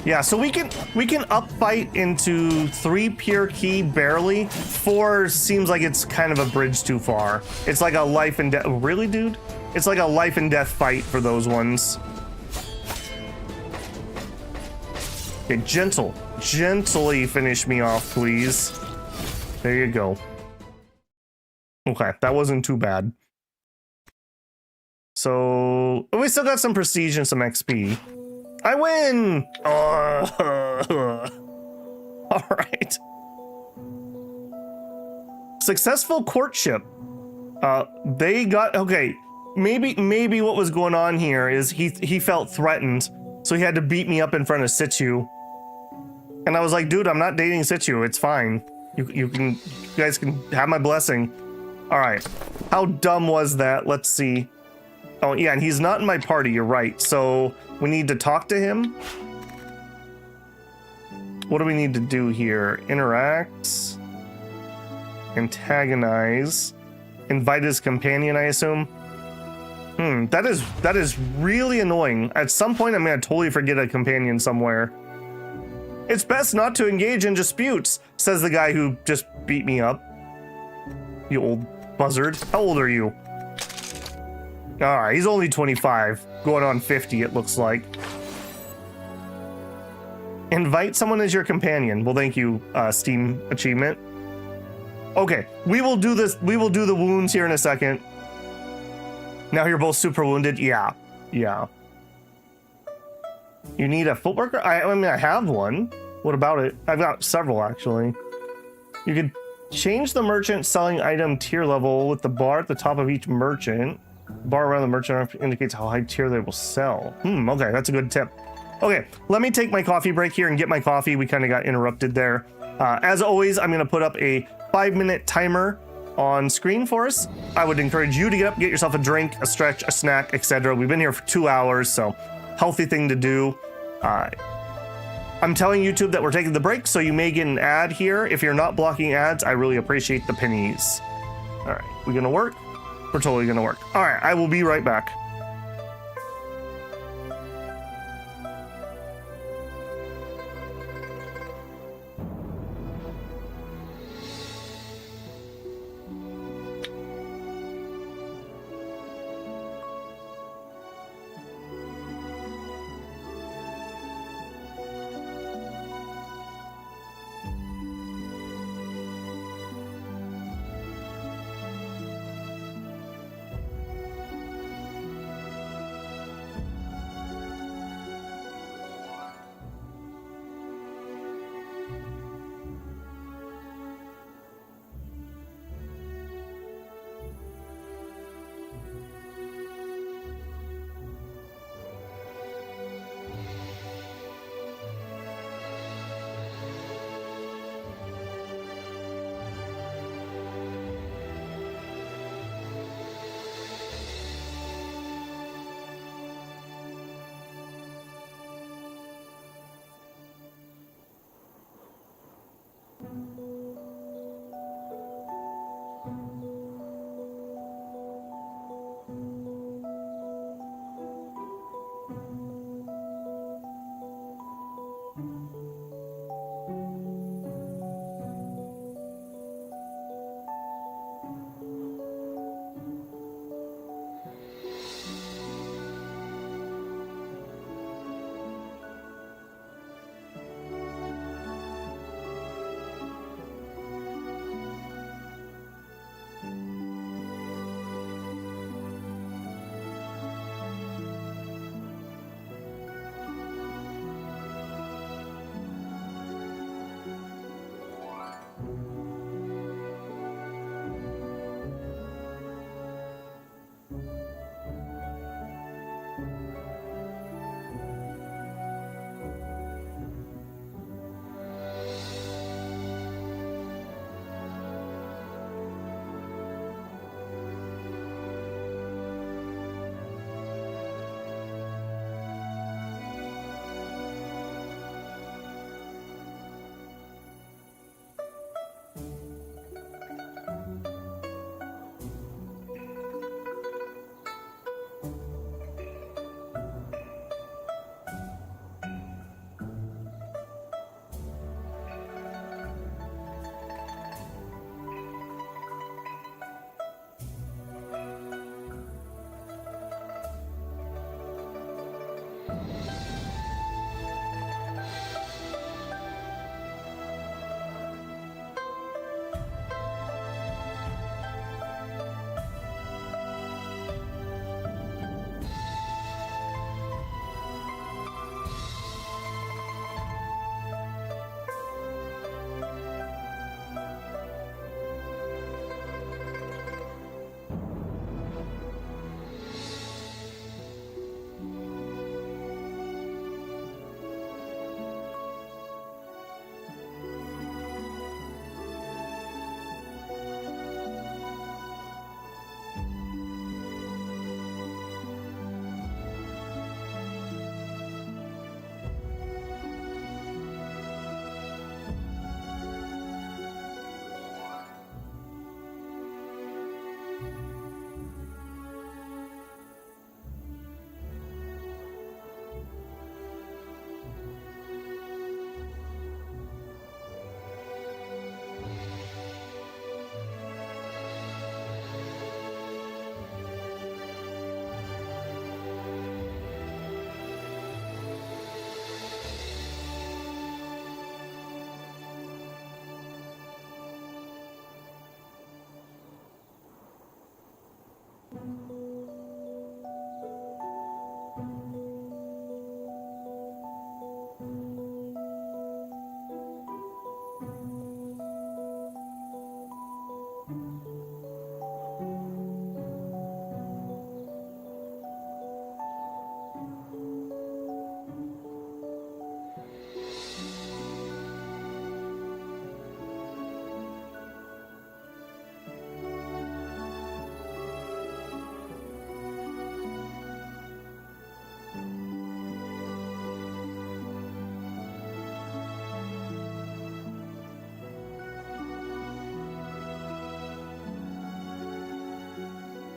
Yeah, so we can up fight into 3 pure key barely. 4 seems like it's kind of a bridge too far. It's like a life and death. Really, dude? It's like a life and death fight for those ones. Okay, gently finish me off, please. There you go. Okay, that wasn't too bad. So we still got some prestige and some XP. I win! All right. Successful courtship. They got, okay, maybe what was going on here is he felt threatened, so he had to beat me up in front of Situ. And I was like, dude, I'm not dating Situ. It's fine. You guys can have my blessing. All right. How dumb was that? Let's see. Oh, yeah, and he's not in my party. You're right. So we need to talk to him. What do we need to do here? Interact. Antagonize. Invite his companion, I assume. That is really annoying. At some point, I'm gonna totally forget a companion somewhere. It's best not to engage in disputes, says the guy who just beat me up. You old buzzard. How old are you? Alright, he's only 25. Going on 50, it looks like. Invite someone as your companion. Well, thank you, Steam achievement. Okay, we will do this. We will do the wounds here in a second. Now you're both super wounded. Yeah. You need a footworker? I mean, I have one. What about it? I've got several, actually. You could change the merchant selling item tier level with the bar at the top of each merchant. The bar around the merchant indicates how high tier they will sell. Okay, that's a good tip. Okay, let me take my coffee break here and get my coffee. We kind of got interrupted there. As always, I'm going to put up a 5-minute timer on screen for us. I would encourage you to get up, get yourself a drink, a stretch, a snack, etc. We've been here for 2 hours, so healthy thing to do. I'm telling YouTube that we're taking the break, so you may get an ad here. If you're not blocking ads, I really appreciate the pennies. All right, we gonna work? We're totally gonna work. All right, I will be right back.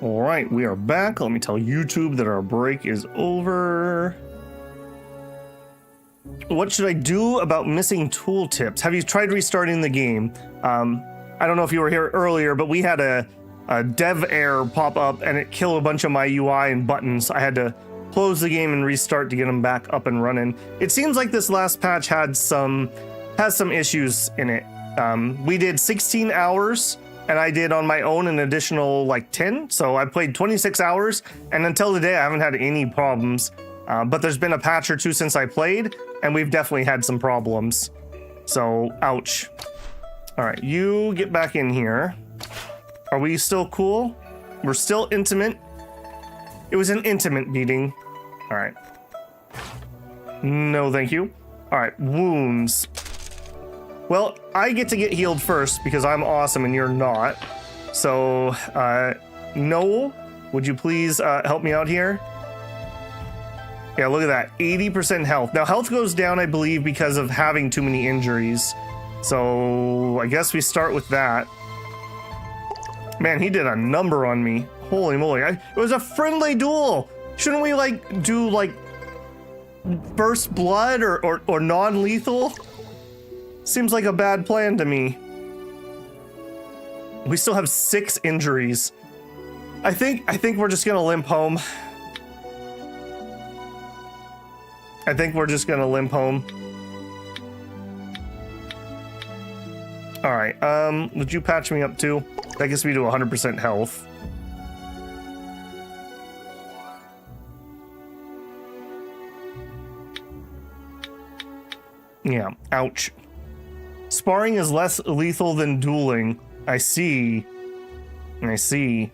All right, we are back. Let me tell YouTube that our break is over. What should I do about missing tooltips? Have you tried restarting the game? I don't know if you were here earlier, but we had a dev error pop up and it killed a bunch of my UI and buttons. I had to close the game and restart to get them back up and running. It seems like this last patch has some issues in it. We did 16 hours and I did on my own an additional like 10. So I played 26 hours and until today I haven't had any problems. But there's been a patch or two since I played and we've definitely had some problems. So, ouch. All right, you get back in here. Are we still cool? We're still intimate. It was an intimate meeting. All right. No, thank you. All right, wounds. Well, I get to get healed first because I'm awesome and you're not. So, Noel, would you please help me out here? Yeah, look at that, 80% health. Now, health goes down, I believe, because of having too many injuries. So, I guess we start with that. Man, he did a number on me. Holy moly, it was a friendly duel. Shouldn't we, like, do, like, first blood or non-lethal? Seems like a bad plan to me. We still have 6 injuries. I think we're just gonna limp home. I think we're just gonna limp home. All right, would you patch me up too? That gets me to 100% health. Yeah, ouch. Sparring is less lethal than dueling. I see. I see.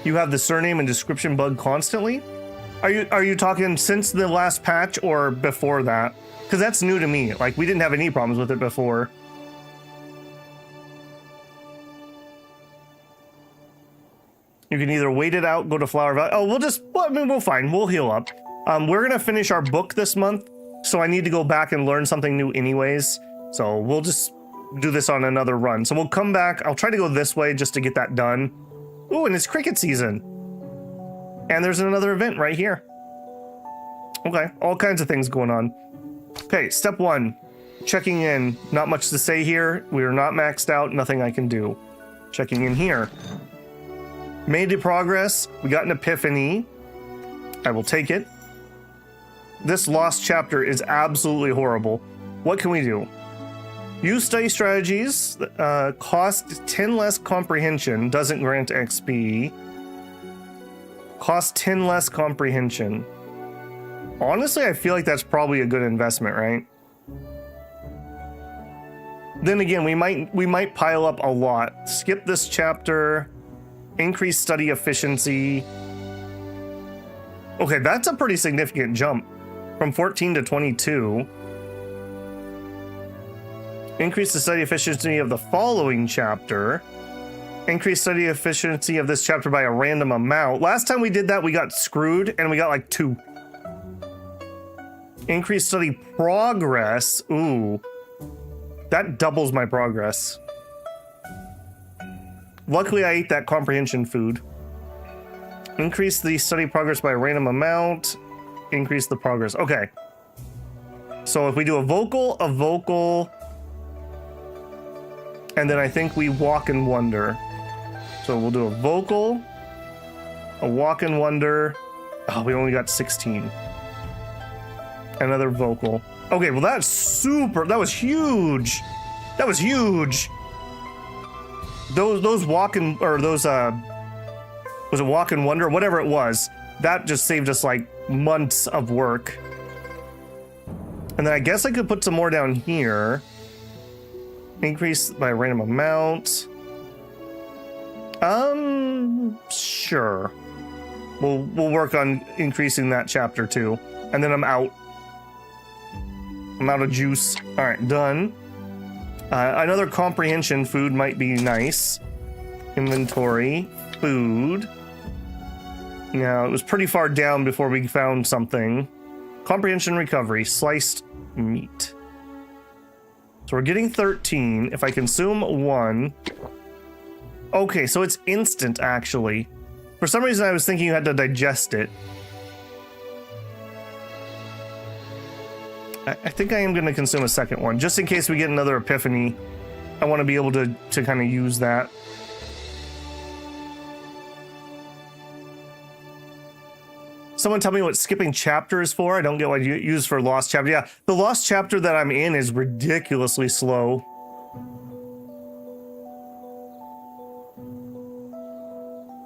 You have the surname and description bug constantly? Are you talking since the last patch or before that? Because that's new to me. Like, we didn't have any problems with it before. You can either wait it out, go to Flower Valley. Oh, we'll fine. We'll heal up. We're gonna finish our book this month, so I need to go back and learn something new anyways. So we'll just do this on another run. So we'll come back. I'll try to go this way just to get that done. Ooh, and it's cricket season. And there's another event right here. Okay, all kinds of things going on. Okay, step 1, checking in. Not much to say here. We are not maxed out, nothing I can do. Checking in here. Made progress. We got an epiphany. I will take it. This lost chapter is absolutely horrible. What can we do? Use study strategies. Cost 10 less comprehension. Doesn't grant XP. Cost 10 less comprehension. Honestly, I feel like that's probably a good investment, right? Then again, we might pile up a lot. Skip this chapter. Increase study efficiency. Okay, that's a pretty significant jump. From 14 to 22. Increase the study efficiency of the following chapter. Increase study efficiency of this chapter by a random amount. Last time we did that, we got screwed and we got like 2. Increase study progress. Ooh. That doubles my progress. Luckily, I ate that comprehension food. Increase the study progress by a random amount. Increase the progress. Okay. So if we do a vocal, and then I think we walk and wonder. So we'll do a vocal, a walk and wonder. Oh, we only got 16. Another vocal. Okay, well that's super. That was huge. That was huge. Those walk and, or those was it walk and wonder, whatever it was. That just saved us like months of work. And then I guess I could put some more down here. Increase by a random amount. Sure. We'll work on increasing that chapter too. And then I'm out. I'm out of juice. All right, done. Another comprehension food might be nice. Inventory, food. Now, it was pretty far down before we found something. Comprehension recovery, sliced meat. So we're getting 13. If I consume 1... Okay, so it's instant, actually. For some reason, I was thinking you had to digest it. I think I am going to consume a second one, just in case we get another epiphany. I want to be able to kind of use that. Someone tell me what skipping chapter is for. I don't get what you use for lost chapter. Yeah, the lost chapter that I'm in is ridiculously slow.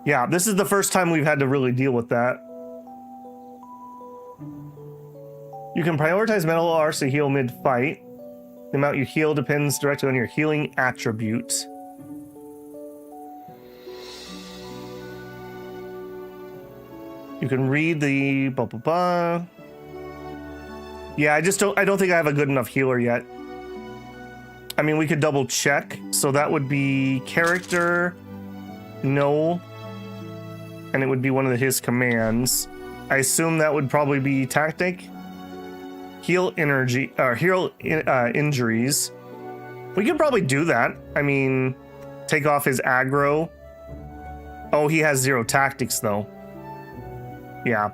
Yeah, this is the first time we've had to really deal with that. You can prioritize mental R's to heal mid-fight. The amount you heal depends directly on your healing attribute. You can read the blah blah blah. Yeah, I don't think I have a good enough healer yet. I mean, we could double check. So that would be character, no, and it would be one of his commands. I assume that would probably be tactic. Heal energy, or heal injuries. We could probably do that. I mean, take off his aggro. Oh, he has 0 tactics though. Yeah,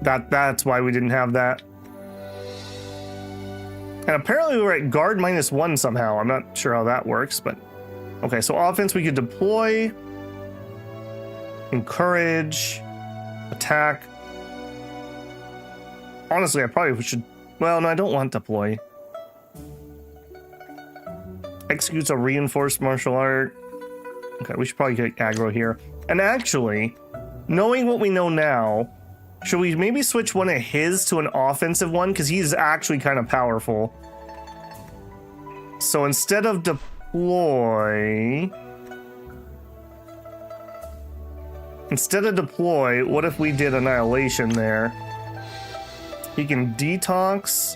that's why we didn't have that. And apparently we're at guard -1 somehow. I'm not sure how that works, but okay. So offense, we could deploy, encourage, attack. Honestly, I probably should. Well, no, I don't want deploy. Executes a reinforced martial art. Okay, we should probably get aggro here. And actually, knowing what we know now, should we maybe switch one of his to an offensive one? Because he's actually kind of powerful. So instead of deploy... what if we did annihilation there? He can detox.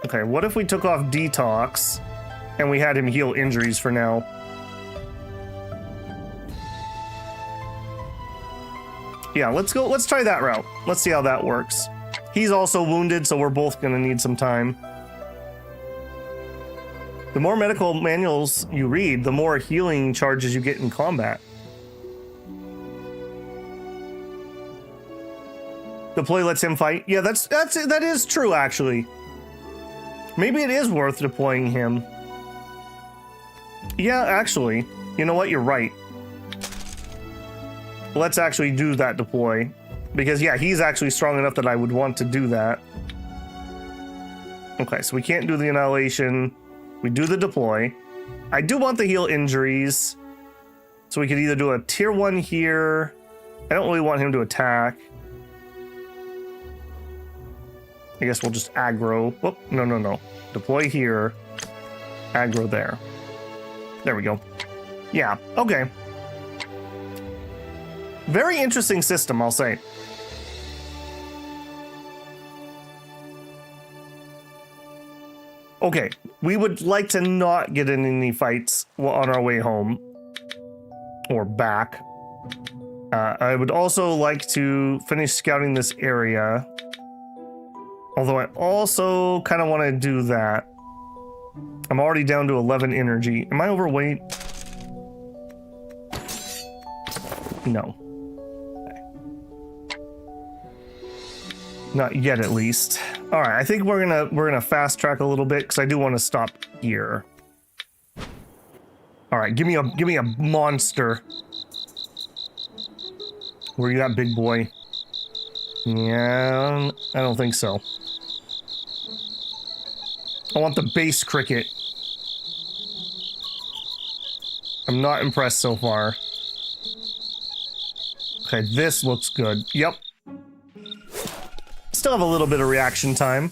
Okay, what if we took off detox and we had him heal injuries for now? Yeah, let's go. Let's try that route. Let's see how that works. He's also wounded, so we're both going to need some time. The more medical manuals you read, the more healing charges you get in combat. Deploy lets him fight. Yeah, that is true, actually. Maybe it is worth deploying him. Yeah, actually. You know what? You're right. Let's actually do that deploy. Because, yeah, he's actually strong enough that I would want to do that. Okay, so we can't do the annihilation. We do the deploy. I do want the heal injuries. So we could either do a tier 1 here. I don't really want him to attack. I guess we'll just aggro. Whoop, no. Deploy here. Aggro there. There we go. Yeah, okay. Very interesting system, I'll say. Okay, we would like to not get in any fights on our way home. Or back. I would also like to finish scouting this area. Although I also kind of want to do that. I'm already down to 11 energy. Am I overweight? No. Not yet, at least. All right, I think we're gonna fast track a little bit because I do want to stop here. All right, give me a monster. Where you at, big boy? Yeah, I don't think so. I want the base cricket. I'm not impressed so far. Okay, this looks good. Yep. Still have a little bit of reaction time.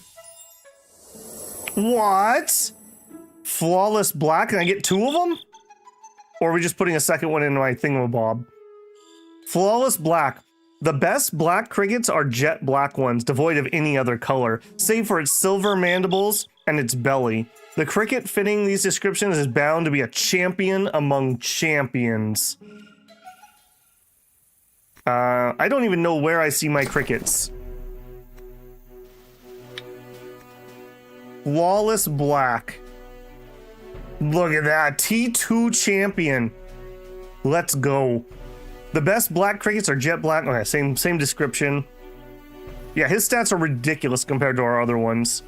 What? Flawless black? Can I get 2 of them? Or are we just putting a second one in my thingamabob? Flawless black. The best black crickets are jet black ones, devoid of any other color, save for its silver mandibles and its belly. The cricket fitting these descriptions is bound to be a champion among champions. I don't even know where I see my crickets. Flawless black. Look at that. T2 champion. Let's go. The best black crickets are jet black. Okay, same description. Yeah, his stats are ridiculous compared to our other ones.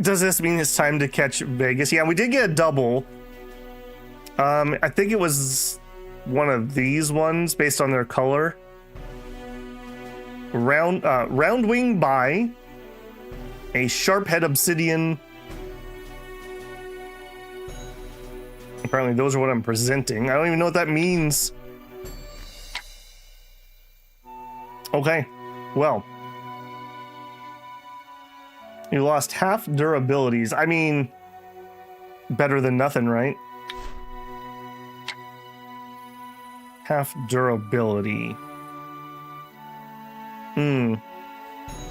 Does this mean it's time to catch Vegas? Yeah, we did get a double. I think it was one of these ones based on their color. Round wing by a sharp head obsidian. Apparently those are what I'm presenting. I don't even know what that means. Okay, well. You lost half durabilities. I mean, better than nothing, right? Half durability.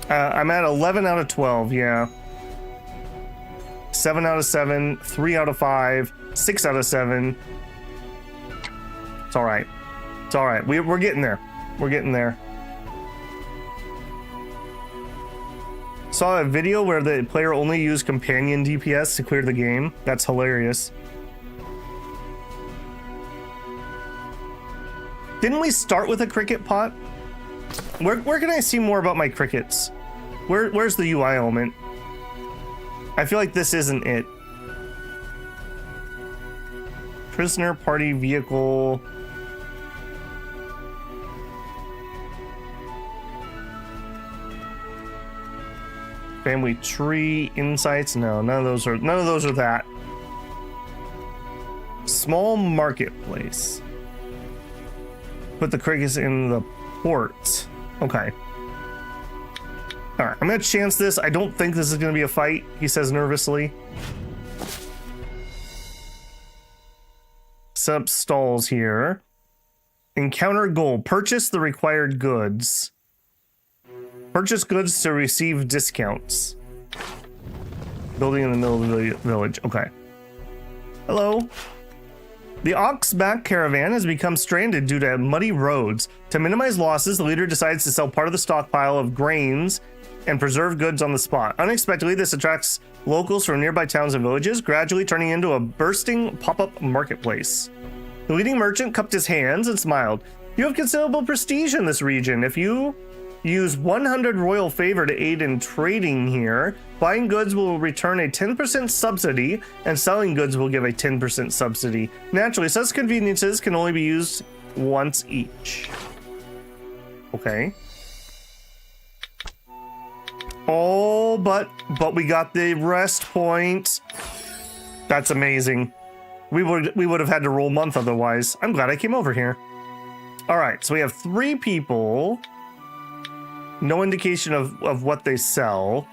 I'm at 11 out of 12, yeah. 7 out of 7, 3 out of 5, 6 out of 7. It's all right. It's all right. We're getting there. We're getting there. Saw a video where the player only used companion DPS to clear the game. That's hilarious. Didn't we start with a cricket pot? Where can I see more about my crickets? Where's the UI element? I feel like this isn't it. Prisoner party vehicle. Family tree, insights. No, none of those are that. Small marketplace. Put the crickets in the port. Okay. All right, I'm gonna chance this. I don't think this is gonna be a fight, he says nervously. Set up stalls here. Encounter goal. Purchase the required goods. Purchase goods to receive discounts. Building in the middle of the village. Okay. Hello. The Oxback caravan has become stranded due to muddy roads. To minimize losses, the leader decides to sell part of the stockpile of grains and preserve goods on the spot. Unexpectedly, this attracts locals from nearby towns and villages, gradually turning into a bursting pop-up marketplace. The leading merchant cupped his hands and smiled. You have considerable prestige in this region. If you use 100 royal favor to aid in trading here, buying goods will return a 10% subsidy, and selling goods will give a 10% subsidy. Naturally, such conveniences can only be used once each. Okay. Oh, but we got the rest point. That's amazing. We would have had to roll month otherwise. I'm glad I came over here. All right, so we have 3 people. No indication of what they sell.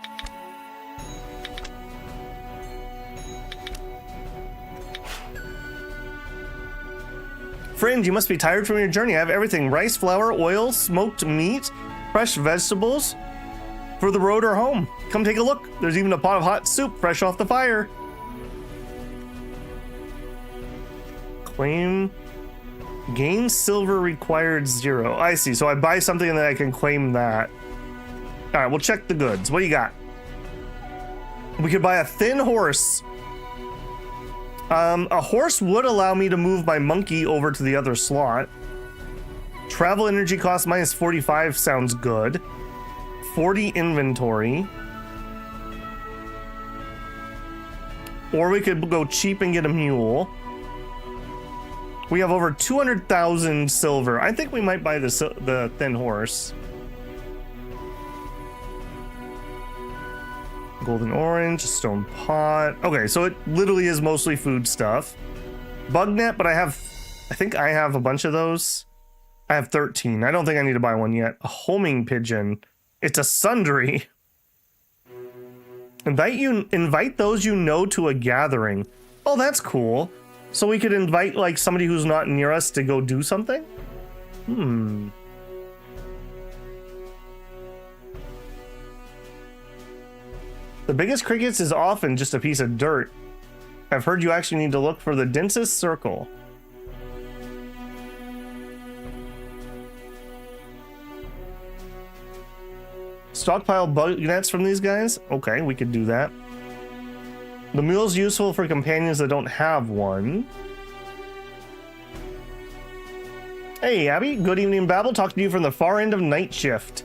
Friend, you must be tired from your journey. I have everything: rice, flour, oil, smoked meat, fresh vegetables for the road or home. Come take a look. There's even a pot of hot soup fresh off the fire. Claim. Gain silver required 0. I see. So I buy something and then I can claim that. All right, we'll check the goods. What do you got? We could buy a thin horse. A horse would allow me to move my monkey over to the other slot. Travel energy cost minus 45 sounds good. 40 inventory. Or we could go cheap and get a mule. We have over 200,000 silver. I think we might buy the thin horse. Golden orange, stone pot. Okay, so it literally is mostly food stuff. Bug net, but I think I have a bunch of those. I have 13. I don't think I need to buy one yet. A homing pigeon. It's a sundry. Invite those you know to a gathering. Oh, that's cool. So we could invite like somebody who's not near us to go do something? The biggest crickets is often just a piece of dirt. I've heard you actually need to look for the densest circle. Stockpile bug nets from these guys? Okay, we could do that. The mule is useful for companions that don't have one. Hey, Abby. Good evening, Babel. Talking to you from the far end of night shift.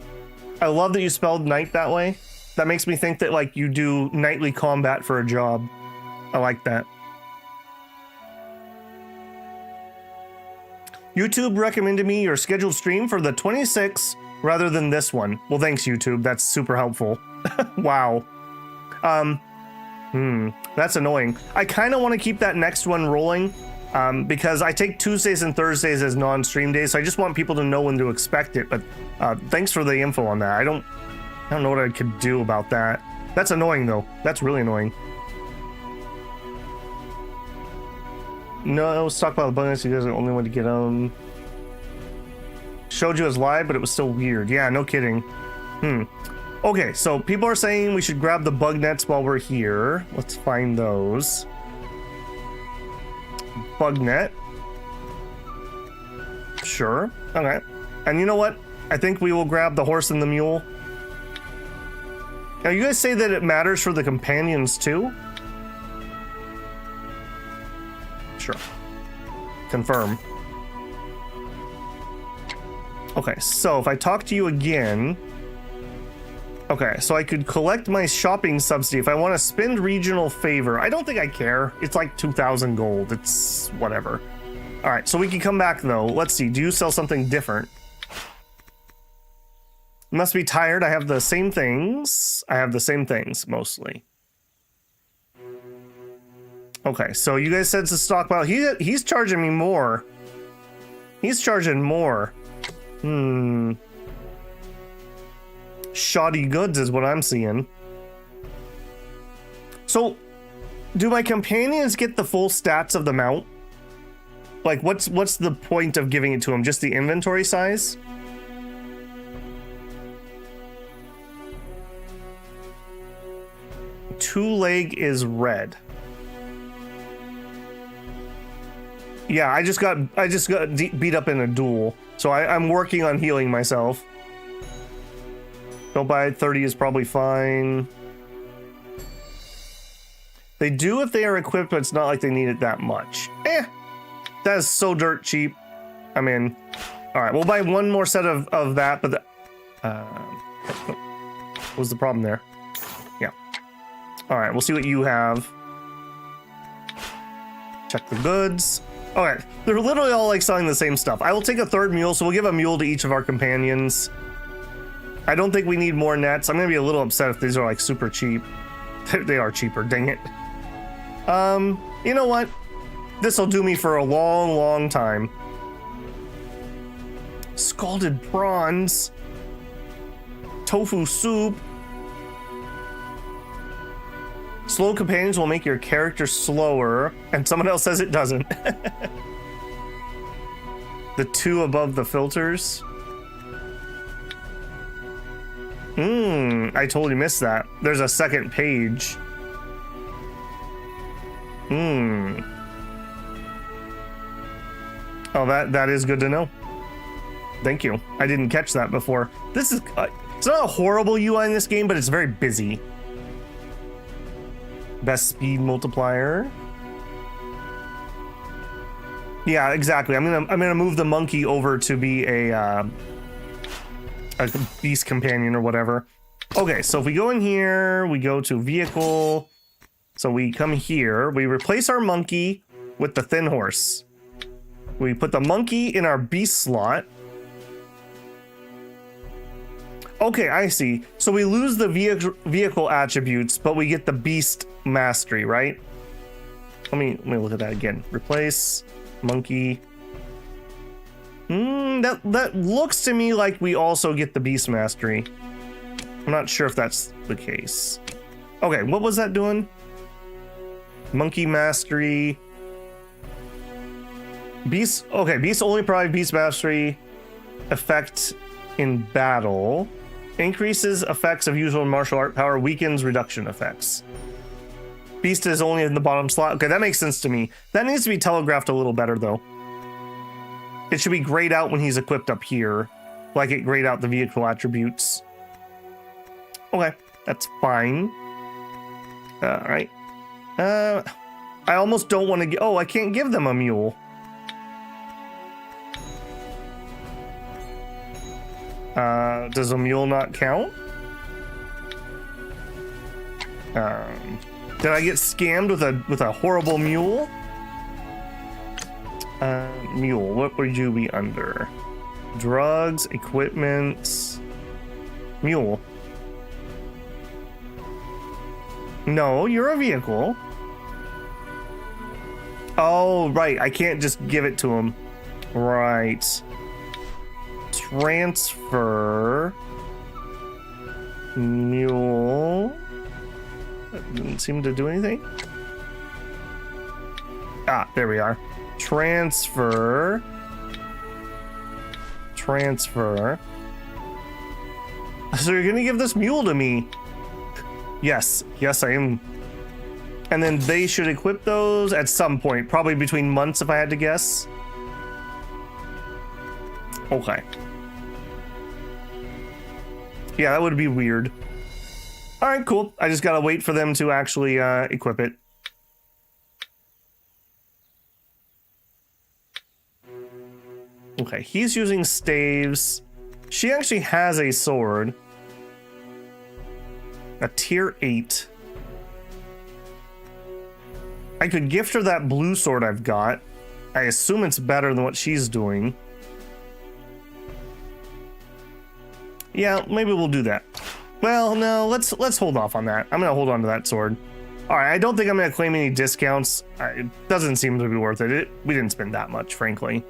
I love that you spelled night that way. That makes me think that, like, you do nightly combat for a job. I like that. YouTube recommended me your scheduled stream for the 26th rather than this one. Well, thanks, YouTube. That's super helpful. Wow. That's annoying. I kind of want to keep that next one rolling because I take Tuesdays and Thursdays as non-stream days, so I just want people to know when to expect it. But thanks for the info on that. I don't know what I could do about that. That's annoying, though. That's really annoying. No, stockpile bonus. You guys are the only one to get on. Showed you as live, but it was still weird. Yeah, no kidding. Okay, so people are saying we should grab the bug nets while we're here. Let's find those. Bug net. Sure. Okay. And you know what? I think we will grab the horse and the mule. Now, you guys say that it matters for the companions too? Sure. Confirm. Okay, so if I talk to you again... Okay, so I could collect my shopping subsidy if I want to spend regional favor. I don't think I care. It's like 2,000 gold. It's whatever. All right, so we can come back, though. Let's see. Do you sell something different? Must be tired. I have the same things. I have the same things, mostly. Okay, so you guys said it's a stockpile. He's charging me more. He's charging more. Shoddy goods is what I'm seeing. So, do my companions get the full stats of the mount? Like, what's the point of giving it to them? Just the inventory size? Two leg is red. Yeah, I just got beat up in a duel, so I'm working on healing myself. Don't buy 30 is probably fine. They do if they are equipped, but it's not like they need it that much. That is so dirt cheap. I'm in. All right, we'll buy one more set of that, but what was the problem there? Yeah. All right, we'll see what you have. Check the goods. All right, they're literally all like selling the same stuff. I will take a third mule, so we'll give a mule to each of our companions. I don't think we need more nets. I'm gonna be a little upset if these are like super cheap. They are cheaper, dang it. You know what? This'll do me for a long, long time. Scalded prawns. Tofu soup. Slow companions will make your character slower, and someone else says it doesn't. The two above the filters. I totally missed that. There's a second page. Oh, that is good to know. Thank you. I didn't catch that before. This is... it's not a horrible UI in this game, but it's very busy. Best speed multiplier. Yeah, exactly. I'm gonna move the monkey over to be a beast companion or whatever. Okay, so if we go in here, we go to vehicle. So we come here, we replace our monkey with the thin horse. We put the monkey in our beast slot. Okay, I see. So we lose the vehicle attributes, but we get the beast mastery, right? Let me look at that again. Replace monkey. That looks to me like we also get the beast mastery. I'm not sure if that's the case. Okay, what was that doing? Monkey mastery. Beast. Okay, beast only provide beast mastery effect in battle. Increases effects of usual martial art power. Weakens reduction effects. Beast is only in the bottom slot. Okay, that makes sense to me. That needs to be telegraphed a little better, though. It should be grayed out when he's equipped up here, like it grayed out the vehicle attributes. Okay, that's fine. All right. I almost don't want to. Oh, I can't give them a mule. Does a mule not count? Did I get scammed with a horrible mule? Mule, what would you be under? Drugs, equipment, mule. No, you're a vehicle. Oh, right, I can't just give it to him. Right. Transfer. Mule. That didn't seem to do anything. Ah, there we are. Transfer. Transfer. So you're gonna give this mule to me? Yes, yes, I am. And then they should equip those at some point, probably between months if I had to guess. Okay. Yeah, that would be weird. All right, cool. I just gotta wait for them to actually equip it. Okay, he's using staves. She actually has a sword. A tier 8. I could gift her that blue sword I've got. I assume it's better than what she's doing. Yeah, maybe we'll do that. Well, no, let's hold off on that. I'm gonna hold on to that sword. All right, I don't think I'm gonna claim any discounts. It doesn't seem to be worth it. We didn't spend that much, frankly.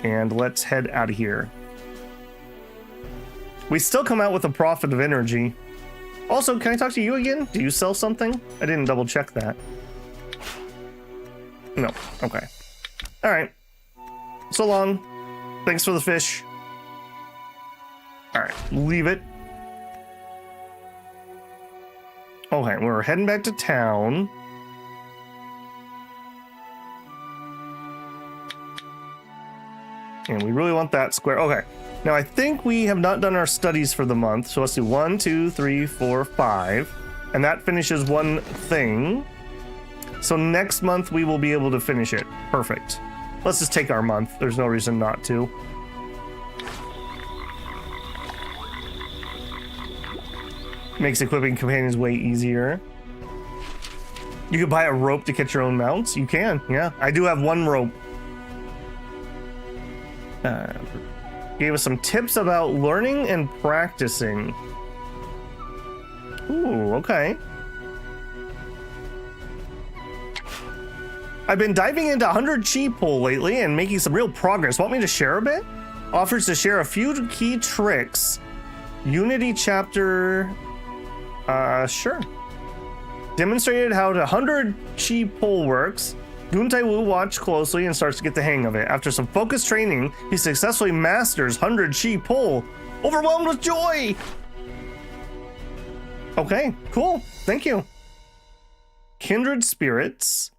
And let's head out of here. We still come out with a profit of energy. Also, can I talk to you again? Do you sell something? I didn't double check that. No, okay. All right. So long. Thanks for the fish. All right, leave it. Okay, we're heading back to town. And we really want that square. Okay, now I think we have not done our studies for the month. So let's do 1, 2, 3, 4, 5. And that finishes one thing. So next month we will be able to finish it. Perfect. Let's just take our month. There's no reason not to. Makes equipping companions way easier. You could buy a rope to catch your own mounts. You can, yeah. I do have one rope. Gave us some tips about learning and practicing. Ooh, okay. I've been diving into 100 chi pull lately and making some real progress. Want me to share a bit? Offers to share a few key tricks. Unity chapter... sure. Demonstrated how the 100 chi pull works. Dihun Dun watched closely and starts to get the hang of it. After some focused training, he successfully masters 100 chi pull. Overwhelmed with joy! Okay, cool. Thank you. Kindred spirits.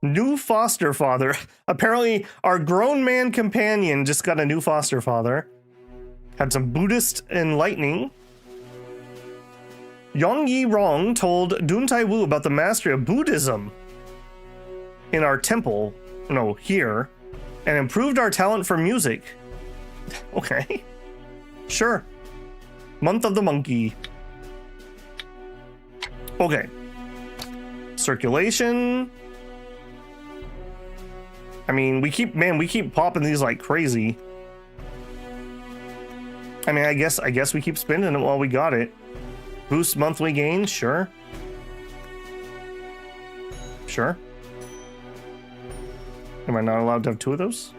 New foster father. Apparently, our grown man companion just got a new foster father. Had some Buddhist enlightening. Yong Yi Rong told Dihun Dun about the mastery of Buddhism in our temple, no, here, and improved our talent for music. Okay, sure. Month of the monkey. Okay. Circulation. I mean, we keep popping these like crazy. I mean, I guess we keep spending it while we got it. Boost monthly gain, sure. Sure. Am I not allowed to have 2 of those?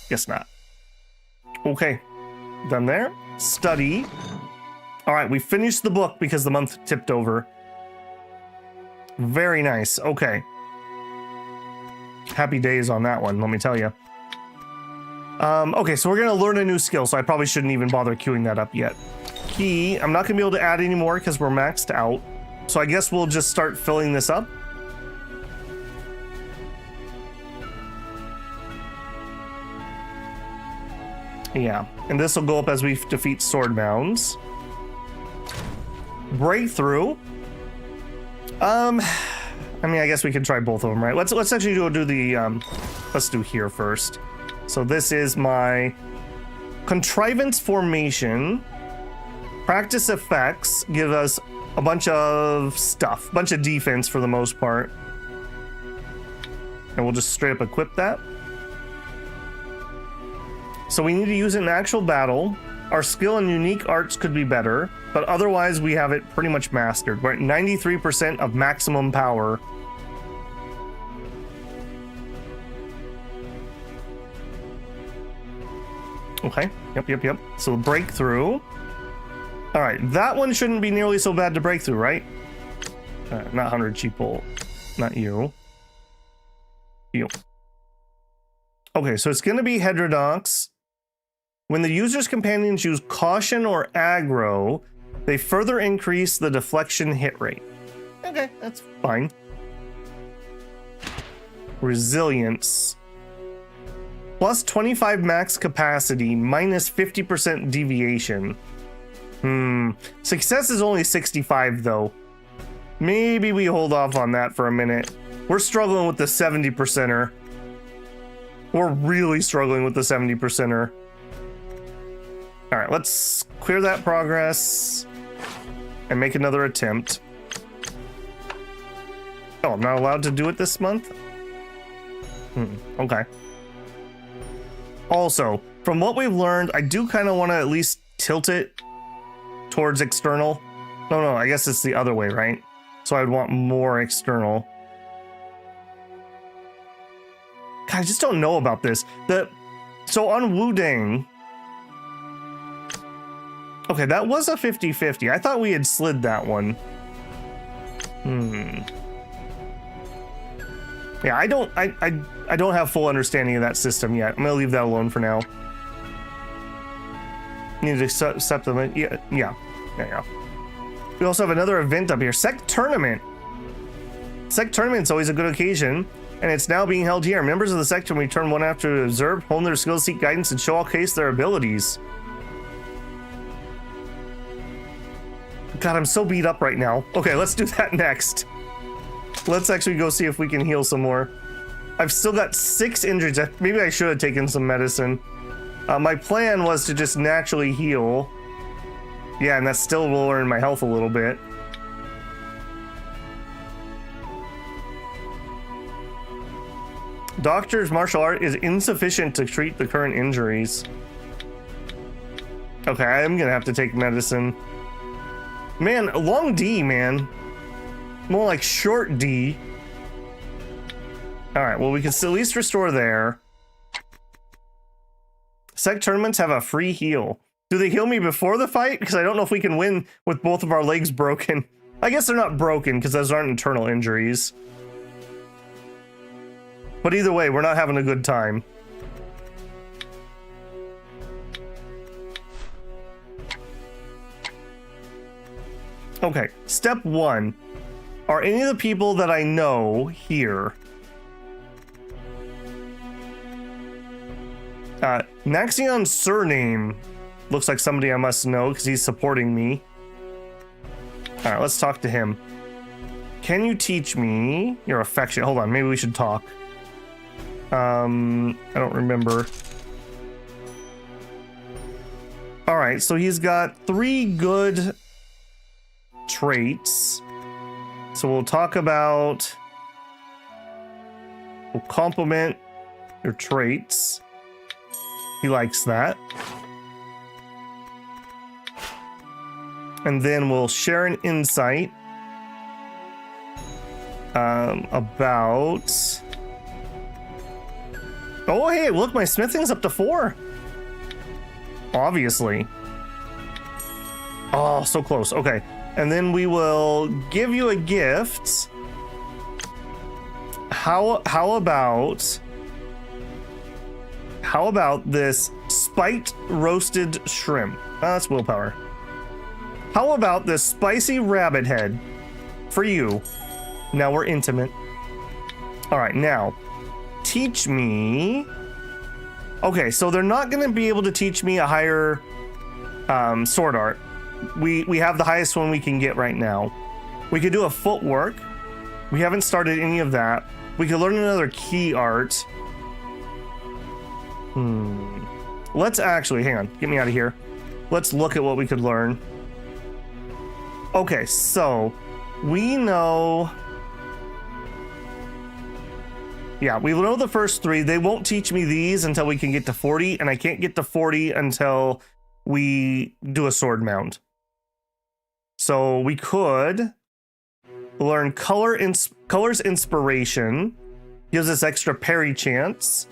Guess not. Okay, done there. Study. All right, we finished the book because the month tipped over. Very nice, okay. Happy days on that one, let me tell you. Okay, so we're gonna learn a new skill, so I probably shouldn't even bother queuing that up yet. Key, I'm not gonna be able to add any more because we're maxed out. So I guess we'll just start filling this up. Yeah, and this will go up as we defeat sword mounds. Breakthrough. I mean, I guess we could try both of them, right? Let's actually do the let's do here first. So this is my contrivance formation. Practice effects give us a bunch of stuff, a bunch of defense for the most part. And we'll just straight up equip that. So we need to use it in actual battle. Our skill and unique arts could be better, but otherwise we have it pretty much mastered. We're at 93% of maximum power. Okay, yep. So breakthrough. All right, that one shouldn't be nearly so bad to break through, right? Not 100 cheapo, not you. You. Okay, so it's gonna be heterodox. When the user's companions use caution or aggro, they further increase the deflection hit rate. Okay, that's fine. Resilience. Plus 25 max capacity, minus 50% deviation. Success is only 65 though. Maybe we hold off on that for a minute. We're struggling with the 70%er. We're really struggling with the 70%er. All right, let's clear that progress and make another attempt. Oh, I'm not allowed to do it this month? Okay. Also, from what we've learned, I do kind of want to at least tilt it towards external. No, I guess it's the other way, right? So I'd want more external. God, I just don't know about this. So on Wudang... Okay, that was a 50-50. I thought we had slid that one. Yeah, I don't have full understanding of that system yet. I'm gonna leave that alone for now. Need to accept them. Yeah. We also have another event up here. Sect Tournament. Sect Tournament's always a good occasion, and it's now being held here. Members of the sect, when we turn one after to observe, hone their skills, seek guidance, and showcase their abilities. God, I'm so beat up right now. Okay, let's do that next. Let's actually go see if we can heal some more. I've still got 6 injuries. Maybe I should have taken some medicine. My plan was to just naturally heal. Yeah, and that's still lowering my health a little bit. Doctor's martial art is insufficient to treat the current injuries. Okay, I'm gonna have to take medicine. Man, long D, man. More like short D. All right, well, we can still at least restore there. Sect tournaments have a free heal. Do they heal me before the fight? Because I don't know if we can win with both of our legs broken. I guess they're not broken because those aren't internal injuries. But either way, we're not having a good time. Okay, step 1. Are any of the people that I know here? Naxion's surname looks like somebody I must know because he's supporting me. All right, let's talk to him. Can you teach me your affection? Hold on, maybe we should talk. I don't remember. All right, so he's got 3 good traits. So we'll talk about, we'll compliment your traits. He likes that. And then we'll share an insight about, oh hey, look, my smithing's up to 4. Obviously. Oh, so close. Okay. And then we will give you a gift. How about this spiked roasted shrimp? That's willpower. How about this spicy rabbit head for you? Now we're intimate. All right, now teach me. Okay, so they're not going to be able to teach me a higher sword art. We have the highest one we can get right now. We could do a footwork. We haven't started any of that. We could learn another key art. Let's actually, hang on, get me out of here. Let's look at what we could learn. Okay, so we know... Yeah, we know the first 3. They won't teach me these until we can get to 40, and I can't get to 40 until we do a sword mount. So we could learn Color's Inspiration. Gives us extra parry chance.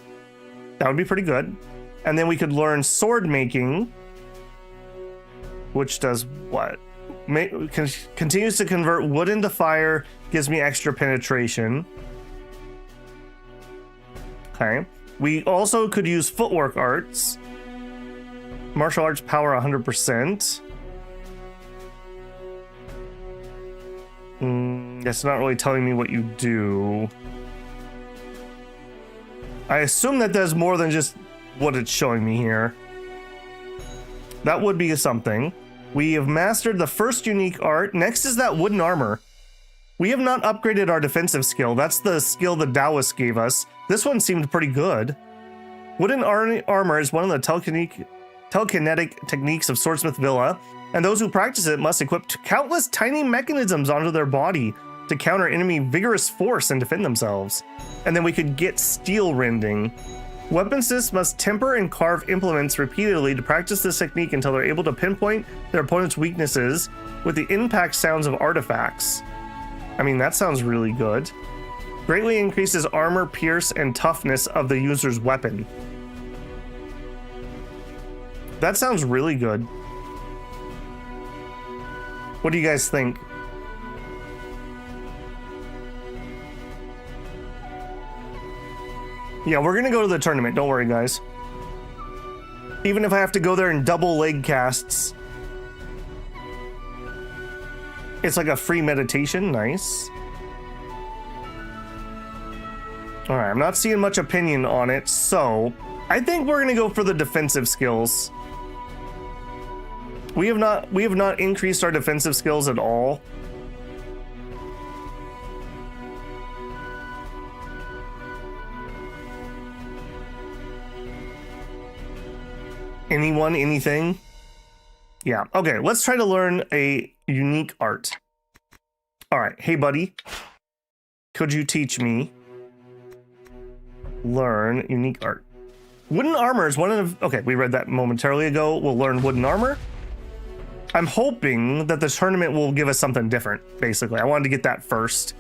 That would be pretty good. And then we could learn Sword Making, which does what? Continues to convert wood into fire, gives me extra penetration. Okay. We also could use Footwork Arts. Martial Arts Power 100%. That's not really telling me what you do. I assume that does more than just what it's showing me here. That would be something. We have mastered the first unique art. Next is that wooden armor. We have not upgraded our defensive skill. That's the skill the Taoist gave us. This one seemed pretty good. Wooden armor is one of the telekinetic techniques of Swordsmith Villa, and those who practice it must equip countless tiny mechanisms onto their body to counter enemy vigorous force and defend themselves. And then we could get steel rending. Weaponists must temper and carve implements repeatedly to practice this technique until they're able to pinpoint their opponent's weaknesses with the impact sounds of artifacts. I mean, that sounds really good. Greatly increases armor, pierce, and toughness of the user's weapon. That sounds really good. What do you guys think? Yeah, we're gonna go to the tournament. Don't worry, guys. Even if I have to go there in double leg casts. It's like a free meditation. Nice. All right, I'm not seeing much opinion on it, so I think we're gonna go for the defensive skills. We have not increased our defensive skills at all. Anyone, anything? Yeah, okay, let's try to learn a unique art. All right, hey buddy, could you teach me? Learn unique art. Wooden armor is one of, okay, we read that momentarily ago. We'll learn wooden armor. I'm hoping that the tournament will give us something different, basically. I wanted to get that first.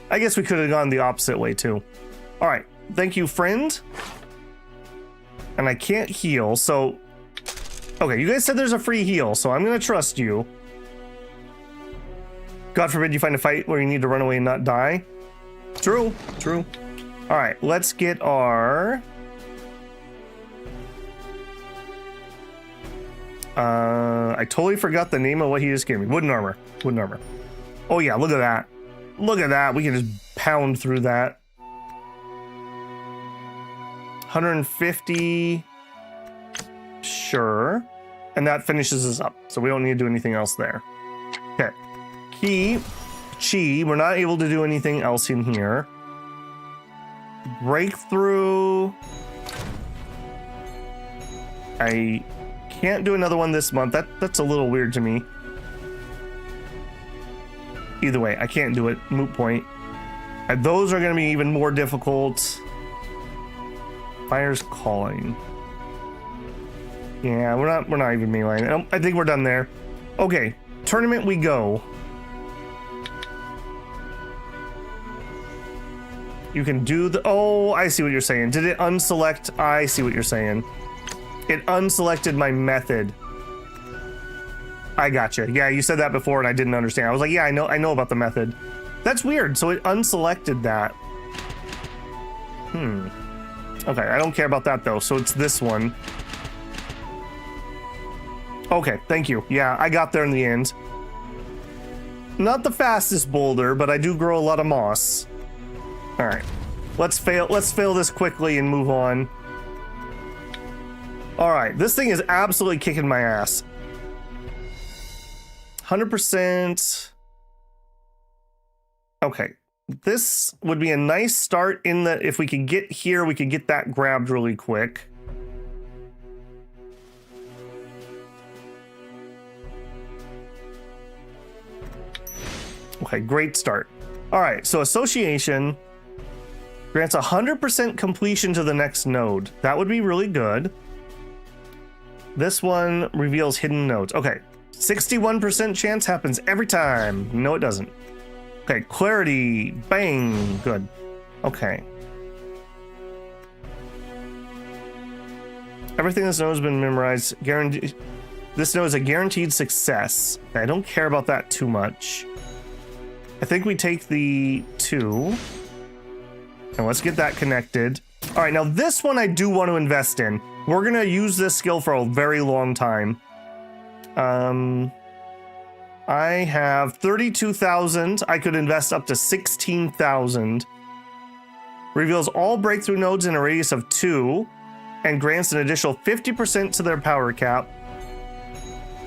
I guess we could have gone the opposite way too. All right, thank you, friend. And I can't heal, so... Okay, you guys said there's a free heal, so I'm gonna trust you. God forbid you find a fight where you need to run away and not die. True, true. All right, let's get our... I totally forgot the name of what he just gave me. Wooden armor, wooden armor. Oh yeah, look at that. Look at that, we can just pound through that. 150, sure. And that finishes us up, so we don't need to do anything else there. Okay, chi, we're not able to do anything else in here. Breakthrough. I can't do another one this month. That's a little weird to me. Either way, I can't do it. Moot point. And those are going to be even more difficult. Fire's calling. Yeah, we're not even meleeing. I think we're done there. Okay, tournament we go. You can do the... Oh, I see what you're saying. Did it unselect? I see what you're saying. It unselected my method. I gotcha. Yeah, you said that before and I didn't understand. I was like, yeah, I know about the method. That's weird. So it unselected that. Okay, I don't care about that though. So it's this one. Okay, thank you. Yeah, I got there in the end. Not the fastest boulder, but I do grow a lot of moss. All right, let's fail this quickly and move on. All right, this thing is absolutely kicking my ass. 100%. Okay, this would be a nice start in that if we could get here, we could get that grabbed really quick. Okay, great start. All right, so association grants 100% completion to the next node. That would be really good. This one reveals hidden nodes. Okay, 61% chance happens every time. No, it doesn't. Okay, clarity, bang, good. Okay. Everything this node has been memorized. Guaranteed. This node is a guaranteed success. I don't care about that too much. I think we take the 2. And let's get that connected. All right, now this one I do want to invest in. We're gonna use this skill for a very long time. I have 32,000. I could invest up to 16,000. Reveals all breakthrough nodes in a radius of 2 and grants an additional 50% to their power cap.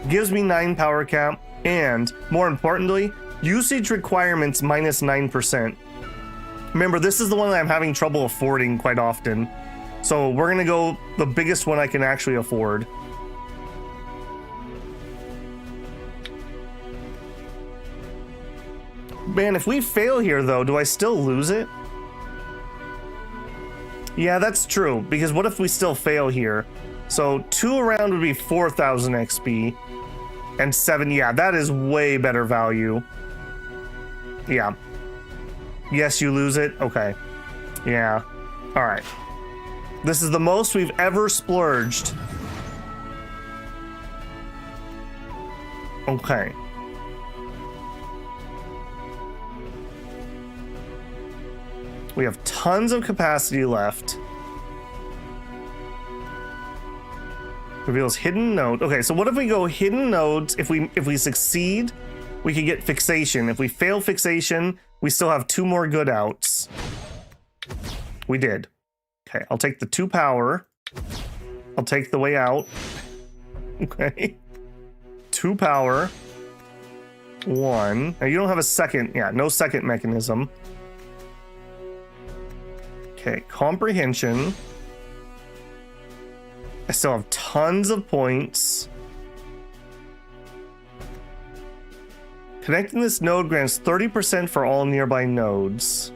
Gives me 9 power cap, and more importantly, usage requirements minus 9%. Remember, this is the one that I'm having trouble affording quite often. So we're gonna go the biggest one I can actually afford. Man, if we fail here though, do I still lose it? Yeah, that's true, because what if we still fail here? So 2 around would be 4,000 XP, and 7, yeah, that is way better value. Yeah. Yes, you lose it? Okay. Yeah. All right. This is the most we've ever splurged. Okay. We have tons of capacity left. Reveals hidden node. Okay, so what if we go hidden nodes? If we succeed, we can get fixation. If we fail fixation, we still have 2 more good outs. We did. Okay, I'll take the 2 power. I'll take the way out. Okay. 2 power. 1. Now you don't have a second. Yeah, no second mechanism. Okay, comprehension. I still have tons of points. Connecting this node grants 30% for all nearby nodes.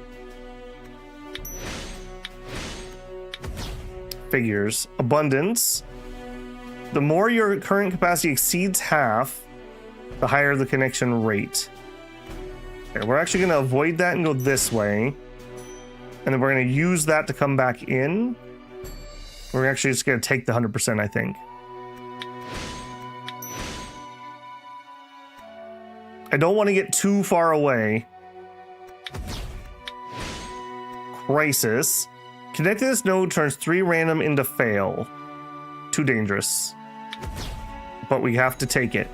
Figures. Abundance. The more your current capacity exceeds half, the higher the connection rate. Okay, we're actually going to avoid that and go this way. And then we're going to use that to come back in. We're actually just going to take the 100%, I think. I don't want to get too far away. Crisis. Connecting this node turns 3 random into fail. Too dangerous. But we have to take it.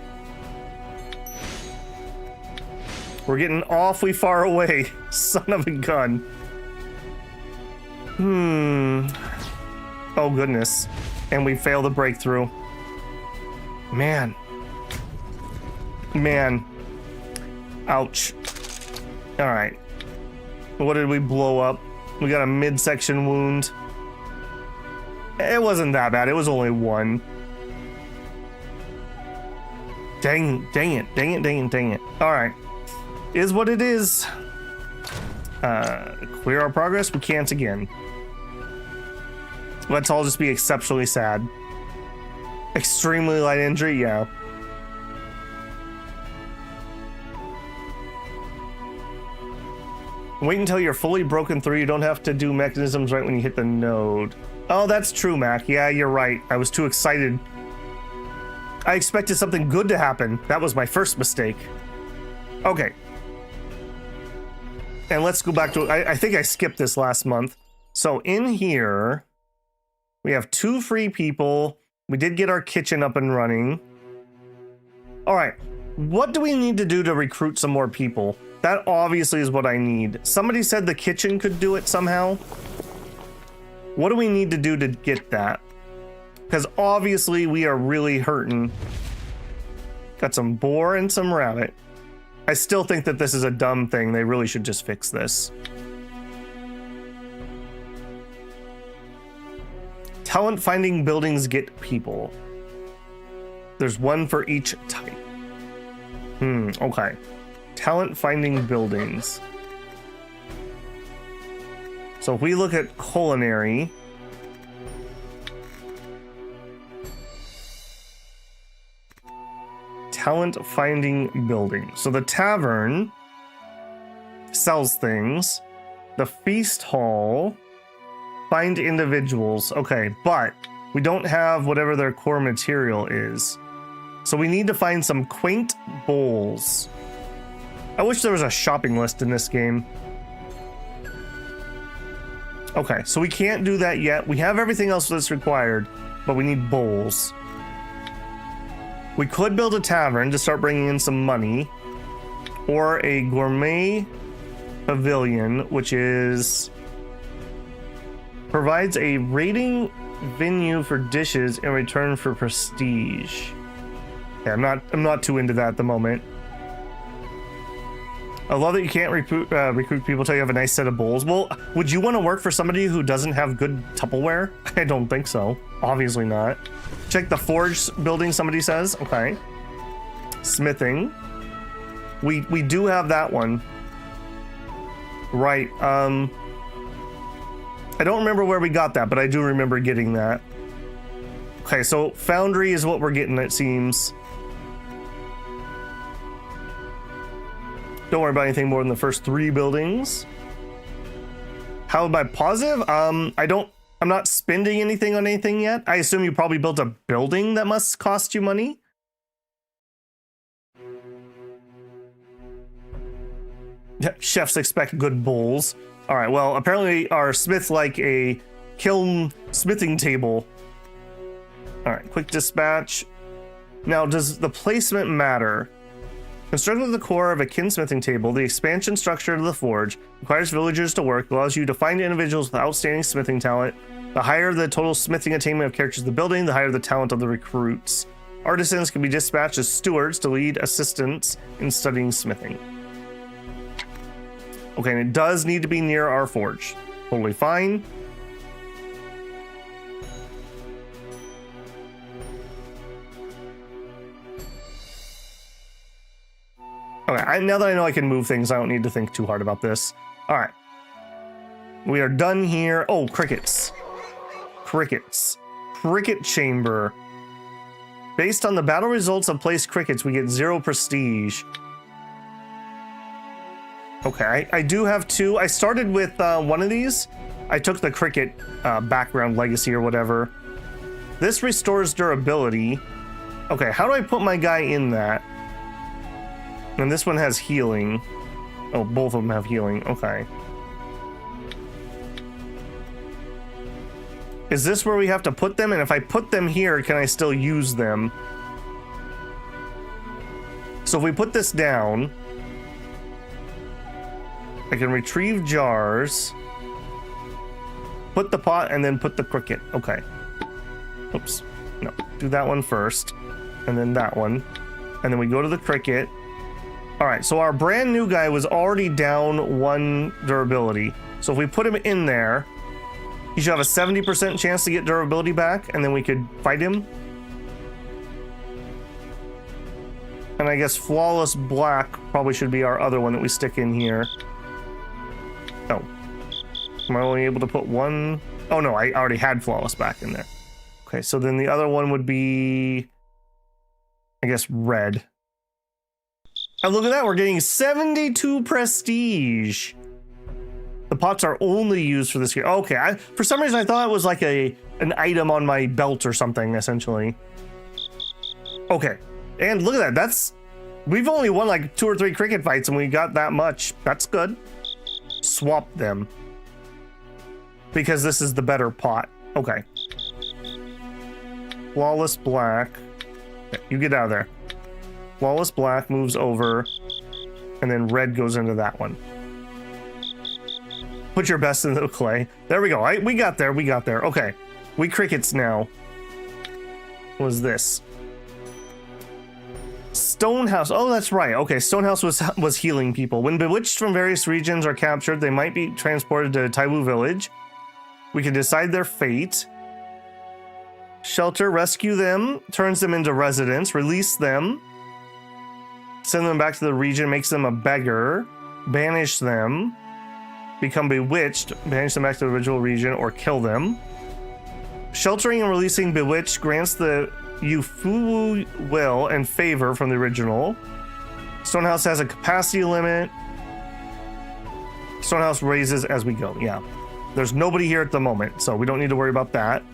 We're getting awfully far away. Son of a gun. Oh, goodness. And we fail the breakthrough. Man. Man. Ouch. All right. What did we blow up? We got a midsection wound. It wasn't that bad. It was only 1. Dang it. All right. Is what it is. Clear our progress. We can't again. Let's all just be exceptionally sad. Extremely light injury, yeah. Wait until you're fully broken through. You don't have to do mechanisms right when you hit the node. Oh, that's true, Mac. Yeah, you're right. I was too excited. I expected something good to happen. That was my first mistake. Okay. And let's go back to... I think I skipped this last month. So in here, we have 2 free people. We did get our kitchen up and running. All right. What do we need to do to recruit some more people? That obviously is what I need. Somebody said the kitchen could do it somehow. What do we need to do to get that? Because obviously we are really hurting. Got some boar and some rabbit. I still think that this is a dumb thing. They really should just fix this. Talent finding buildings get people. There's one for each type. Okay. Talent finding buildings. So if we look at culinary, talent finding building. So the tavern sells things. The feast hall find individuals. Okay, but we don't have whatever their core material is. So we need to find some quaint bowls. I wish there was a shopping list in this game. Okay, so we can't do that yet. We have everything else that's required, but we need bowls. We could build a tavern to start bringing in some money, or a gourmet pavilion, which is provides a rating venue for dishes in return for prestige. Yeah, I'm not too into that at the moment. I love that you can't recruit people till you have a nice set of bowls. Well, would you want to work for somebody who doesn't have good Tupperware? I don't think so. Obviously not. Check the forge building, somebody says. Okay. Smithing. We do have that one. Right. I don't remember where we got that, but I do remember getting that. Okay, so foundry is what we're getting, it seems. Don't worry about anything more than the first 3 buildings. How am I positive? I'm not spending anything on anything yet. I assume you probably built a building that must cost you money. Chefs expect good bowls. All right, well, apparently our smiths like a kiln smithing table. All right, quick dispatch. Now, does the placement matter? Constructed at the core of a kinsmithing table, the expansion structure of the forge requires villagers to work, allows you to find individuals with outstanding smithing talent. The higher the total smithing attainment of characters in the building, the higher the talent of the recruits. Artisans can be dispatched as stewards to lead assistants in studying smithing. Okay, and it does need to be near our forge. Totally fine. Okay, now that I know I can move things, I don't need to think too hard about this. All right. We are done here. Oh, crickets. Crickets. Cricket chamber. Based on the battle results of placed crickets, we get 0 prestige. Okay, I do have 2. I started with one of these. I took the cricket background legacy or whatever. This restores durability. Okay, how do I put my guy in that? And this one has healing. Oh, both of them have healing. Okay. Is this where we have to put them? And if I put them here, can I still use them? So if we put this down, I can retrieve jars, put the pot, and then put the cricket. Okay. Oops. No. Do that one first, and then that one. And then we go to the cricket. All right, so our brand new guy was already down 1 durability. So if we put him in there, he should have a 70% chance to get durability back, and then we could fight him. And I guess Flawless Black probably should be our other one that we stick in here. Oh. Am I only able to put 1? Oh no, I already had Flawless Black in there. Okay, so then the other one would be, I guess, red. And look at that, we're getting 72 prestige. The pots are only used for this here. Okay, for some reason I thought it was like an item on my belt or something, essentially. Okay, and look at that, we've only won like 2 or 3 cricket fights and we got that much. That's good. Swap them. Because this is the better pot. Okay. Flawless Black. Okay, you get out of there. Flawless Black moves over, and then red goes into that one. Put your best in the clay. There we go. We got there. We got there. Okay. We crickets now. What is this? Stonehouse. Oh, that's right. Okay, Stonehouse was healing people. When bewitched from various regions are captured, they might be transported to Taiwu village. We can decide their fate. Shelter, rescue them, turns them into residents, release them, send them back to the region, makes them a beggar, banish them, become bewitched, banish them back to the original region, or kill them. Sheltering and releasing bewitched grants the Yufu will and favor from the original. Stonehouse has a capacity limit. Stonehouse raises as we go. Yeah. There's nobody here at the moment, so we don't need to worry about that.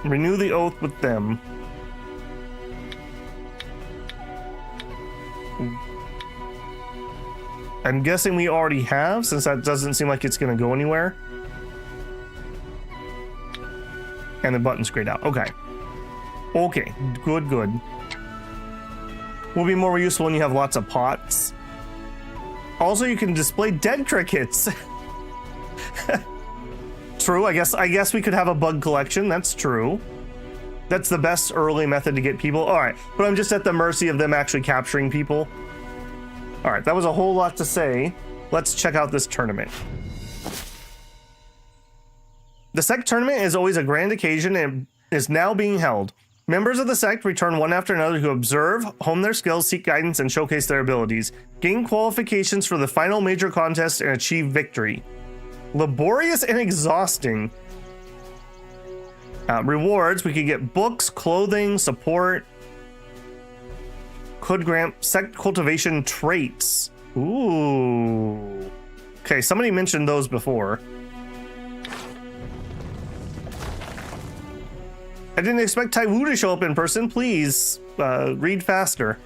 Renew the oath with them. I'm guessing we already have, since that doesn't seem like it's going to go anywhere. And the button's grayed out. Okay. Okay. Good, good. Will be more useful when you have lots of pots. Also, you can display dead crickets. True. I guess we could have a bug collection. That's true. That's the best early method to get people. All right. But I'm just at the mercy of them actually capturing people. All right. That was a whole lot to say. Let's check out this tournament. The sect tournament is always a grand occasion and is now being held. Members of the sect return one after another to observe, hone their skills, seek guidance, and showcase their abilities. Gain qualifications for the final major contest and achieve victory. Laborious and exhausting. Rewards, we could get books, clothing, support. Could grant sect cultivation traits. Ooh. Okay, somebody mentioned those before. I didn't expect Taiwu to show up in person. Please read faster.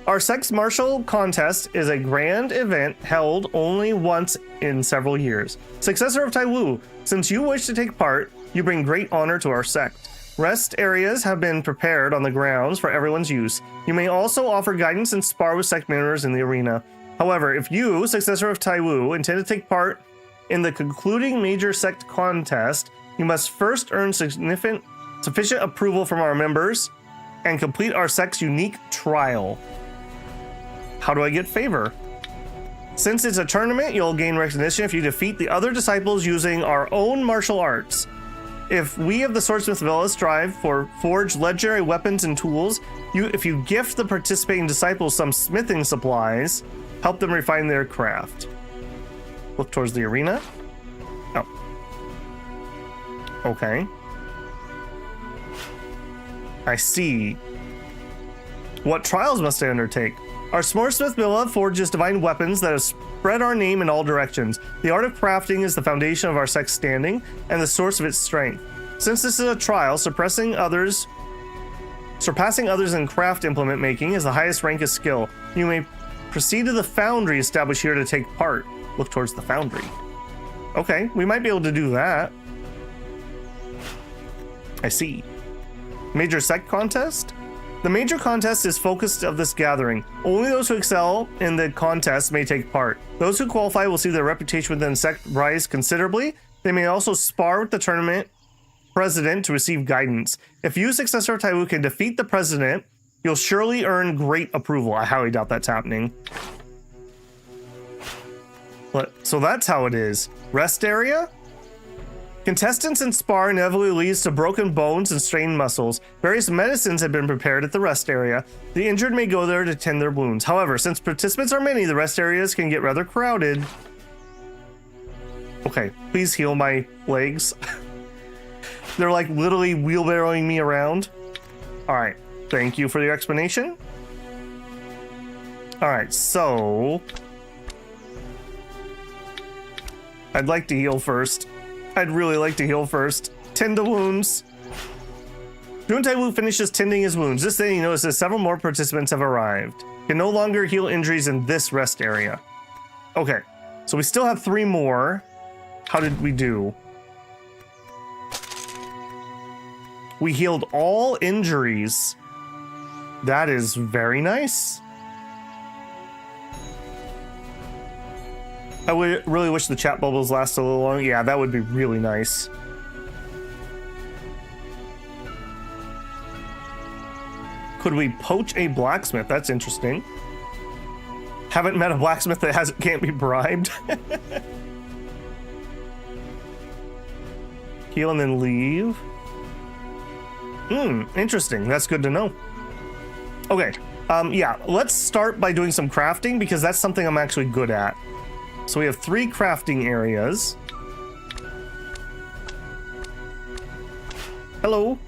Our Sect's Martial Contest is a grand event held only once in several years. Successor of Taiwu, since you wish to take part, you bring great honor to our sect. Rest areas have been prepared on the grounds for everyone's use. You may also offer guidance and spar with sect members in the arena. However, if you, Successor of Taiwu, intend to take part in the concluding major sect contest, you must first earn sufficient approval from our members and complete our sect's unique trial. How do I get favor? Since it's a tournament, you'll gain recognition if you defeat the other disciples using our own martial arts. If we of the Swordsmith Villa strive for forge legendary weapons and tools, if you gift the participating disciples some smithing supplies, help them refine their craft. Look towards the arena. Oh. Okay. I see. What trials must I undertake? Our Swordsmith Villa forges divine weapons that have spread our name in all directions. The art of crafting is the foundation of our sect's standing and the source of its strength. Since this is a trial, surpassing others in craft implement making is the highest rank of skill. You may proceed to the foundry established here to take part. Look towards the foundry. Okay, we might be able to do that. I see. Major sect contest? The major contest is focused of this gathering. Only those who excel in the contest may take part. Those who qualify will see their reputation within the sect rise considerably. They may also spar with the tournament president to receive guidance. If you, Successor of Taiwu, can defeat the president, you'll surely earn great approval. I highly doubt that's happening. So that's how it is. Rest area? Contestants in spar inevitably leads to broken bones and strained muscles. Various medicines have been prepared at the rest area. The injured may go there to tend their wounds. However, since participants are many, the rest areas can get rather crowded. Okay, please heal my legs. They're like literally wheelbarrowing me around. All right, thank you for your explanation. All right, so I'd like to heal first. I'd really like to heal first. Tend to wounds. Dihun Dun finishes tending his wounds. This day he notices several more participants have arrived. Can no longer heal injuries in this rest area. Okay, so we still have 3 more. How did we do? We healed all injuries. That is very nice. I would really wish the chat bubbles last a little longer. Yeah, that would be really nice. Could we poach a blacksmith? That's interesting. Haven't met a blacksmith that can't be bribed. Heal and then leave. Interesting. That's good to know. Okay. Yeah, let's start by doing some crafting because that's something I'm actually good at. So we have 3 crafting areas. Hello.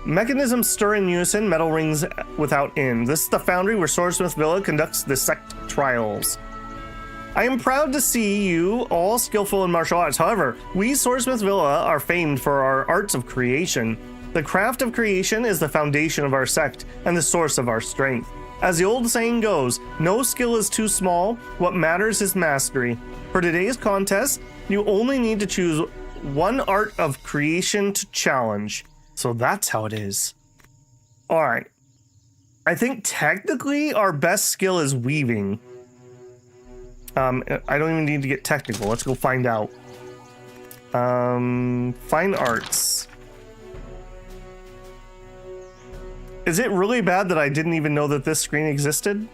Mechanisms stir in unison, metal rings without end. This is the foundry where Swordsmith Villa conducts the sect trials. I am proud to see you all skillful in martial arts. However, we Swordsmith Villa are famed for our arts of creation. The craft of creation is the foundation of our sect and the source of our strength. As the old saying goes, no skill is too small, what matters is mastery. For today's contest, you only need to choose one art of creation to challenge. So that's how it is. All right. I think technically our best skill is weaving. I don't even need to get technical. Let's go find out. Fine arts. Is it really bad that I didn't even know that this screen existed?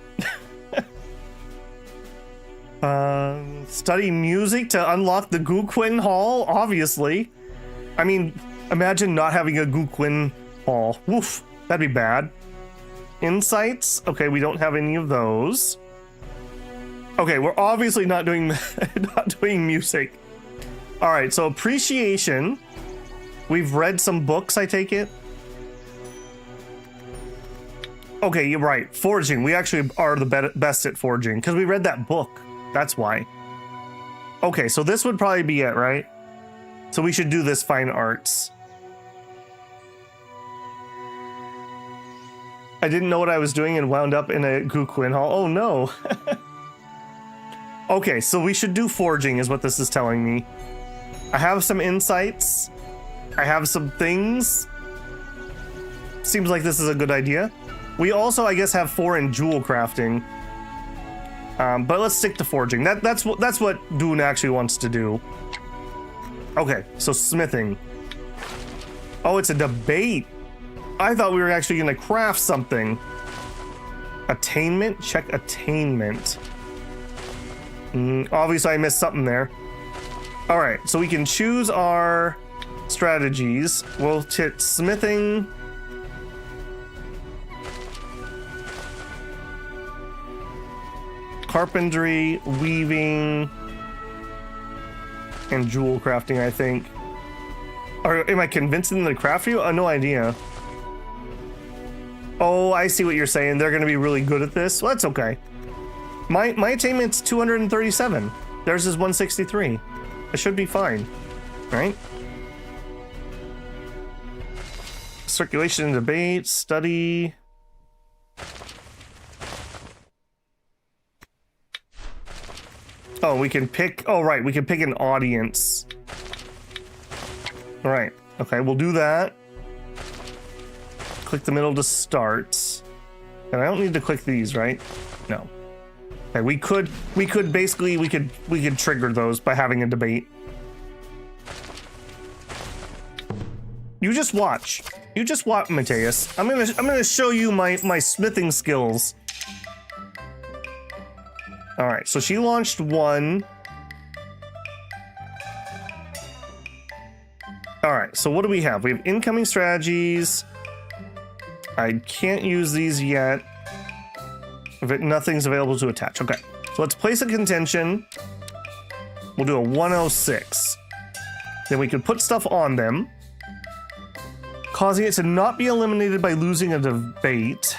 Study music to unlock the Guquin Hall? Obviously. I mean, imagine not having a Guquin Hall. Woof, that'd be bad. Insights? Okay, we don't have any of those. Okay, we're obviously not doing music. All right, so appreciation. We've read some books, I take it. Okay, you're right. Forging. We actually are the best at forging because we read that book. That's why. Okay, so this would probably be it, right? So we should do this fine arts. I didn't know what I was doing and wound up in a Guquin Hall. Oh no. Okay, so we should do forging is what this is telling me. I have some insights. I have some things. Seems like this is a good idea. We also, I guess, have 4 in jewel crafting. But let's stick to forging. That's what Dune actually wants to do. Okay, so smithing. Oh, it's a debate. I thought we were actually gonna craft something. Attainment? Check attainment. Obviously I missed something there. All right, so we can choose our strategies. We'll hit smithing. Carpentry, weaving, and jewel crafting, I think. Or am I convincing them to craft for you? No idea. Oh, I see what you're saying. They're going to be really good at this. Well, that's okay. My attainment's 237. Theirs is 163. It should be fine, right? Circulation and debate, study. Oh, we can pick. Oh, right. We can pick an audience. All right. Okay, we'll do that. Click the middle to start. And I don't need to click these, right? No. Okay, we could trigger those by having a debate. You just watch. You just watch, Mateus. I'm gonna show you my smithing skills. All right, so she launched 1. All right, so what do we have? We have incoming strategies. I can't use these yet. Nothing's available to attach. Okay, so let's place a contention. We'll do a 106. Then we can put stuff on them, causing it to not be eliminated by losing a debate.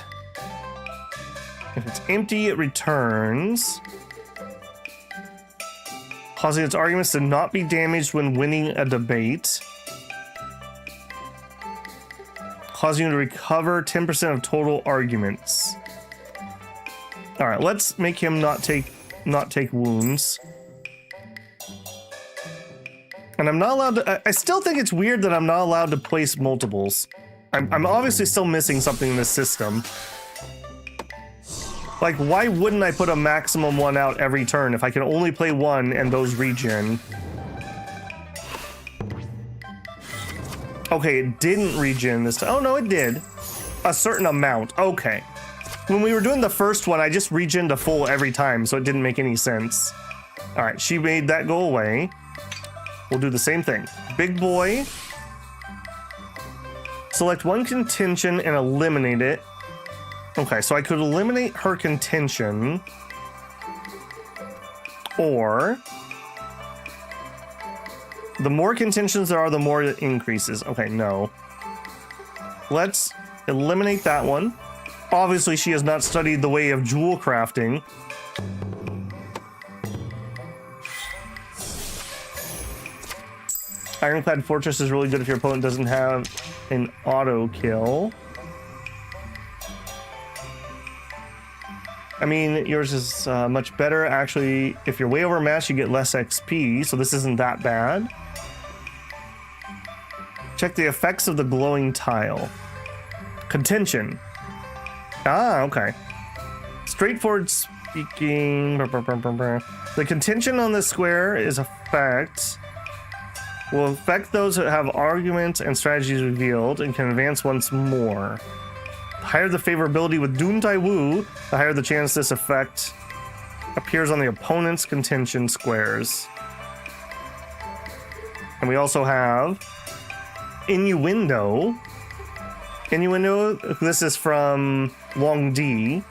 If it's empty, it returns, causing its arguments to not be damaged when winning a debate, causing you to recover 10% of total arguments. All right, let's make him not take wounds. And I'm not allowed to. I still think it's weird that I'm not allowed to place multiples. I'm obviously still missing something in this system. Like, why wouldn't I put a maximum one out every turn if I can only play one and those regen? Okay, it didn't regen this time. Oh, no, it did. A certain amount. Okay. When we were doing the first one, I just regened a full every time, so it didn't make any sense. All right, she made that go away. We'll do the same thing. Big boy. Select one contention and eliminate it. Okay, so I could eliminate her contention. Or the more contentions there are, the more it increases. Okay, no. Let's eliminate that one. Obviously, she has not studied the way of jewel crafting. Ironclad Fortress is really good if your opponent doesn't have an auto kill. I mean, yours is much better. Actually, if you're way overmatched, you get less XP, so this isn't that bad. Check the effects of the glowing tile. Contention. Ah, okay. Straightforward speaking. The contention on the square is effect. Will affect those that have arguments and strategies revealed and can advance once more. The higher the favorability with Dihun Dun, the higher the chance this effect appears on the opponent's contention squares. And we also have Innuendo. Innuendo, this is from Long D.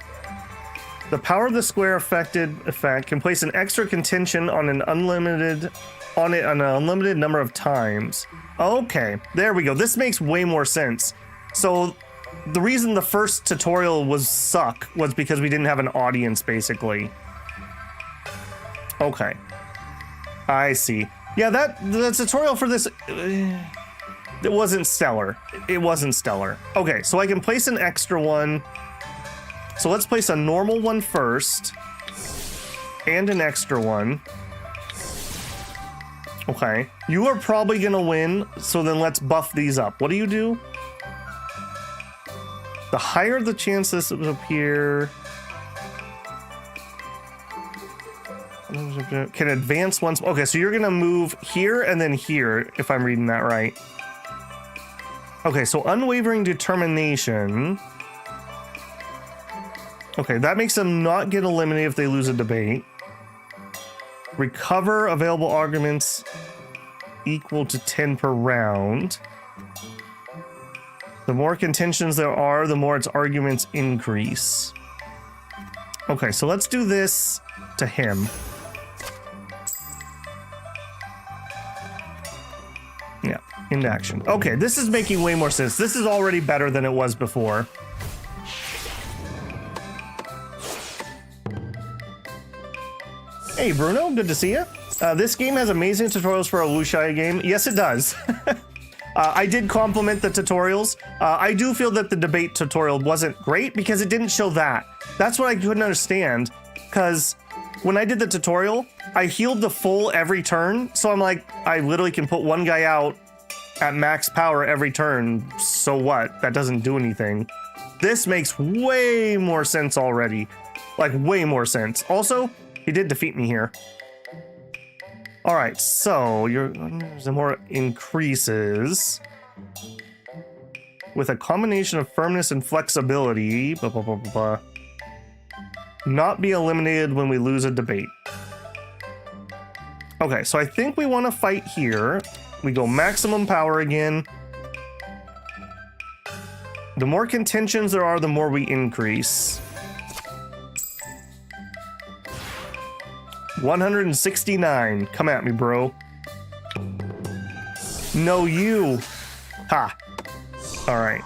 The power of the square affected effect can place an extra contention on an unlimited number of times. Okay, there we go. This makes way more sense. So the reason the first tutorial was suck was because we didn't have an audience, basically. Okay. I see. Yeah, the tutorial for this, it wasn't stellar. It wasn't stellar. Okay, so I can place an extra one. So let's place a normal one first. And an extra one. Okay. You are probably gonna win, so then let's buff these up. What do you do? The higher the chance this will appear... Can advance once... Okay, so you're gonna move here and then here, if I'm reading that right. Okay, so unwavering determination... Okay, that makes them not get eliminated if they lose a debate. Recover available arguments equal to 10 per round. The more contentions there are, the more its arguments increase. Okay, so let's do this to him. Yeah, into action. Okay, this is making way more sense. This is already better than it was before. Hey Bruno, good to see you. This game has amazing tutorials for a wuxia game. Yes, it does. I did compliment the tutorials. I do feel that the debate tutorial wasn't great because it didn't show that. That's what I couldn't understand, because when I did the tutorial, I healed the full every turn. So I'm like, I literally can put one guy out at max power every turn. So what? That doesn't do anything. This makes way more sense already. Like, way more sense. Also, he did defeat me here. All right, so the more increases with a combination of firmness and flexibility. Blah, blah, blah, blah, blah. Not be eliminated when we lose a debate. Okay, so I think we want to fight here. We go maximum power again. The more contentions there are, the more we increase. 169. Come at me, bro. No, you. Ha. All right.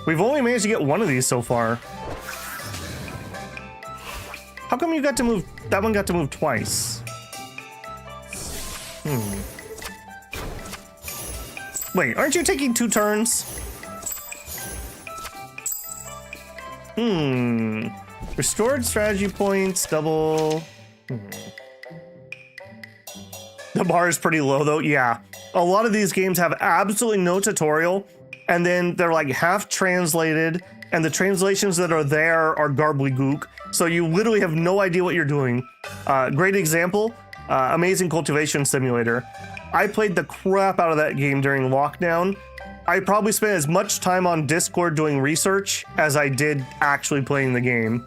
We've only managed to get one of these so far. How come you got to move? That one got to move twice. Wait, aren't you taking 2 turns? Restored strategy points, double. The bar is pretty low though. Yeah, a lot of these games have absolutely no tutorial, and then they're like half translated, and the translations that are there are garbly-gook, so you literally have no idea what you're doing. Great example, Amazing Cultivation Simulator. I played the crap out of that game during lockdown. I probably spent as much time on Discord doing research as I did actually playing the game.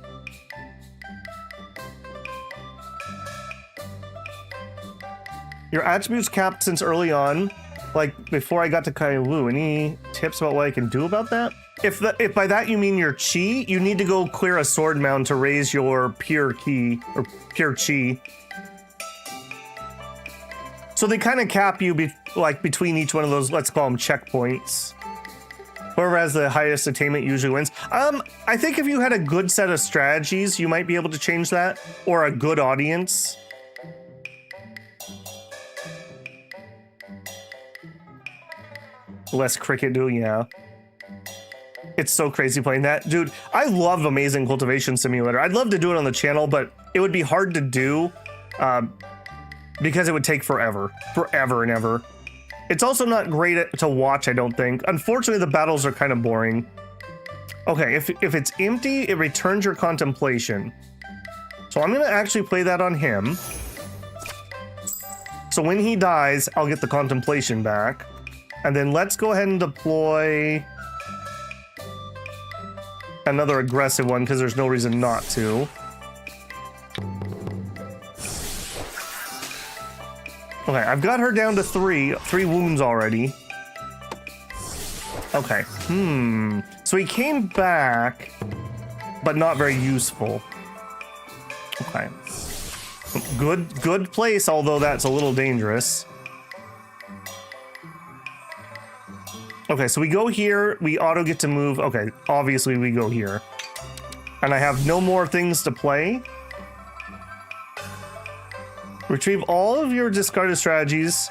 Your attributes capped since early on, like before I got to Taiwu. Any tips about what I can do about that? If by that you mean your chi, you need to go clear a sword mound to raise your pure ki, or pure chi. So they kind of cap you between each one of those, let's call them checkpoints. Whoever has the highest attainment usually wins. I think if you had a good set of strategies, you might be able to change that, or a good audience. Less cricket doing, yeah. It's so crazy playing that. Dude, I love Amazing Cultivation Simulator. I'd love to do it on the channel, but it would be hard to do because it would take forever and ever. It's also not great to watch, I don't think. Unfortunately, the battles are kind of boring. Okay, if it's empty, it returns your contemplation. So I'm gonna actually play that on him. So when he dies, I'll get the contemplation back. And then let's go ahead and deploy another aggressive one, because there's no reason not to. Okay, I've got her down to three wounds already. Okay, so he came back, but not very useful. Okay. Good place, although that's a little dangerous. Okay, so we go here, we auto get to move. Okay, obviously we go here. And I have no more things to play. Retrieve all of your discarded strategies.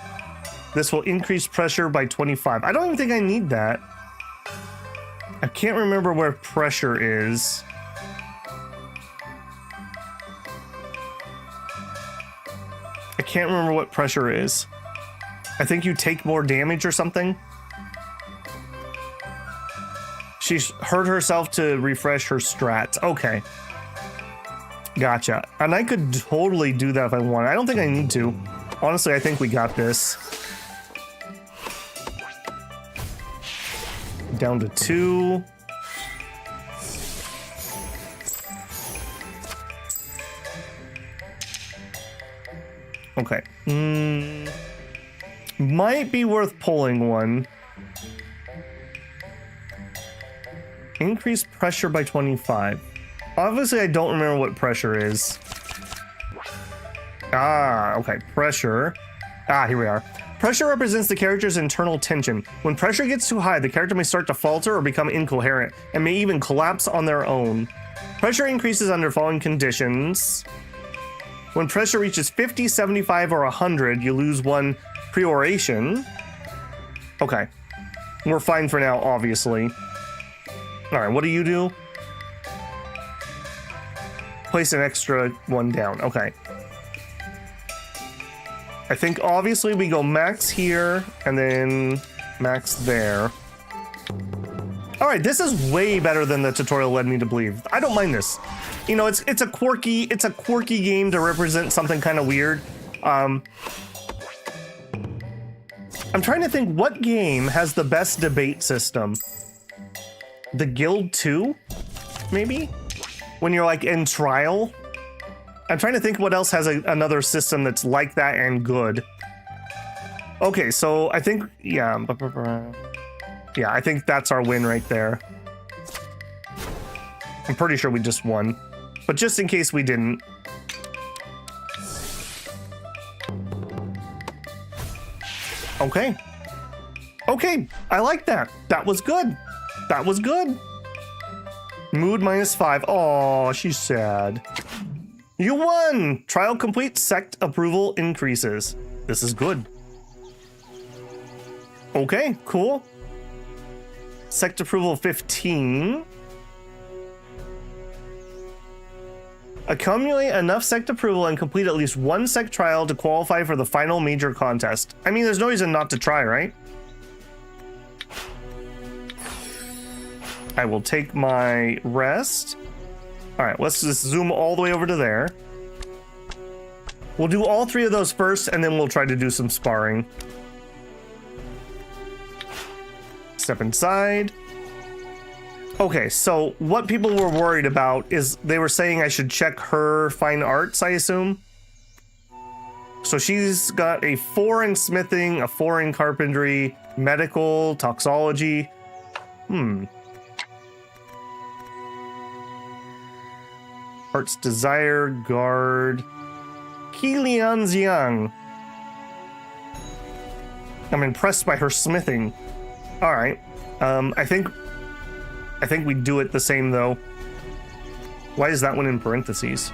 This will increase pressure by 25. I don't even think I need that. I can't remember where pressure is. I can't remember what pressure is. I think you take more damage or something. She's hurt herself to refresh her strats. Okay. Gotcha. And I could totally do that if I want. I don't think I need to. Honestly, I think we got this. Down to 2. Okay. Might be worth pulling one. Increase pressure by 25. Obviously, I don't remember what pressure is. Ah, okay. Pressure. Ah, here we are. Pressure represents the character's internal tension. When pressure gets too high, the character may start to falter or become incoherent, and may even collapse on their own. Pressure increases under following conditions. When pressure reaches 50, 75, or 100, you lose 1 peroration. Okay. We're fine for now, obviously. Alright, what do you do? Place an extra one down. Okay. I think obviously we go max here and then max there. Alright, this is way better than the tutorial led me to believe. I don't mind this. You know, it's a quirky game to represent something kind of weird. I'm trying to think what game has the best debate system. The Guild 2? Maybe? When you're like in trial? I'm trying to think what else has another system that's like that and good. Okay, so I think, yeah. Yeah, I think that's our win right there. I'm pretty sure we just won. But just in case we didn't. Okay. Okay, I like that. That was good. That was good. Mood -5. Oh, she's sad. You won! Trial complete. Sect approval increases. This is good. Okay, cool. Sect approval 15. Accumulate enough sect approval and complete at least 1 sect trial to qualify for the final major contest. I mean, there's no reason not to try, right? I will take my rest. All right, let's just zoom all the way over to there. We'll do all 3 of those first, and then we'll try to do some sparring. Step inside. Okay, so what people were worried about is they were saying I should check her fine arts, I assume. So she's got a 4 in smithing, a 4 in carpentry, medical, toxology. Heart's Desire, Guard. Qilianjiang. I'm impressed by her smithing. All right. I think we do it the same though. Why is that one in parentheses?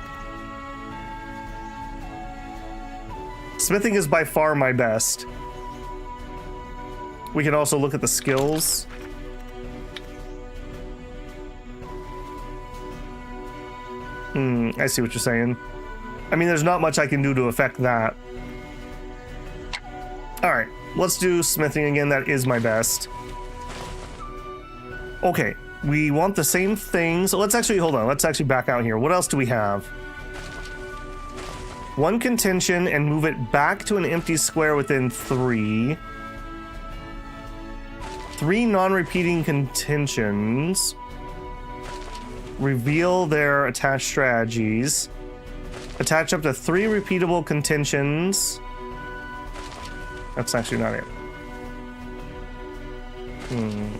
Smithing is by far my best. We can also look at the skills. I see what you're saying. I mean, there's not much I can do to affect that. All right, let's do smithing again. That is my best. Okay, we want the same thing. So let's actually, hold on. Let's actually back out here. What else do we have? 1 contention and move it back to an empty square within 3. 3 non-repeating contentions. Reveal their attached strategies. Attach up to 3 repeatable contentions. That's actually not it.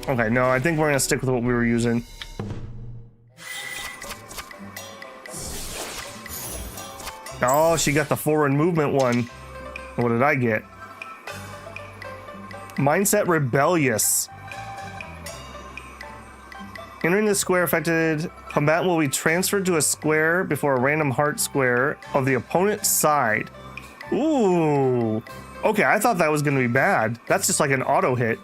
Okay, no, I think we're gonna stick with what we were using. Oh, she got the forward movement one. What did I get? Mindset Rebellious. Entering the square affected, combatant will be transferred to a square before a random heart square of the opponent's side. Ooh. Okay, I thought that was going to be bad. That's just like an auto hit.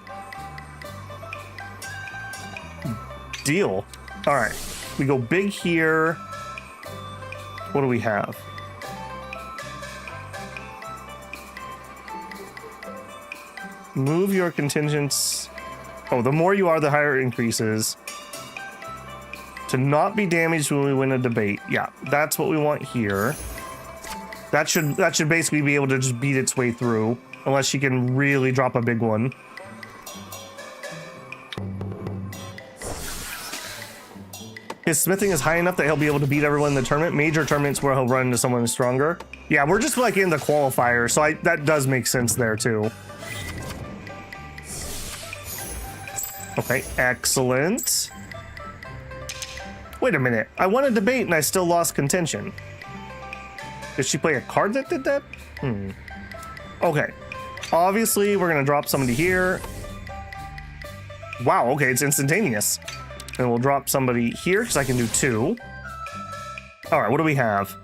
Deal. All right. We go big here. What do we have? Move your contingents. Oh, the more you are, the higher it increases. To not be damaged when we win a debate. Yeah, that's what we want here. That should basically be able to just beat its way through, unless she can really drop a big one. His smithing is high enough that he'll be able to beat everyone in the tournament. Major tournaments where he'll run into someone stronger. Yeah, we're just like in the qualifier, so that does make sense there too. Okay, excellent. Wait a minute. I won a debate and I still lost contention. Did she play a card that did that? Okay. Obviously, we're going to drop somebody here. Wow, okay, it's instantaneous. And we'll drop somebody here because I can do 2. All right, what do we have?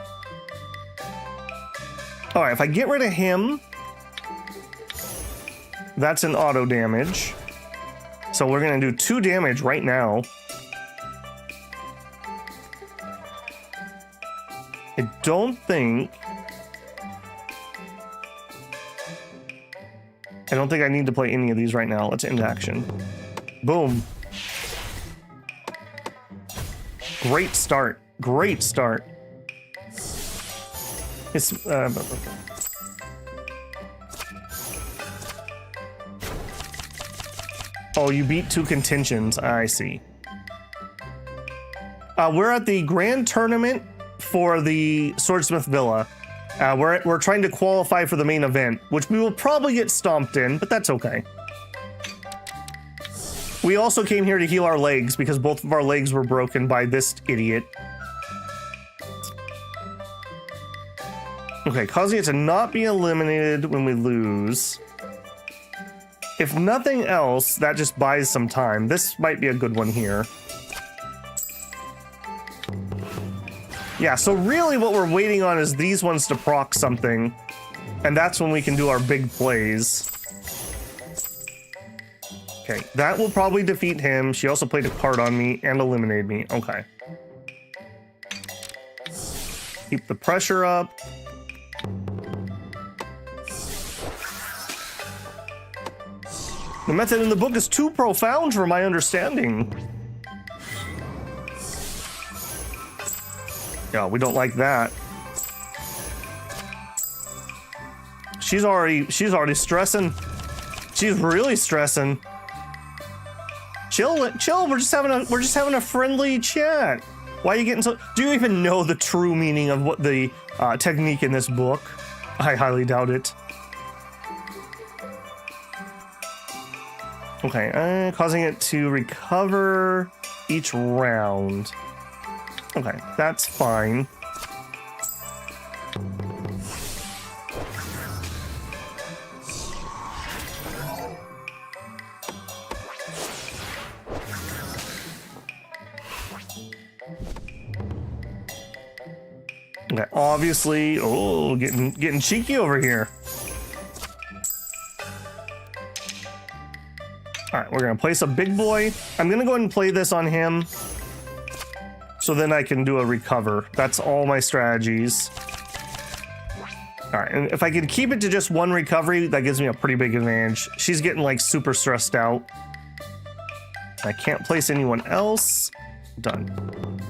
All right, if I get rid of him, that's an auto damage. So we're going to do 2 damage right now. I don't think I need to play any of these right now. Let's end action. Boom. Great start. Great start. It's oh, you beat 2 contentions. I see. We're at the grand tournament for the Swordsmith Villa. We're trying to qualify for the main event, which we will probably get stomped in, but that's okay. We also came here to heal our legs because both of our legs were broken by this idiot. Okay, causing it to not be eliminated when we lose. If nothing else, that just buys some time. This might be a good one here. Yeah, so really what we're waiting on is these ones to proc something. And that's when we can do our big plays. Okay, that will probably defeat him. She also played a card on me and eliminated me. Okay. Keep the pressure up. The method in the book is too profound for my understanding. Yeah, we don't like that. She's already stressing. She's really stressing. Chill. We're just having a friendly chat. Why are you getting so? Do you even know the true meaning of what the technique in this book? I highly doubt it. Okay, causing it to recover each round. Okay, that's fine. Okay, obviously, oh, getting cheeky over here. All right, we're gonna place a big boy. I'm gonna go ahead and play this on him, so then I can do a recover. That's all my strategies. All right, and if I can keep it to just one recovery, that gives me a pretty big advantage. She's getting like super stressed out. I can't place anyone else. Done.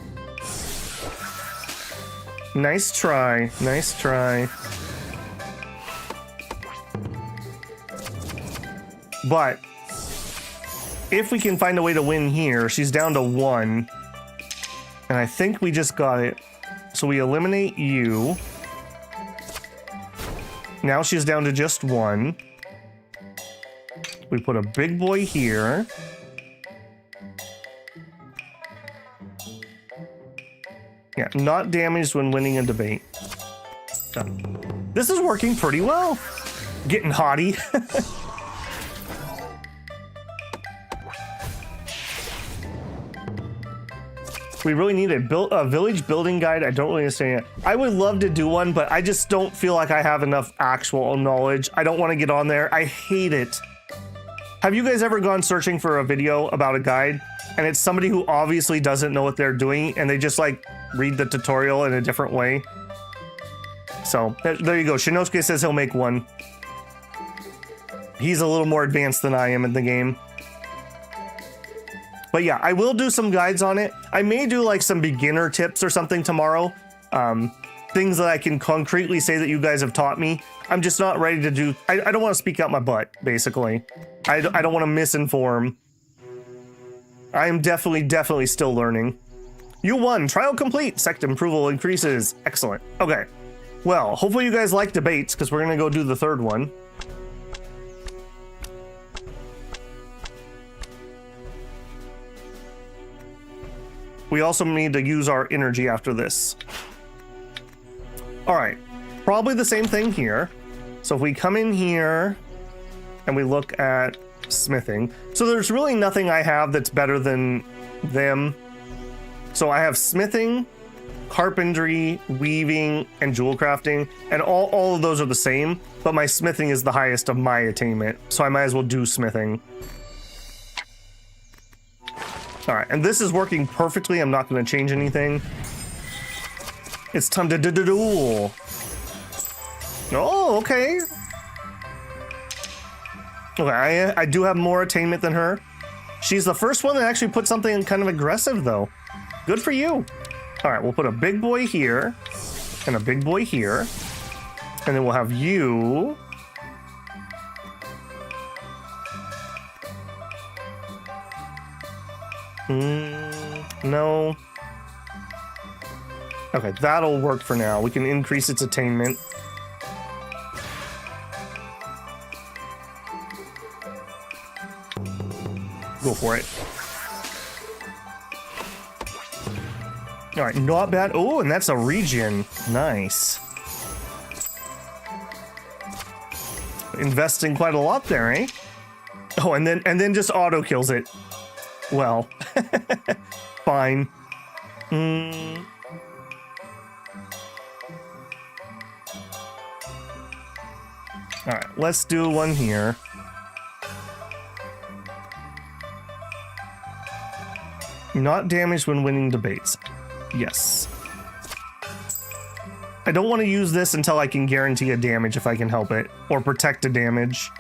Nice try. Nice try. But if we can find a way to win here, she's down to 1. And I think we just got it. So we eliminate you. Now she's down to just 1. We put a big boy here. Yeah, not damaged when winning a debate. Done. This is working pretty well. Getting haughty. We really need a village building guide. I don't really understand it. I would love to do one, but I just don't feel like I have enough actual knowledge. I don't want to get on there. I hate it. Have you guys ever gone searching for a video about a guide and it's somebody who obviously doesn't know what they're doing and they just like read the tutorial in a different way? So there you go. Shinosuke says he'll make one. He's a little more advanced than I am in the game. But yeah, I will do some guides on it. I may do like some beginner tips or something tomorrow. Things that I can concretely say that you guys have taught me. I'm just not ready to do. I don't want to speak out my butt, basically. I don't want to misinform. I am definitely still learning. You won. Trial complete. Sect approval increases. Excellent. Okay. Well, hopefully you guys like debates because we're going to go do the third one. We also need to use our energy after this. All right, probably the same thing here. So if we come in here and we look at smithing, so there's really nothing I have that's better than them. So I have smithing, carpentry, weaving, and jewel crafting, and all of those are the same, but my smithing is the highest of my attainment, so I might as well do smithing. All right, and this is working perfectly. I'm not going to change anything. It's time to duel. Oh, okay. Okay, I do have more attainment than her. She's the first one that actually put something kind of aggressive, though. Good for you. All right, we'll put a big boy here and a big boy here. And then we'll have you. No. Okay, that'll work for now. We can increase its attainment. Go for it. All right, not bad. Oh, and that's a regen. Nice. Investing quite a lot there, eh? Oh, and then just auto kills it. Well, fine. All right, let's do one here. Not damaged when winning debates. Yes. I don't want to use this until I can guarantee a damage if I can help it, or protect a damage.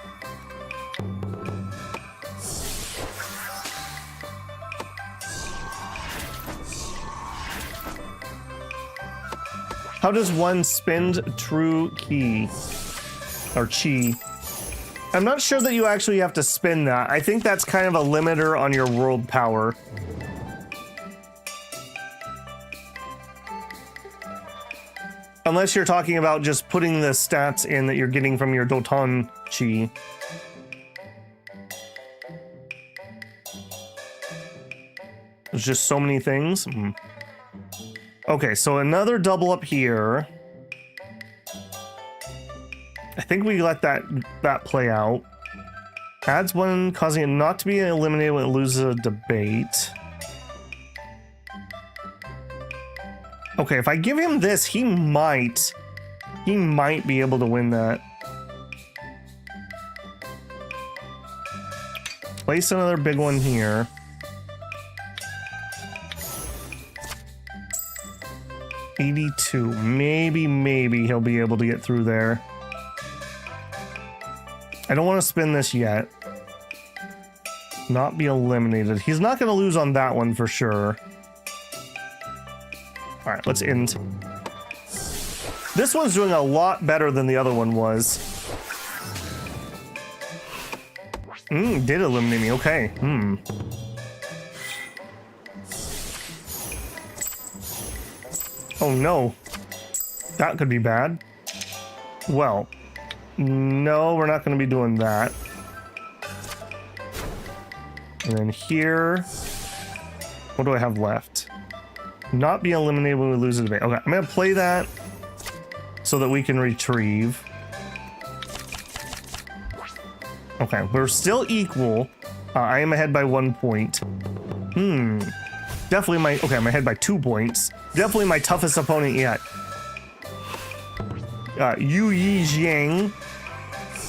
How does one spend true ki? Or chi? I'm not sure that you actually have to spend that. I think that's kind of a limiter on your world power. Unless you're talking about just putting the stats in that you're getting from your Doton chi. There's just so many things. Okay, so another double up here. I think we let that play out. Adds one, causing it not to be eliminated when it loses a debate. Okay, if I give him this, he might be able to win that. Place another big one here. $82. Maybe he'll be able to get through there. I don't want to spin this yet. Not be eliminated. He's not going to lose on that one for sure. All right, let's end. This one's doing a lot better than the other one was. Did eliminate me. Okay. Oh no. That could be bad. Well, no, we're not going to be doing that. And then here, what do I have left? Not be eliminated when we lose a debate. Okay, I'm going to play that so that we can retrieve. Okay, we're still equal. I am ahead by 1 point. Definitely okay, I'm ahead by 2 points. Definitely my toughest opponent yet. Yu Yi Jiang.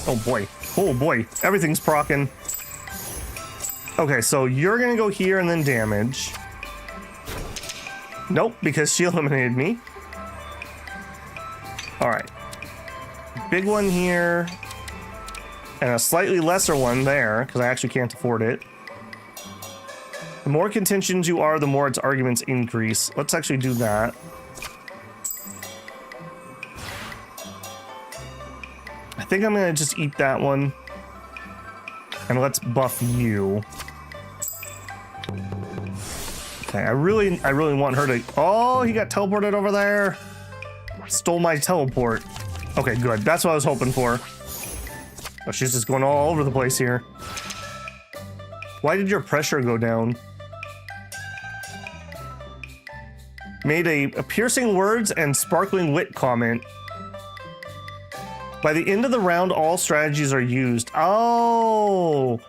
Oh boy, everything's proccing. Okay, so you're gonna go here and then damage. Nope, because she eliminated me. All right, big one here, and a slightly lesser one there, because I actually can't afford it. The more contentions you are, the more its arguments increase. Let's actually do that. I think I'm gonna just eat that one. And let's buff you. Okay, I really want her to... Oh, he got teleported over there. Stole my teleport. Okay, good. That's what I was hoping for. Oh, she's just going all over the place here. Why did your pressure go down? Made a piercing words and sparkling wit comment. By the end of the round, all strategies are used. Oh.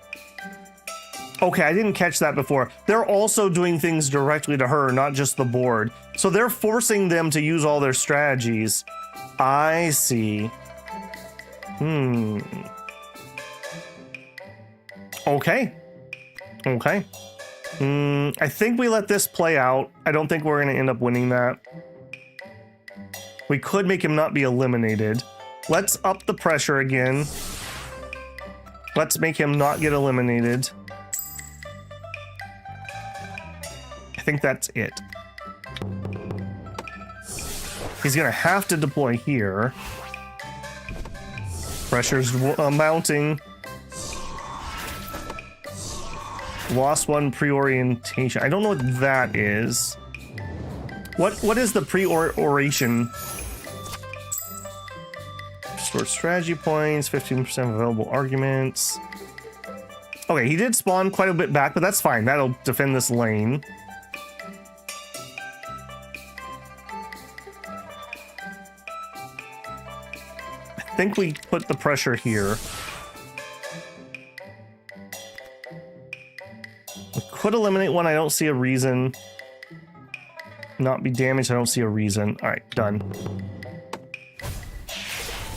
Okay, I didn't catch that before. They're also doing things directly to her, not just the board. So they're forcing them to use all their strategies. I see. Okay. Okay. I think we let this play out. I don't think we're going to end up winning that. We could make him not be eliminated. Let's up the pressure again. Let's make him not get eliminated. I think that's it. He's going to have to deploy here. Pressure's mounting. Lost one pre-orientation. I don't know what that is. What is the pre-oration? Restore strategy points, 15% available arguments. Okay, he did spawn quite a bit back, but that's fine. That'll defend this lane. I think we put the pressure here. We could eliminate one. I don't see a reason. Not be damaged. I don't see a reason. All right, done.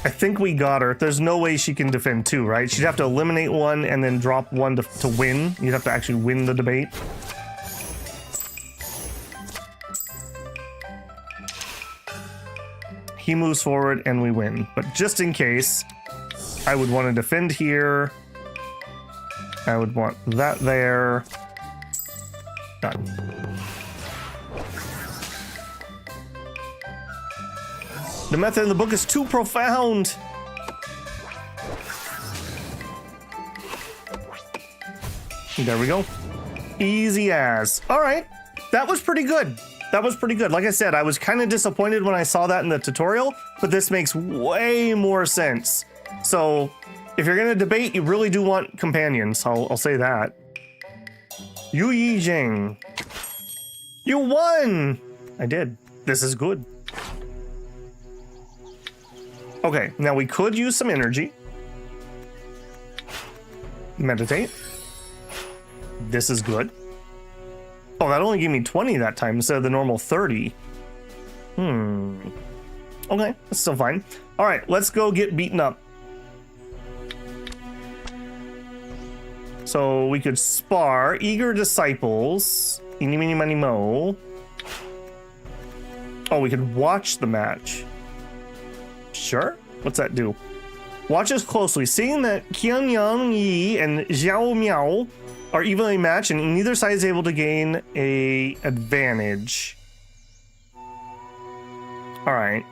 I think we got her. There's no way she can defend two, right? She'd have to eliminate one and then drop one to win. You'd have to actually win the debate. He moves forward and we win. But just in case, I would want to defend here. I would want that there. Done. The method in the book is too profound. There we go. Easy as. All right. That was pretty good. That was pretty good. Like I said, I was kind of disappointed when I saw that in the tutorial, but this makes way more sense. So if you're going to debate, you really do want companions. I'll say that. Yu Yijing. You won! I did. This is good. Okay, now we could use some energy. Meditate. This is good. Oh, that only gave me 20 that time instead of the normal 30. Okay, that's still fine. All right, let's go get beaten up. So we could spar. Eager disciples. Eeny, meeny, miny, mo. Oh, we could watch the match. Sure. What's that do? Watch us closely. Seeing that Qian Yang Yi and Xiao Miao are evenly matched and neither side is able to gain a advantage. All right.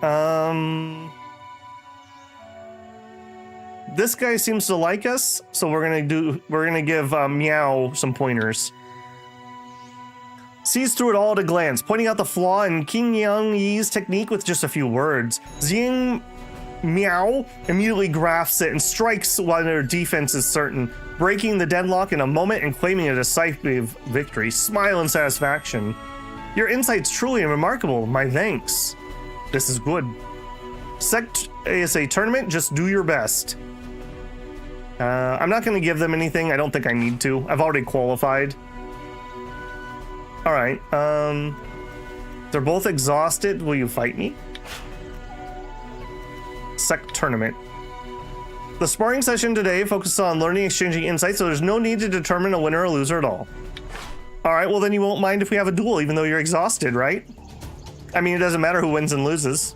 This guy seems to like us, so we're gonna give Miao some pointers. Sees through it all at a glance, pointing out the flaw in King Yang Yi's technique with just a few words. Xing Miao immediately grasps it and strikes while their defense is certain, breaking the deadlock in a moment and claiming a decisive victory. Smile in satisfaction. Your insight's truly remarkable. My thanks. This is good. Sect is a tournament. Just do your best. I'm not going to give them anything. I don't think I need to. I've already qualified. All right. They're both exhausted. Will you fight me? Sect tournament. The sparring session today focuses on learning, exchanging insights, so there's no need to determine a winner or loser at all. All right, well then you won't mind if we have a duel, even though you're exhausted, right? I mean, it doesn't matter who wins and loses.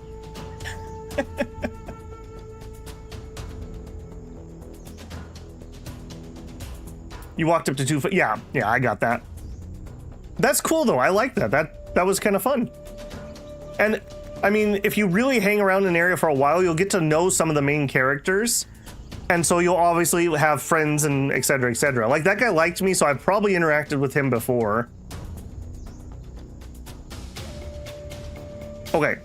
You walked up to 2 foot. Yeah, I got that. That's cool though. I like that. That was kind of fun. And I mean, if you really hang around an area for a while, you'll get to know some of the main characters. And so you'll obviously have friends and et cetera, et cetera. Like that guy liked me, so I've probably interacted with him before. Okay,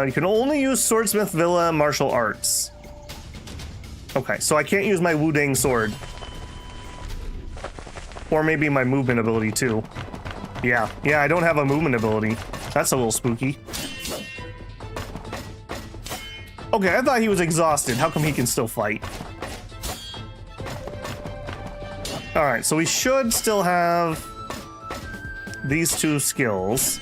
you can only use Swordsmith Villa martial arts. Okay, so I can't use my Wudang sword. Or maybe my movement ability too. Yeah, I don't have a movement ability. That's a little spooky. Okay, I thought he was exhausted. How come he can still fight? All right, so we should still have these two skills.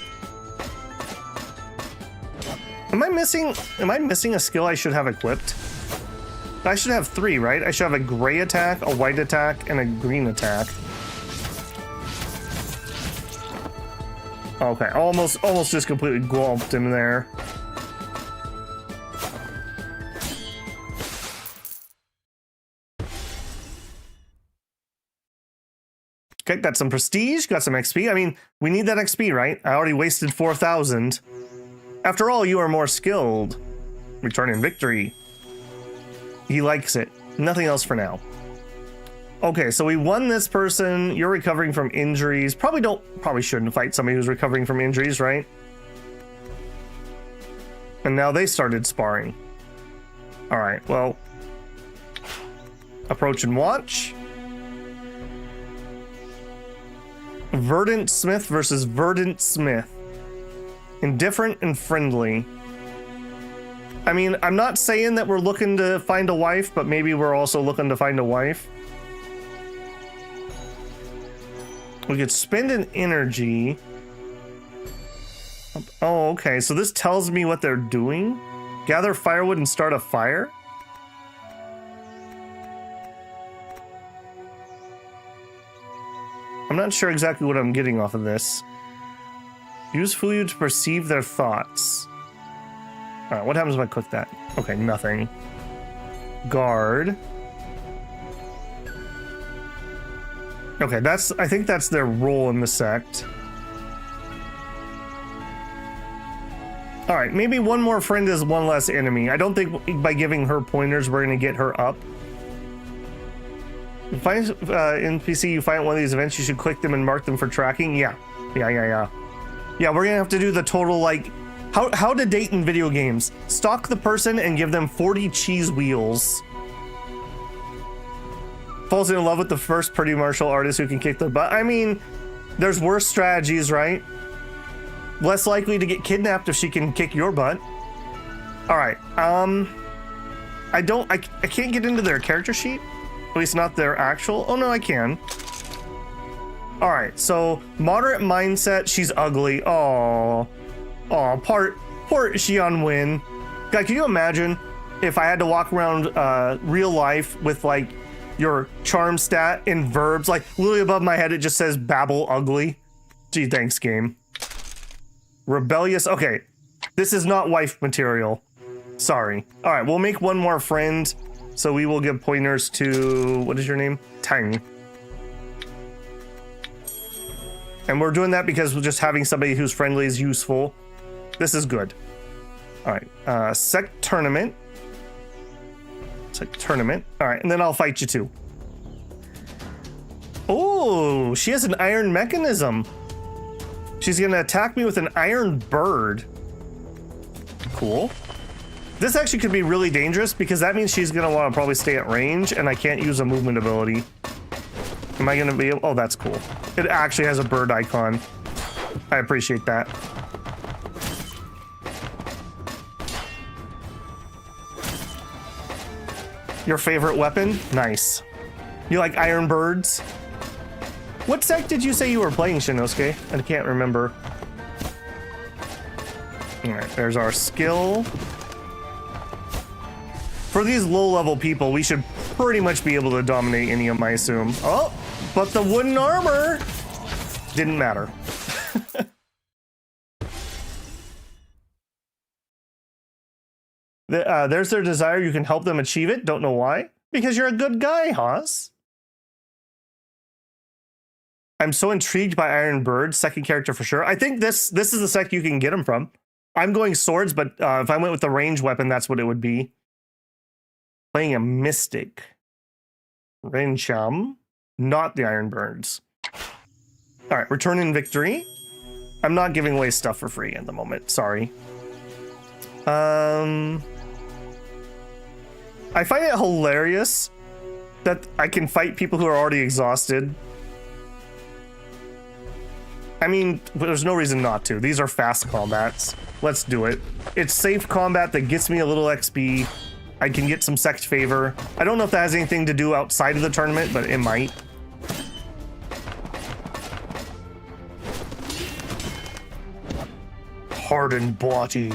Am I missing a skill I should have equipped? I should have 3, right? I should have a gray attack, a white attack, and a green attack. Okay, almost just completely gulped him there. Okay, got some prestige, got some XP. I mean, we need that XP, right? I already wasted 4,000. After all, you are more skilled. Returning victory. He likes it. Nothing else for now. Okay, so we won this person. You're recovering from injuries. Probably shouldn't fight somebody who's recovering from injuries, right? And now they started sparring. All right, well, approach and watch. Verdant Smith versus Verdant Smith. Indifferent and friendly. I mean, I'm not saying that we're looking to find a wife, but maybe we're also looking to find a wife. We could spend an energy. Oh, okay. So this tells me what they're doing. Gather firewood and start a fire. I'm not sure exactly what I'm getting off of this. Use food to perceive their thoughts. All right, what happens if I click that? Okay, nothing. Guard. Okay, I think that's their role in the sect. All right, maybe one more friend is one less enemy. I don't think by giving her pointers we're gonna get her up. Find NPC you find at one of these events, you should click them and mark them for tracking. Yeah, we're gonna have to do the total, like, how to date in video games. Stalk the person and give them 40 cheese wheels. Falls in love with the first pretty martial artist who can kick their butt. I mean, there's worse strategies, right? Less likely to get kidnapped if she can kick your butt. All right, I can't get into their character sheet. At least not their actual. Oh no, I can. All right, so moderate mindset. She's ugly. Oh, poor Xian Win. God, can you imagine if I had to walk around real life with like your charm stat in verbs, like literally above my head it just says babble ugly. Gee, thanks game. Rebellious. Okay, this is not wife material. Sorry. All right, we'll make one more friend. So we will give pointers to, what is your name? Tang. And we're doing that because we're just having somebody who's friendly is useful. This is good. All right, sect tournament. Sect tournament. All right, and then I'll fight you too. Oh, she has an iron mechanism. She's gonna attack me with an iron bird. Cool. This actually could be really dangerous because that means she's gonna want to probably stay at range and I can't use a movement ability. Am I gonna be able? Oh, that's cool. It actually has a bird icon. I appreciate that. Your favorite weapon? Nice. You like iron birds? What sect did you say you were playing, Shinosuke? I can't remember. All right, there's our skill. For these low-level people, we should pretty much be able to dominate any of them, I assume. Oh, but the wooden armor didn't matter. There's their desire. You can help them achieve it. Don't know why. Because you're a good guy, Haas. I'm so intrigued by Iron Bird, second character for sure. I think this is the sect you can get him from. I'm going swords, but if I went with the range weapon, that's what it would be. Playing a mystic. Rencham, not the Iron Birds. All right, return in victory. I'm not giving away stuff for free at the moment. Sorry. I find it hilarious that I can fight people who are already exhausted. I mean, there's no reason not to. These are fast combats. Let's do it. It's safe combat that gets me a little XP. I can get some sect favor. I don't know if that has anything to do outside of the tournament, but it might. Hardened body.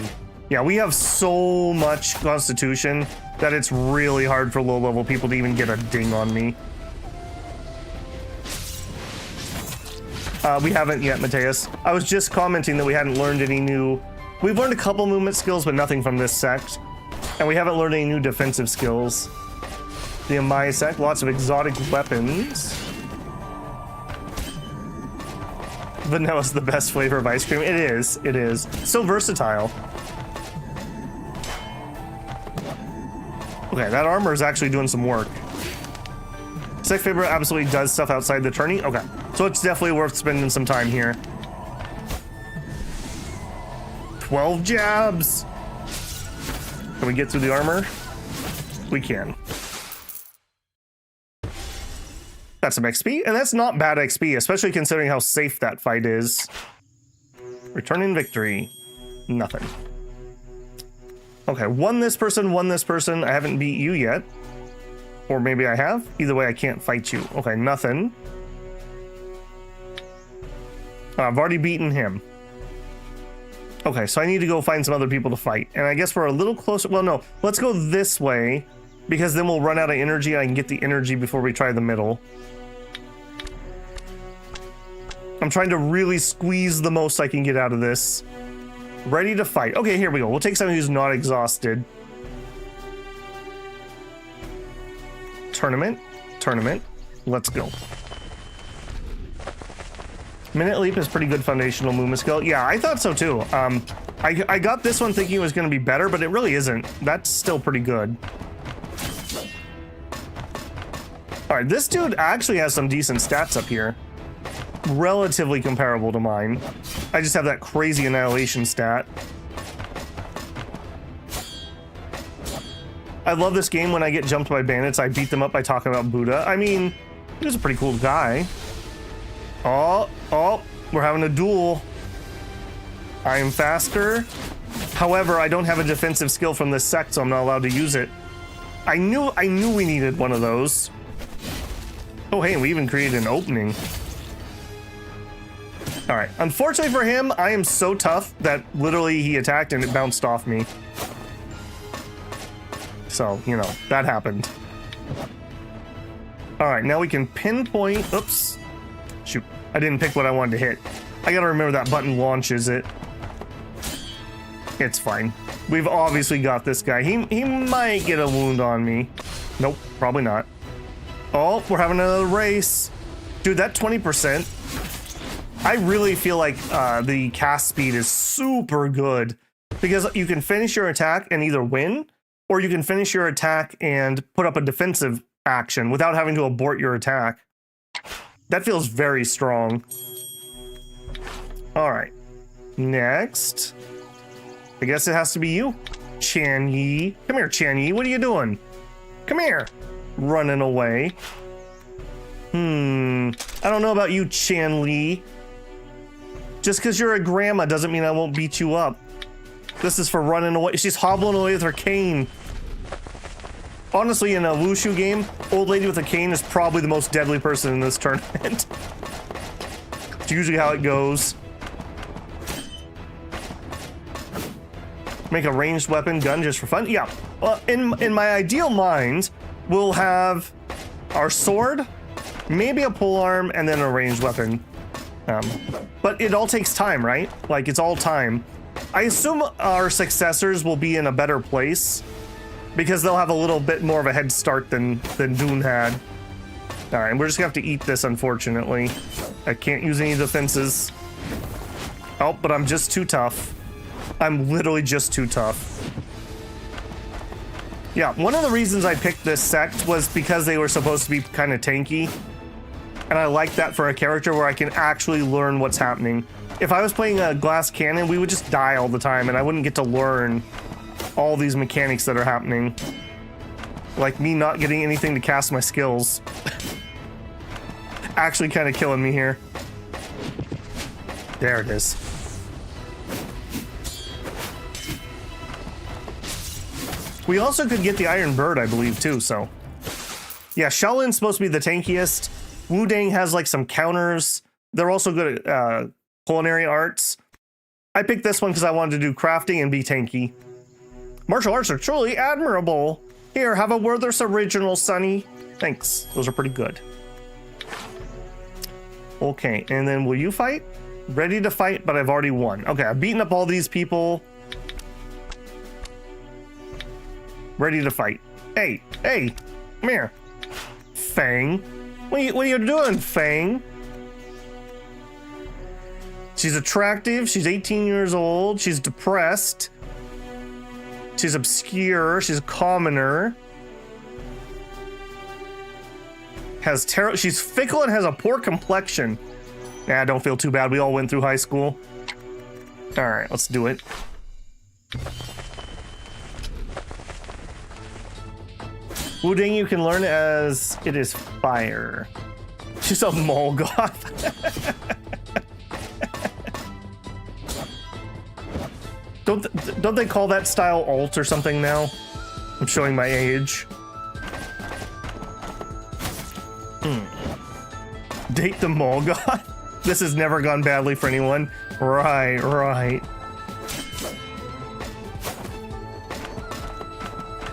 Yeah, we have so much constitution that it's really hard for low-level people to even get a ding on me. We haven't yet, Mateus. I was just commenting that we hadn't learned any new... We've learned a couple movement skills, but nothing from this sect. And we haven't learned any new defensive skills. The Amai sect, lots of exotic weapons. Vanilla's the best flavor of ice cream. It is, it is. So versatile. Okay, that armor is actually doing some work. Sect favor absolutely does stuff outside the tourney. Okay, so it's definitely worth spending some time here. 12 jabs. Can we get through the armor? We can. That's some XP, and that's not bad XP, especially considering how safe that fight is. Return in victory. Nothing. Okay, won this person. I haven't beat you yet. Or maybe I have. Either way, I can't fight you. Okay, nothing. I've already beaten him. Okay, so I need to go find some other people to fight. And I guess we're a little closer. Well, no, let's go this way because then we'll run out of energy. I can get the energy before we try the middle. I'm trying to really squeeze the most I can get out of this. Ready to fight. Okay, here we go. We'll take someone who's not exhausted. Tournament. Let's go. Minute Leap is pretty good foundational movement skill. Yeah, I thought so too. I got this one thinking it was going to be better, but it really isn't. That's still pretty good. All right, this dude actually has some decent stats up here. Relatively comparable to mine. I just have that crazy annihilation stat. I love this game. When I get jumped by bandits, I beat them up by talking about Buddha. I mean, he was a pretty cool guy. Oh, we're having a duel. I am faster. However, I don't have a defensive skill from this sect, so I'm not allowed to use it. I knew we needed one of those. Oh, hey, we even created an opening. All right. Unfortunately for him, I am so tough that literally he attacked and it bounced off me. So, you know, that happened. All right, now we can pinpoint. Oops. Shoot. I didn't pick what I wanted to hit. I gotta remember that button launches it. It's fine. We've obviously got this guy. He might get a wound on me. Nope, probably not. Oh, we're having another race. Dude, that 20%. I really feel like the cast speed is super good because you can finish your attack and either win, or you can finish your attack and put up a defensive action without having to abort your attack. That feels very strong. All right. Next. I guess it has to be you, Chan Yi. Come here, Chan Yi. What are you doing? Come here. Running away. I don't know about you, Chan Li. Just because you're a grandma doesn't mean I won't beat you up. This is for running away. She's hobbling away with her cane. Honestly, in a wushu game, old lady with a cane is probably the most deadly person in this tournament. It's usually how it goes. Make a ranged weapon gun just for fun. Yeah, well, in my ideal mind, we'll have our sword, maybe a polearm, and then a ranged weapon. But it all takes time, right? Like, it's all time. I assume our successors will be in a better place because they'll have a little bit more of a head start than Dune had. All right, we're just gonna have to eat this, unfortunately. I can't use any defenses. Oh, but I'm just too tough. I'm literally just too tough. Yeah, one of the reasons I picked this sect was because they were supposed to be kind of tanky. And I like that for a character where I can actually learn what's happening. If I was playing a glass cannon, we would just die all the time and I wouldn't get to learn all these mechanics that are happening. Like me not getting anything to cast my skills. Actually kind of killing me here. There it is. We also could get the Iron Bird, I believe, too, so. Yeah, Shaolin's supposed to be the tankiest. Wu Dang has, like, some counters. They're also good at culinary arts. I picked this one because I wanted to do crafting and be tanky. Martial arts are truly admirable. Here, have a Werther's original, Sonny. Thanks. Those are pretty good. Okay, and then will you fight? Ready to fight, but I've already won. Okay, I've beaten up all these people. Ready to fight. Hey, come here. Fang. What are you doing, Fang? She's attractive. She's 18 years old. She's depressed. She's obscure. She's a commoner. She's fickle and has a poor complexion. Nah, don't feel too bad. We all went through high school. All right, let's do it. Wu Ding you can learn as it is fire. She's a mole goth. Don't they call that style alt or something now? I'm showing my age. Date the mole goth? This has never gone badly for anyone. Right.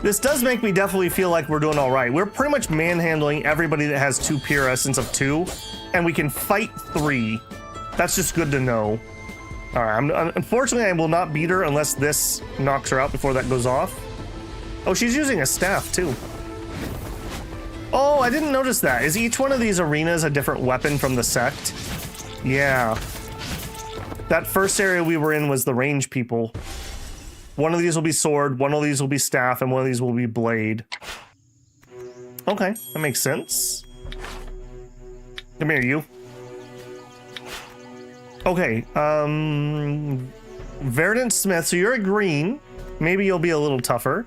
This does make me definitely feel like we're doing all right. We're pretty much manhandling everybody that has 2 pure essence of 2, and we can fight 3. That's just good to know. All right, unfortunately, I will not beat her unless this knocks her out before that goes off. Oh, she's using a staff, too. Oh, I didn't notice that. Is each one of these arenas a different weapon from the sect? Yeah. That first area we were in was the range people. One of these will be sword, one of these will be staff, and one of these will be blade. Okay, that makes sense. Come here, you. Okay, Verdant Smith, so you're a green. Maybe you'll be a little tougher.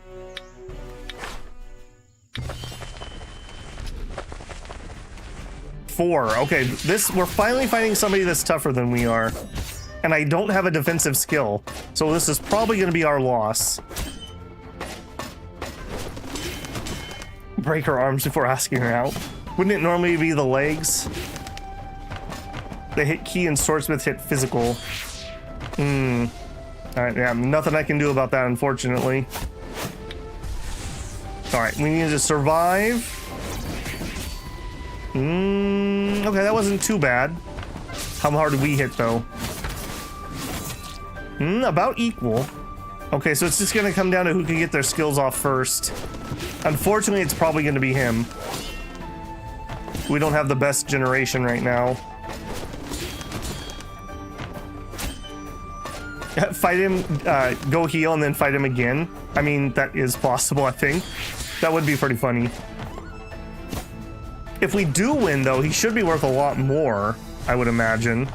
Four. Okay, we're finally finding somebody that's tougher than we are. And I don't have a defensive skill, so this is probably going to be our loss. Break her arms before asking her out. Wouldn't it normally be the legs? They hit key and Swordsmith hit physical. Alright, yeah, nothing I can do about that, unfortunately. Alright, we need to survive. Okay, that wasn't too bad. How hard did we hit, though? About equal. Okay, so it's just gonna come down to who can get their skills off first. Unfortunately, it's probably gonna be him. We don't have the best generation right now. Fight him, go heal, and then fight him again. I mean, that is possible, I think. That would be pretty funny. If we do win, though, he should be worth a lot more, I would imagine.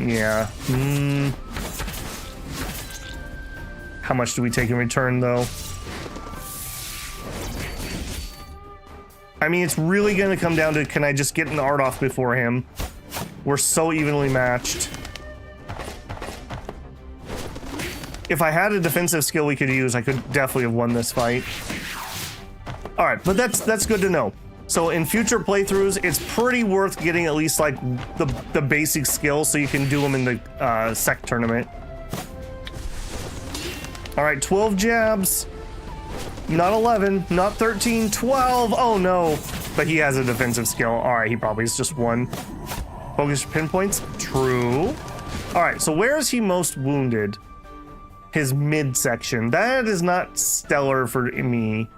Yeah. How much do we take in return, though? I mean, it's really going to come down to, can I just get an art off before him? We're so evenly matched. If I had a defensive skill we could use, I could definitely have won this fight. All right, but that's good to know. So in future playthroughs, it's pretty worth getting at least like the basic skills so you can do them in the sect tournament. All right, 12 jabs. Not 11, not 13, 12. Oh no, but he has a defensive skill. All right, he probably is just one. Focus pinpoints, true. All right, so where is he most wounded? His midsection. That is not stellar for me.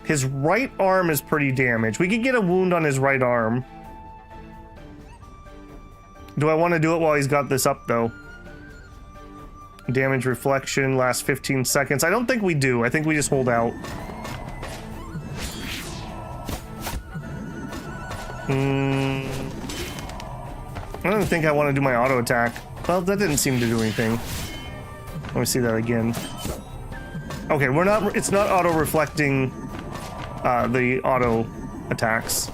His right arm is pretty damaged. We could get a wound on his right arm. Do I want to do it while he's got this up, though? Damage reflection, last 15 seconds. I don't think we do. I think we just hold out. I don't think I want to do my auto attack. Well, that didn't seem to do anything. Let me see that again. Okay, it's not auto reflecting the auto attacks.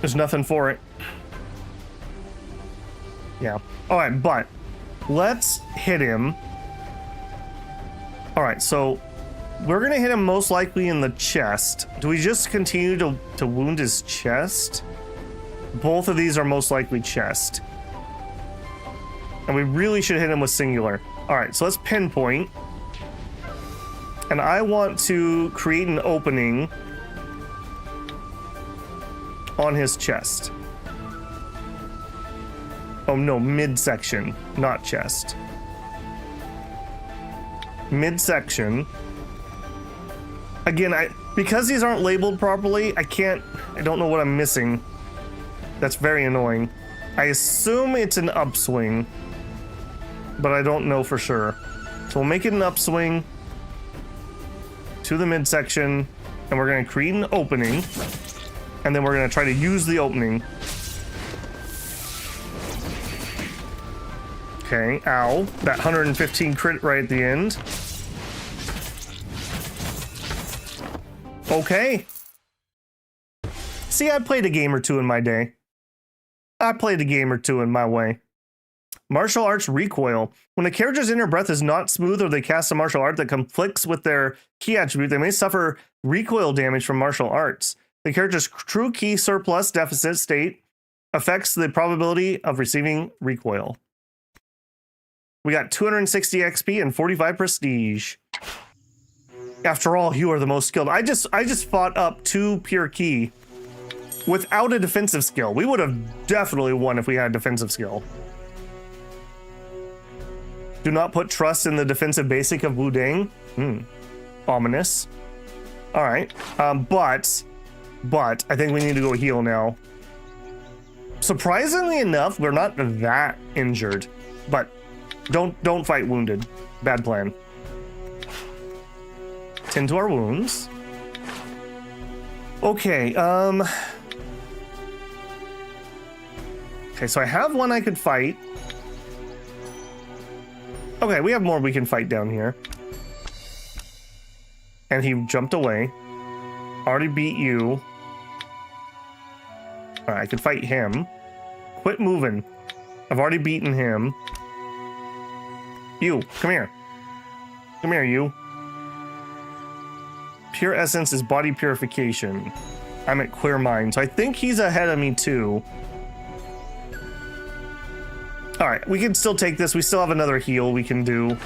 There's nothing for it. Yeah. All right, but let's hit him. All right, so we're gonna hit him most likely in the chest. Do we just continue to wound his chest? Both of these are most likely chest. And we really should hit him with singular. All right, so let's pinpoint. And I want to create an opening on his chest. Oh no, midsection, not chest. Midsection. Again, because these aren't labeled properly, I don't know what I'm missing. That's very annoying. I assume it's an upswing, but I don't know for sure. So we'll make it an upswing to the midsection, and we're going to create an opening, and then we're going to try to use the opening. Okay, ow. That 115 crit right at the end. Okay. See, I played a game or two in my day. I played a game or two in my way. Martial arts recoil. When a character's inner breath is not smooth or they cast a martial art that conflicts with their key attribute, they may suffer recoil damage from martial arts. The character's true key surplus deficit state affects the probability of receiving recoil. We got 260 XP and 45 prestige. After all, you are the most skilled. I just fought up 2 pure key without a defensive skill. We would have definitely won if we had a defensive skill. Do not put trust in the defensive basic of Wudang. Ominous. All right. But I think we need to go heal now. Surprisingly enough, we're not that injured, but don't fight wounded. Bad plan. Tend to our wounds. Okay, okay, so I have one I could fight. Okay, we have more we can fight down here. And he jumped away. Already beat you. Alright, I could fight him. Quit moving. I've already beaten him. You, come here. Come here, you. Pure essence is body purification. I'm at clear mind, so I think he's ahead of me too. Alright, we can still take this. We still have another heal we can do.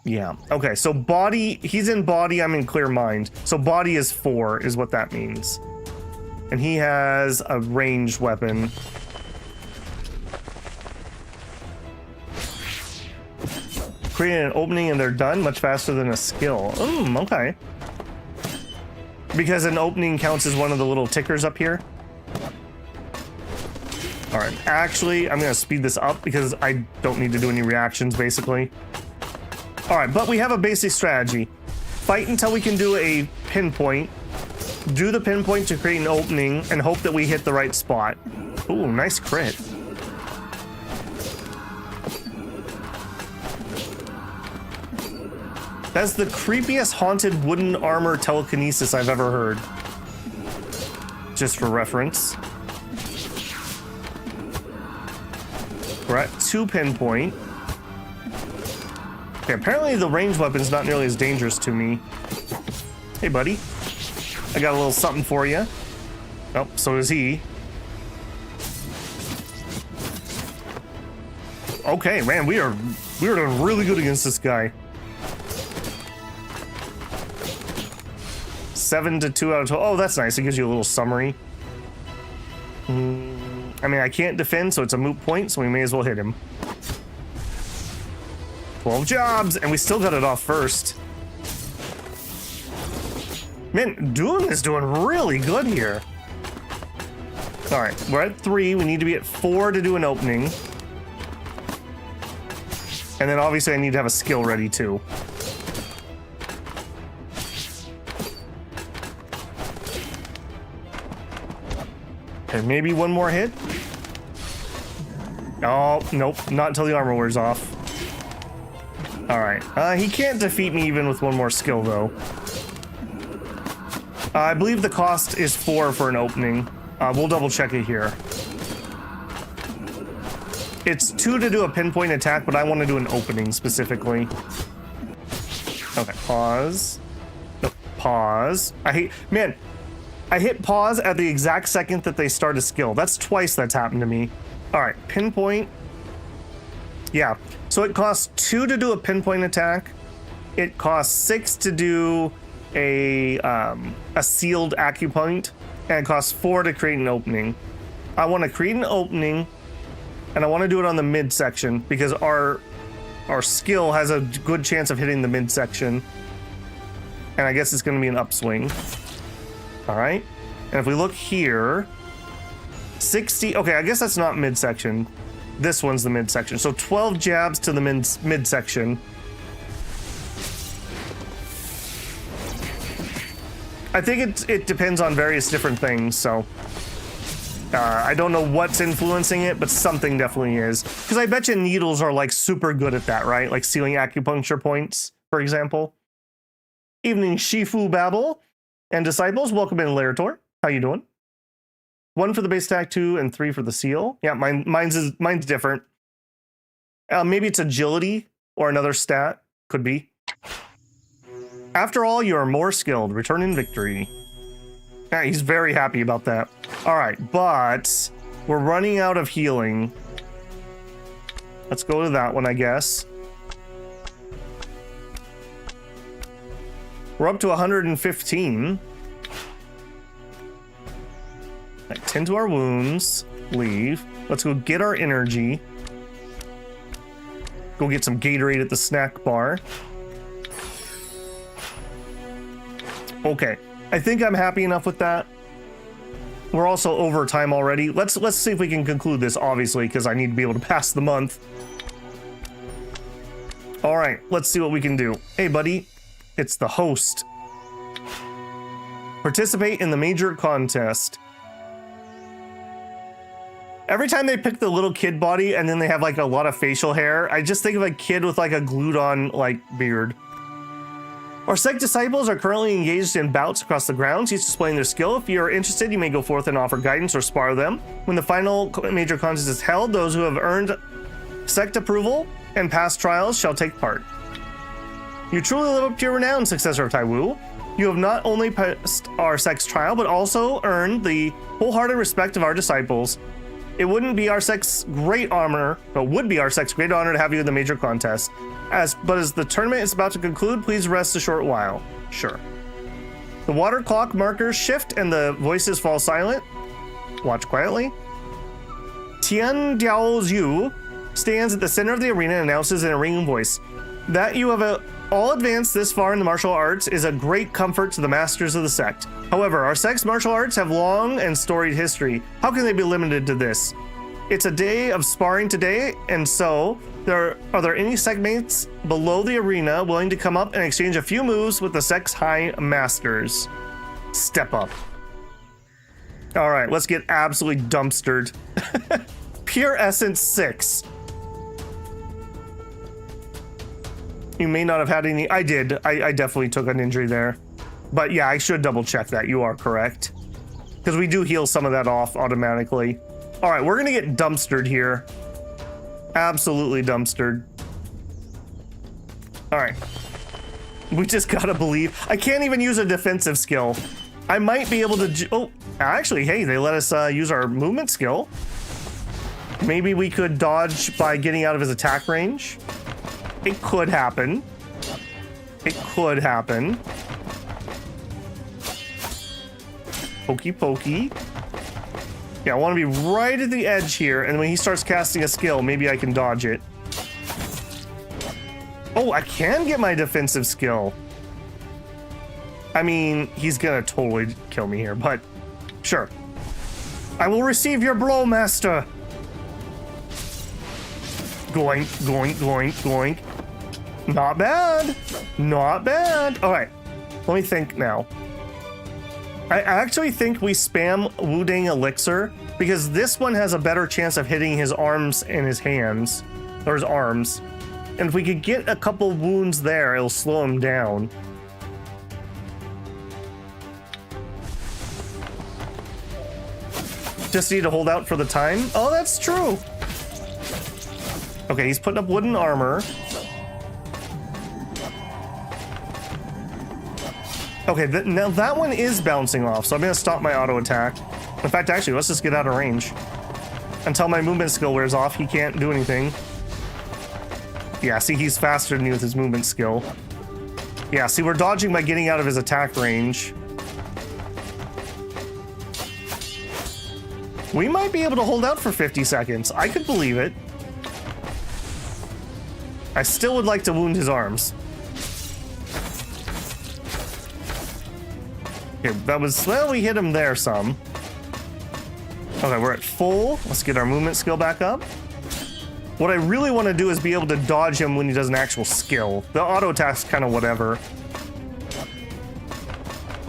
Yeah, okay, so body, he's in body, I'm in clear mind. So body is 4 is what that means. And he has a ranged weapon. Creating an opening and they're done much faster than a skill. Okay. Because an opening counts as one of the little tickers up here. All right, actually, I'm gonna speed this up because I don't need to do any reactions, basically. All right, but we have a basic strategy. Fight until we can do a pinpoint. Do the pinpoint to create an opening and hope that we hit the right spot. Ooh, nice crit. That's the creepiest haunted wooden armor telekinesis I've ever heard. Just for reference. We're at 2 pinpoint. Okay, apparently the ranged weapon's not nearly as dangerous to me. Hey, buddy. I got a little something for you. Oh, so does he. Okay, man, we are doing really good against this guy. 7 to 2 out of 12. Oh, that's nice. It gives you a little summary. I mean, I can't defend, so it's a moot point, so we may as well hit him. 12 jobs, and we still got it off first. Man, Dihun is doing really good here. All right, we're at 3. We need to be at 4 to do an opening. And then obviously I need to have a skill ready too. Okay, maybe one more hit. Oh, nope, not until the armor wears off. All right, he can't defeat me even with one more skill though. I believe the cost is 4 for an opening. We'll double check it here. It's 2 to do a pinpoint attack, but I want to do an opening specifically. Okay, pause. No, pause. I hit pause at the exact second that they start a skill. That's twice that's happened to me. All right, pinpoint. Yeah, so it costs 2 to do a pinpoint attack. It costs 6 to do a sealed acupoint, and it costs 4 to create an opening. I want to create an opening, and I want to do it on the midsection because our skill has a good chance of hitting the midsection, and I guess it's going to be an upswing. All right, and if we look here, 60. Okay, I guess that's not midsection. This one's the midsection. So 12 jabs to the midsection. I think it depends on various different things, so I don't know what's influencing it, but something definitely is. Because I bet you needles are like super good at that, right? Like sealing acupuncture points, for example. Evening, Shifu Babble and Disciples. Welcome in, Lerator. How you doing? 1 for the base attack, 2 and 3 for the seal. Yeah, mine's different. Maybe it's agility or another stat. Could be. After all, you are more skilled. Return in victory. Yeah, he's very happy about that. All right, but we're running out of healing. Let's go to that one, I guess. We're up to 115. Right, tend to our wounds. Leave. Let's go get our energy. Go get some Gatorade at the snack bar. Okay, I think I'm happy enough with that. We're also over time already. Let's see if we can conclude this, obviously, because I need to be able to pass the month. All right, let's see what we can do. Hey, buddy, it's the host. Participate in the major contest. Every time they pick the little kid body and then they have like a lot of facial hair, I just think of a kid with like a glued on like beard. Our sect disciples are currently engaged in bouts across the grounds, each displaying their skill. If you are interested, you may go forth and offer guidance or spar them. When the final major contest is held, those who have earned sect approval and past trials shall take part. You truly live up to your renown, successor of Taiwu. You have not only passed our sect's trial, but also earned the wholehearted respect of our disciples. It wouldn't be our sect's great honor, but would be our sect's great honor to have you in the major contest. But as the tournament is about to conclude, please rest a short while. Sure. The water clock markers shift and the voices fall silent. Watch quietly. Tian Diaozu stands at the center of the arena and announces in a ringing voice that you have all advanced this far in the martial arts is a great comfort to the masters of the sect. However, our sect's martial arts have long and storied history. How can they be limited to this? It's a day of sparring today, and so are there any sect mates below the arena willing to come up and exchange a few moves with the sect's high masters? Step up. All right, let's get absolutely dumpstered. Pure Essence 6. You may not have had any. I did. I definitely took an injury there. But yeah, I should double check that. You are correct. Because we do heal some of that off automatically. All right, we're going to get dumpstered here. Absolutely dumpstered. All right. We just got to believe. I can't even use a defensive skill. I might be able to... Oh, actually, hey, they let us use our movement skill. Maybe we could dodge by getting out of his attack range. It could happen. It could happen. Pokey pokey. Yeah, I want to be right at the edge here, and when he starts casting a skill, maybe I can dodge it. Oh, I can get my defensive skill. I mean, he's gonna totally kill me here, but sure. I will receive your blow, master. Going, going, going, going. Not bad. Not bad. All right, let me think now. I actually think we spam Wudang Elixir because this one has a better chance of hitting his arms and his hands, or his arms. And if we could get a couple wounds there, it'll slow him down. Just need to hold out for the time. Oh, that's true. Okay, he's putting up wooden armor. Okay, now that one is bouncing off, so I'm gonna stop my auto attack. In fact, actually, let's just get out of range. Until my movement skill wears off, he can't do anything. Yeah, see, he's faster than me with his movement skill. Yeah, see, we're dodging by getting out of his attack range. We might be able to hold out for 50 seconds. I could believe it. I still would like to wound his arms. Okay, that was, well, we hit him there some. Okay, we're at full. Let's get our movement skill back up. What I really want to do is be able to dodge him when he does an actual skill. The auto attack's kind of whatever.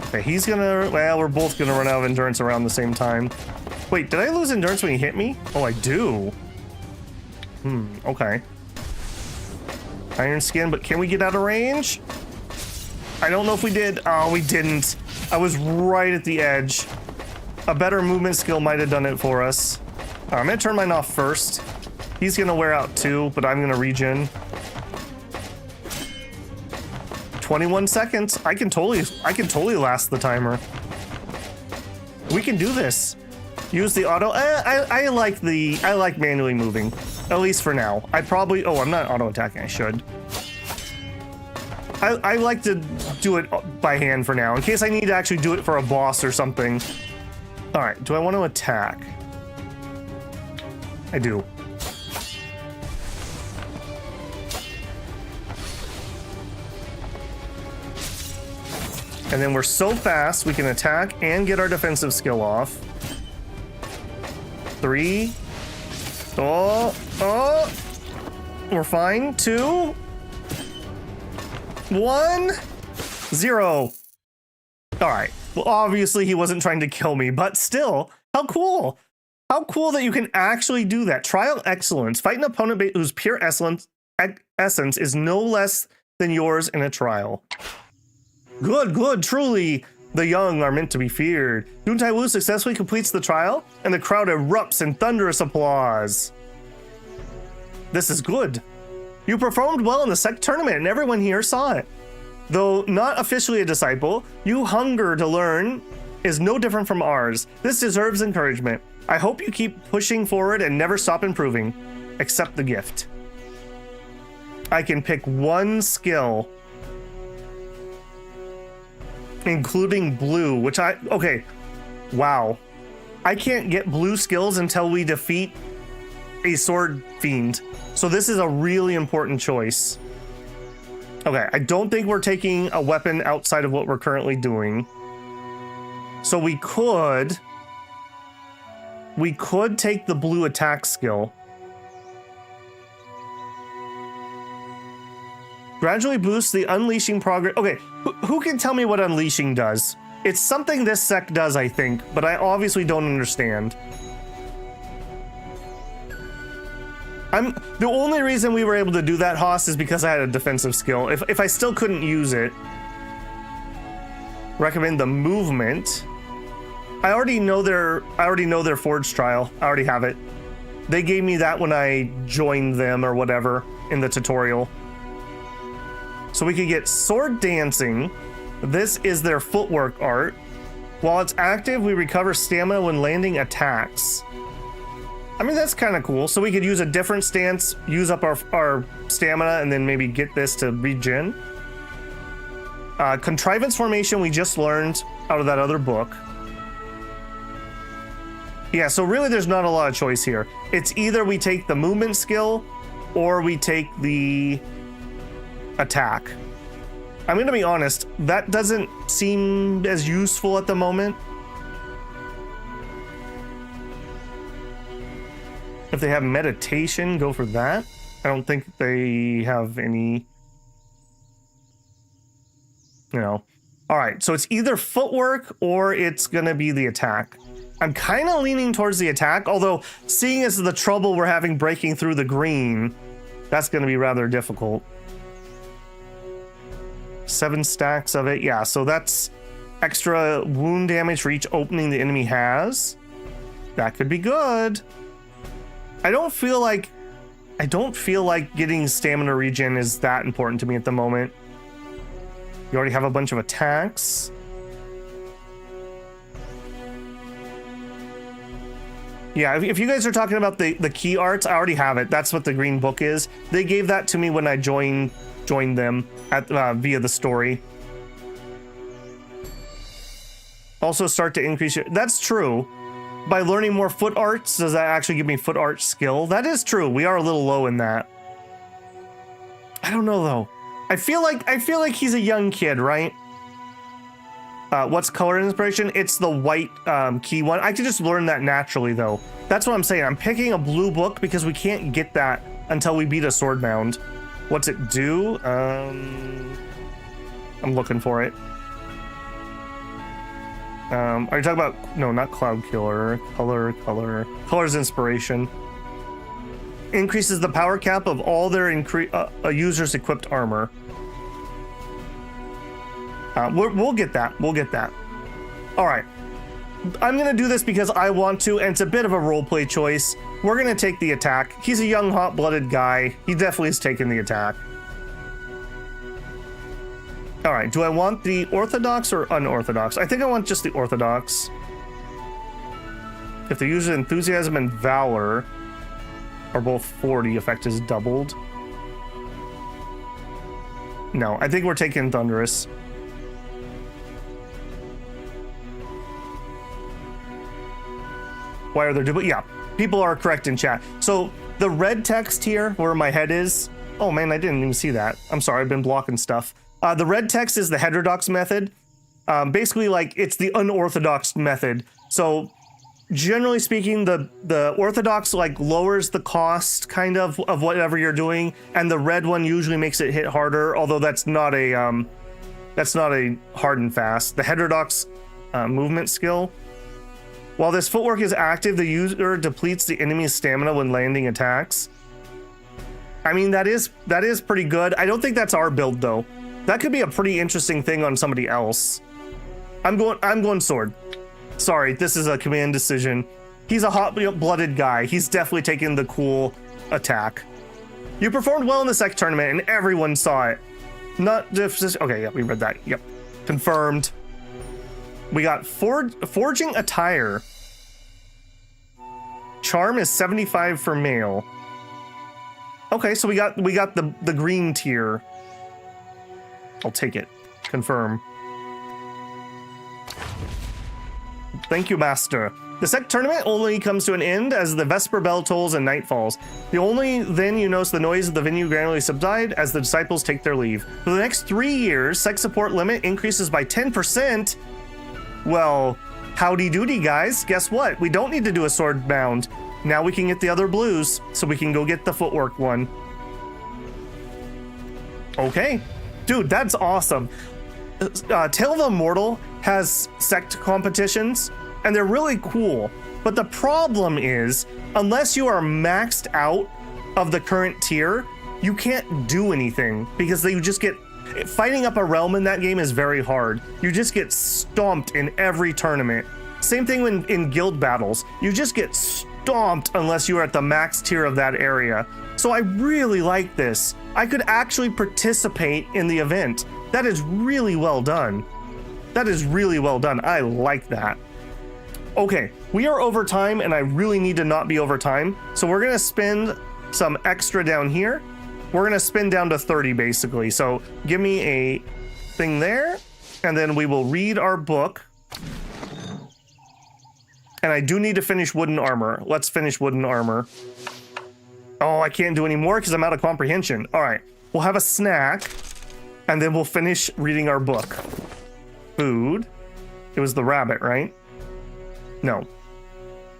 Okay, he's gonna, well, we're both gonna run out of endurance around the same time. Wait, did I lose endurance when he hit me? Oh, I do. Okay. Iron skin, but can we get out of range? I don't know if we did. Oh, we didn't. I was right at the edge. A better movement skill might have done it for us. I'm gonna turn mine off first. He's gonna wear out too, but I'm gonna regen. 21 seconds. I can totally last the timer. We can do this. Use the auto. I like manually moving, at least for now. I'm not auto attacking. I should. I like to do it by hand for now, in case I need to actually do it for a boss or something. All right, do I want to attack? I do. And then we're so fast, we can attack and get our defensive skill off. 3. Oh. We're fine. 2. 1. 0. All right. Well, obviously he wasn't trying to kill me, but still, how cool. How cool that you can actually do that. Trial excellence. Fight an opponent whose pure essence is no less than yours in a trial. Good. Truly, the young are meant to be feared. Dihun Taiwu successfully completes the trial, and the crowd erupts in thunderous applause. This is good. You performed well in the sect tournament, and everyone here saw it. Though not officially a disciple, your hunger to learn is no different from ours. This deserves encouragement. I hope you keep pushing forward and never stop improving. Accept the gift. I can pick one skill, including blue, which okay. Wow. I can't get blue skills until we defeat a sword fiend. So this is a really important choice. Okay, I don't think we're taking a weapon outside of what we're currently doing. So we could take the blue attack skill. Gradually boost the unleashing progress. Okay, who can tell me what unleashing does? It's something this sect does, I think, but I obviously don't understand. The only reason we were able to do that, Haas, is because I had a defensive skill. If I still couldn't use it, recommend the movement. I already know their forge trial. I already have it. They gave me that when I joined them or whatever in the tutorial. So we could get sword dancing. This is their footwork art. While it's active, we recover stamina when landing attacks. I mean, that's kind of cool. So we could use a different stance, use up our stamina, and then maybe get this to regen. Contrivance formation we just learned out of that other book. Yeah, so really there's not a lot of choice here. It's either we take the movement skill or we take the attack. I'm going to be honest, that doesn't seem as useful at the moment. If they have meditation, go for that. I don't think they have any, you know. All right, so it's either footwork or it's going to be the attack. I'm kind of leaning towards the attack, although seeing as the trouble we're having breaking through the green, that's going to be rather difficult. 7 stacks of it. Yeah, so that's extra wound damage for each opening the enemy has. That could be good. I don't feel like getting stamina regen is that important to me at the moment. You already have a bunch of attacks. Yeah, if you guys are talking about the key arts, I already have it. That's what the green book is. They gave that to me when I joined them at via the story. Also start to increase your... That's true. By learning more foot arts, does that actually give me foot art skill? That is true. We are a little low in that. I don't know though. I feel like he's a young kid, right? What's color inspiration? It's the white key one. I could just learn that naturally though. That's what I'm saying. I'm picking a blue book because we can't get that until we beat a swordbound. What's it do? I'm looking for it. Are you talking about... No, not Cloud Killer. Color's inspiration. Increases the power cap of all their users' equipped armor. We'll get that. We'll get that. All right. I'm going to do this because I want to, and it's a bit of a roleplay choice. We're going to take the attack. He's a young, hot-blooded guy. He definitely is taking the attack. All right, do I want the orthodox or unorthodox? I think I want just the orthodox. If the user's enthusiasm and valor are both 40, effect is doubled. No, I think we're taking thunderous. Why are there double? Yeah, people are correct in chat. So the red text here, where my head is. Oh man, I didn't even see that. I'm sorry, I've been blocking stuff. The red text is the heterodox method. Basically, like, it's the unorthodox method. So generally speaking, the orthodox like lowers the cost kind of whatever you're doing, and the red one usually makes it hit harder, although that's not a hard and fast. The heterodox movement skill. While this footwork is active, the user depletes the enemy's stamina when landing attacks. I mean, that is pretty good. I don't think that's our build though. That could be a pretty interesting thing on somebody else. I'm going sword. Sorry, this is a command decision. He's a hot-blooded guy. He's definitely taking the cool attack. You performed well in the sect tournament, and everyone saw it. Not just... Okay, yeah, we read that. Yep. Confirmed. We got forging attire. Charm is 75 for male. Okay, so we got the green tier. I'll take it. Confirm. Thank you, Master. The sect tournament only comes to an end as the Vesper bell tolls and night falls. Only then you notice the noise of the venue gradually subside as the disciples take their leave. For the next 3 years, sect support limit increases by 10%. Well, howdy doody, guys. Guess what? We don't need to do a sword bound. Now we can get the other blues, so we can go get the footwork one. Okay. Dude, that's awesome. Tale of Immortal has sect competitions, and they're really cool. But the problem is, unless you are maxed out of the current tier, you can't do anything because you just get... Fighting up a realm in that game is very hard. You just get stomped in every tournament. Same thing when in guild battles. You just get stomped unless you are at the max tier of that area. So I really like this. I could actually participate in the event. That is really well done. That is really well done. I like that. Okay, we are over time, and I really need to not be over time. So we're gonna spend some extra down here. We're gonna spin down to 30 basically. So give me a thing there, and then we will read our book. And I do need to finish wooden armor. Let's finish wooden armor. Oh, I can't do any more because I'm out of comprehension. All right, we'll have a snack, and then we'll finish reading our book. Food. It was the rabbit, right? No.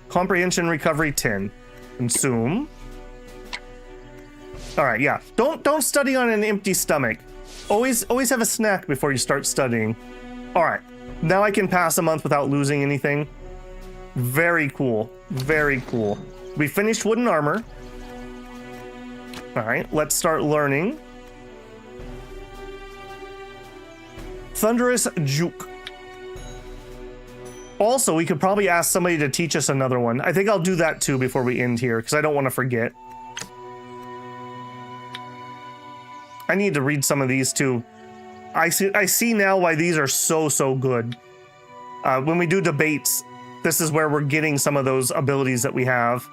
Comprehension recovery 10. Consume. All right, yeah. Don't study on an empty stomach. Always have a snack before you start studying. All right. Now I can pass a month without losing anything. Very cool. Very cool. We finished wooden armor. All right, let's start learning. Thunderous Juke. Also, we could probably ask somebody to teach us another one. I think I'll do that too before we end here because I don't want to forget. I need to read some of these too. I see now why these are so good. When we do debates, this is where we're getting some of those abilities that we have.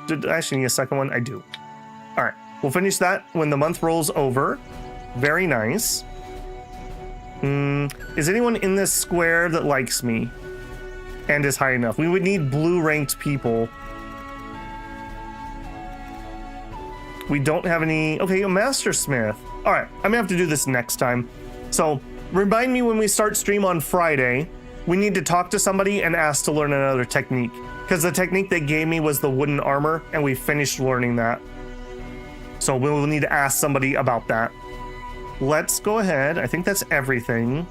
Did I actually need a second one? I do. All right, we'll finish that when the month rolls over. Very nice. Is anyone in this square that likes me and is high enough? We would need blue ranked people. We don't have any. Okay, a Mastersmith. All right, I'm gonna have to do this next time. So remind me when we start stream on Friday, we need to talk to somebody and ask to learn another technique, because the technique they gave me was the wooden armor and we finished learning that. So we'll need to ask somebody about that. Let's go ahead. I think that's everything.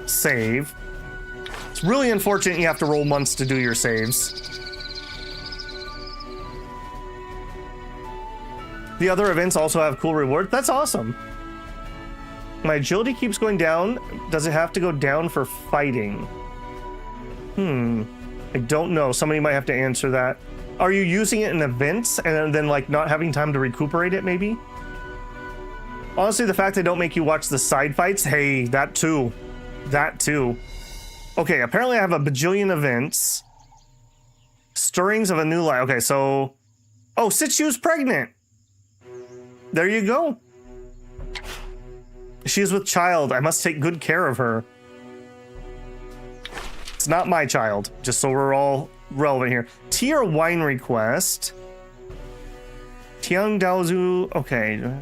Save. It's really unfortunate you have to roll months to do your saves. The other events also have cool rewards. That's awesome. My agility keeps going down. Does it have to go down for fighting? I don't know. Somebody might have to answer that. Are you using it in events and then like not having time to recuperate it maybe? Honestly, the fact they don't make you watch the side fights, hey, that too. That too. Okay, apparently I have a bajillion events. Stirrings of a new life. Okay, so... Oh, Sichu's pregnant. There you go. She is with child. I must take good care of her. It's not my child, just so we're all relevant here. Tea or wine request. Tiang Daozu. Okay.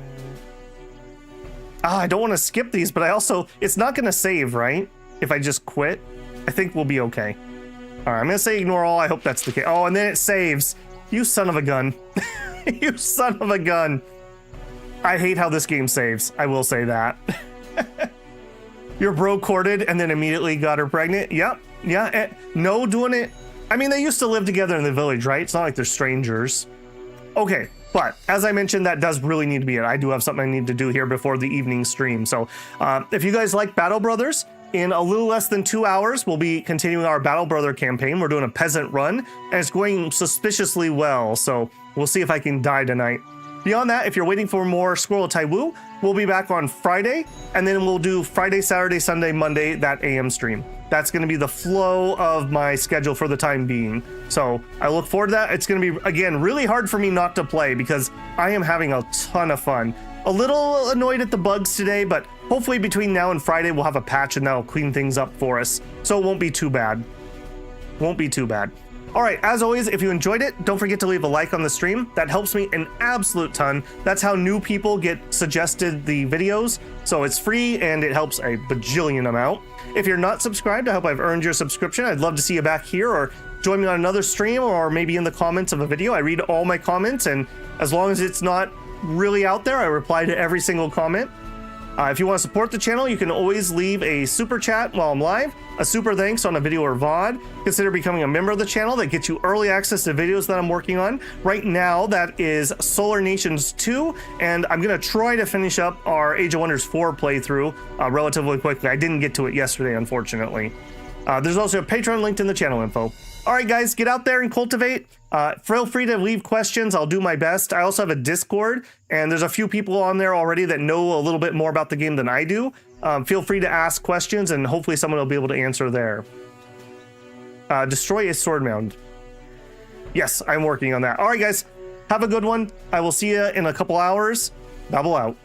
I don't want to skip these, but I also... It's not going to save, right? if I just quit, I think we'll be okay. All right, I'm gonna say ignore all. I hope that's the case. Oh, and then it saves. You son of a gun. You son of a gun. I hate how this game saves. I will say that. Your bro courted and then immediately got her pregnant. Yep. Yeah. No doing it. I mean, they used to live together in the village, right? It's not like they're strangers. Okay. But as I mentioned, that does really need to be it. I do have something I need to do here before the evening stream. So if you guys like Battle Brothers, in a little less than 2 hours, we'll be continuing our Battle Brother campaign. We're doing a peasant run, and it's going suspiciously well. So we'll see if I can die tonight. Beyond that, if you're waiting for more Scroll of Taiwu, we'll be back on Friday, and then we'll do Friday, Saturday, Sunday, Monday, that AM stream. That's going to be the flow of my schedule for the time being. So I look forward to that. It's going to be, again, really hard for me not to play because I am having a ton of fun. A little annoyed at the bugs today, but hopefully between now and Friday, we'll have a patch and that'll clean things up for us. So it won't be too bad. Won't be too bad. All right, as always, if you enjoyed it, don't forget to leave a like on the stream. That helps me an absolute ton. That's how new people get suggested the videos. So it's free and it helps a bajillion amount. If you're not subscribed, I hope I've earned your subscription. I'd love to see you back here or join me on another stream or maybe in the comments of a video. I read all my comments, and as long as it's not really out there, I reply to every single comment. If you want to support the channel, you can always leave a super chat while I'm live, a super thanks on a video or VOD. Consider becoming a member of the channel. That gets you early access to videos that I'm working on. Right now, that is Solar Nations 2, and I'm going to try to finish up our Age of Wonders 4 playthrough relatively quickly. I didn't get to it yesterday, unfortunately. There's also a Patreon linked in the channel info. All right, guys, get out there and cultivate. Feel free to leave questions. I'll do my best. I also have a Discord, and there's a few people on there already that know a little bit more about the game than I do. Feel free to ask questions, and hopefully someone will be able to answer there. Destroy a sword mound. Yes, I'm working on that. All right, guys, have a good one. I will see you in a couple hours. Babble out.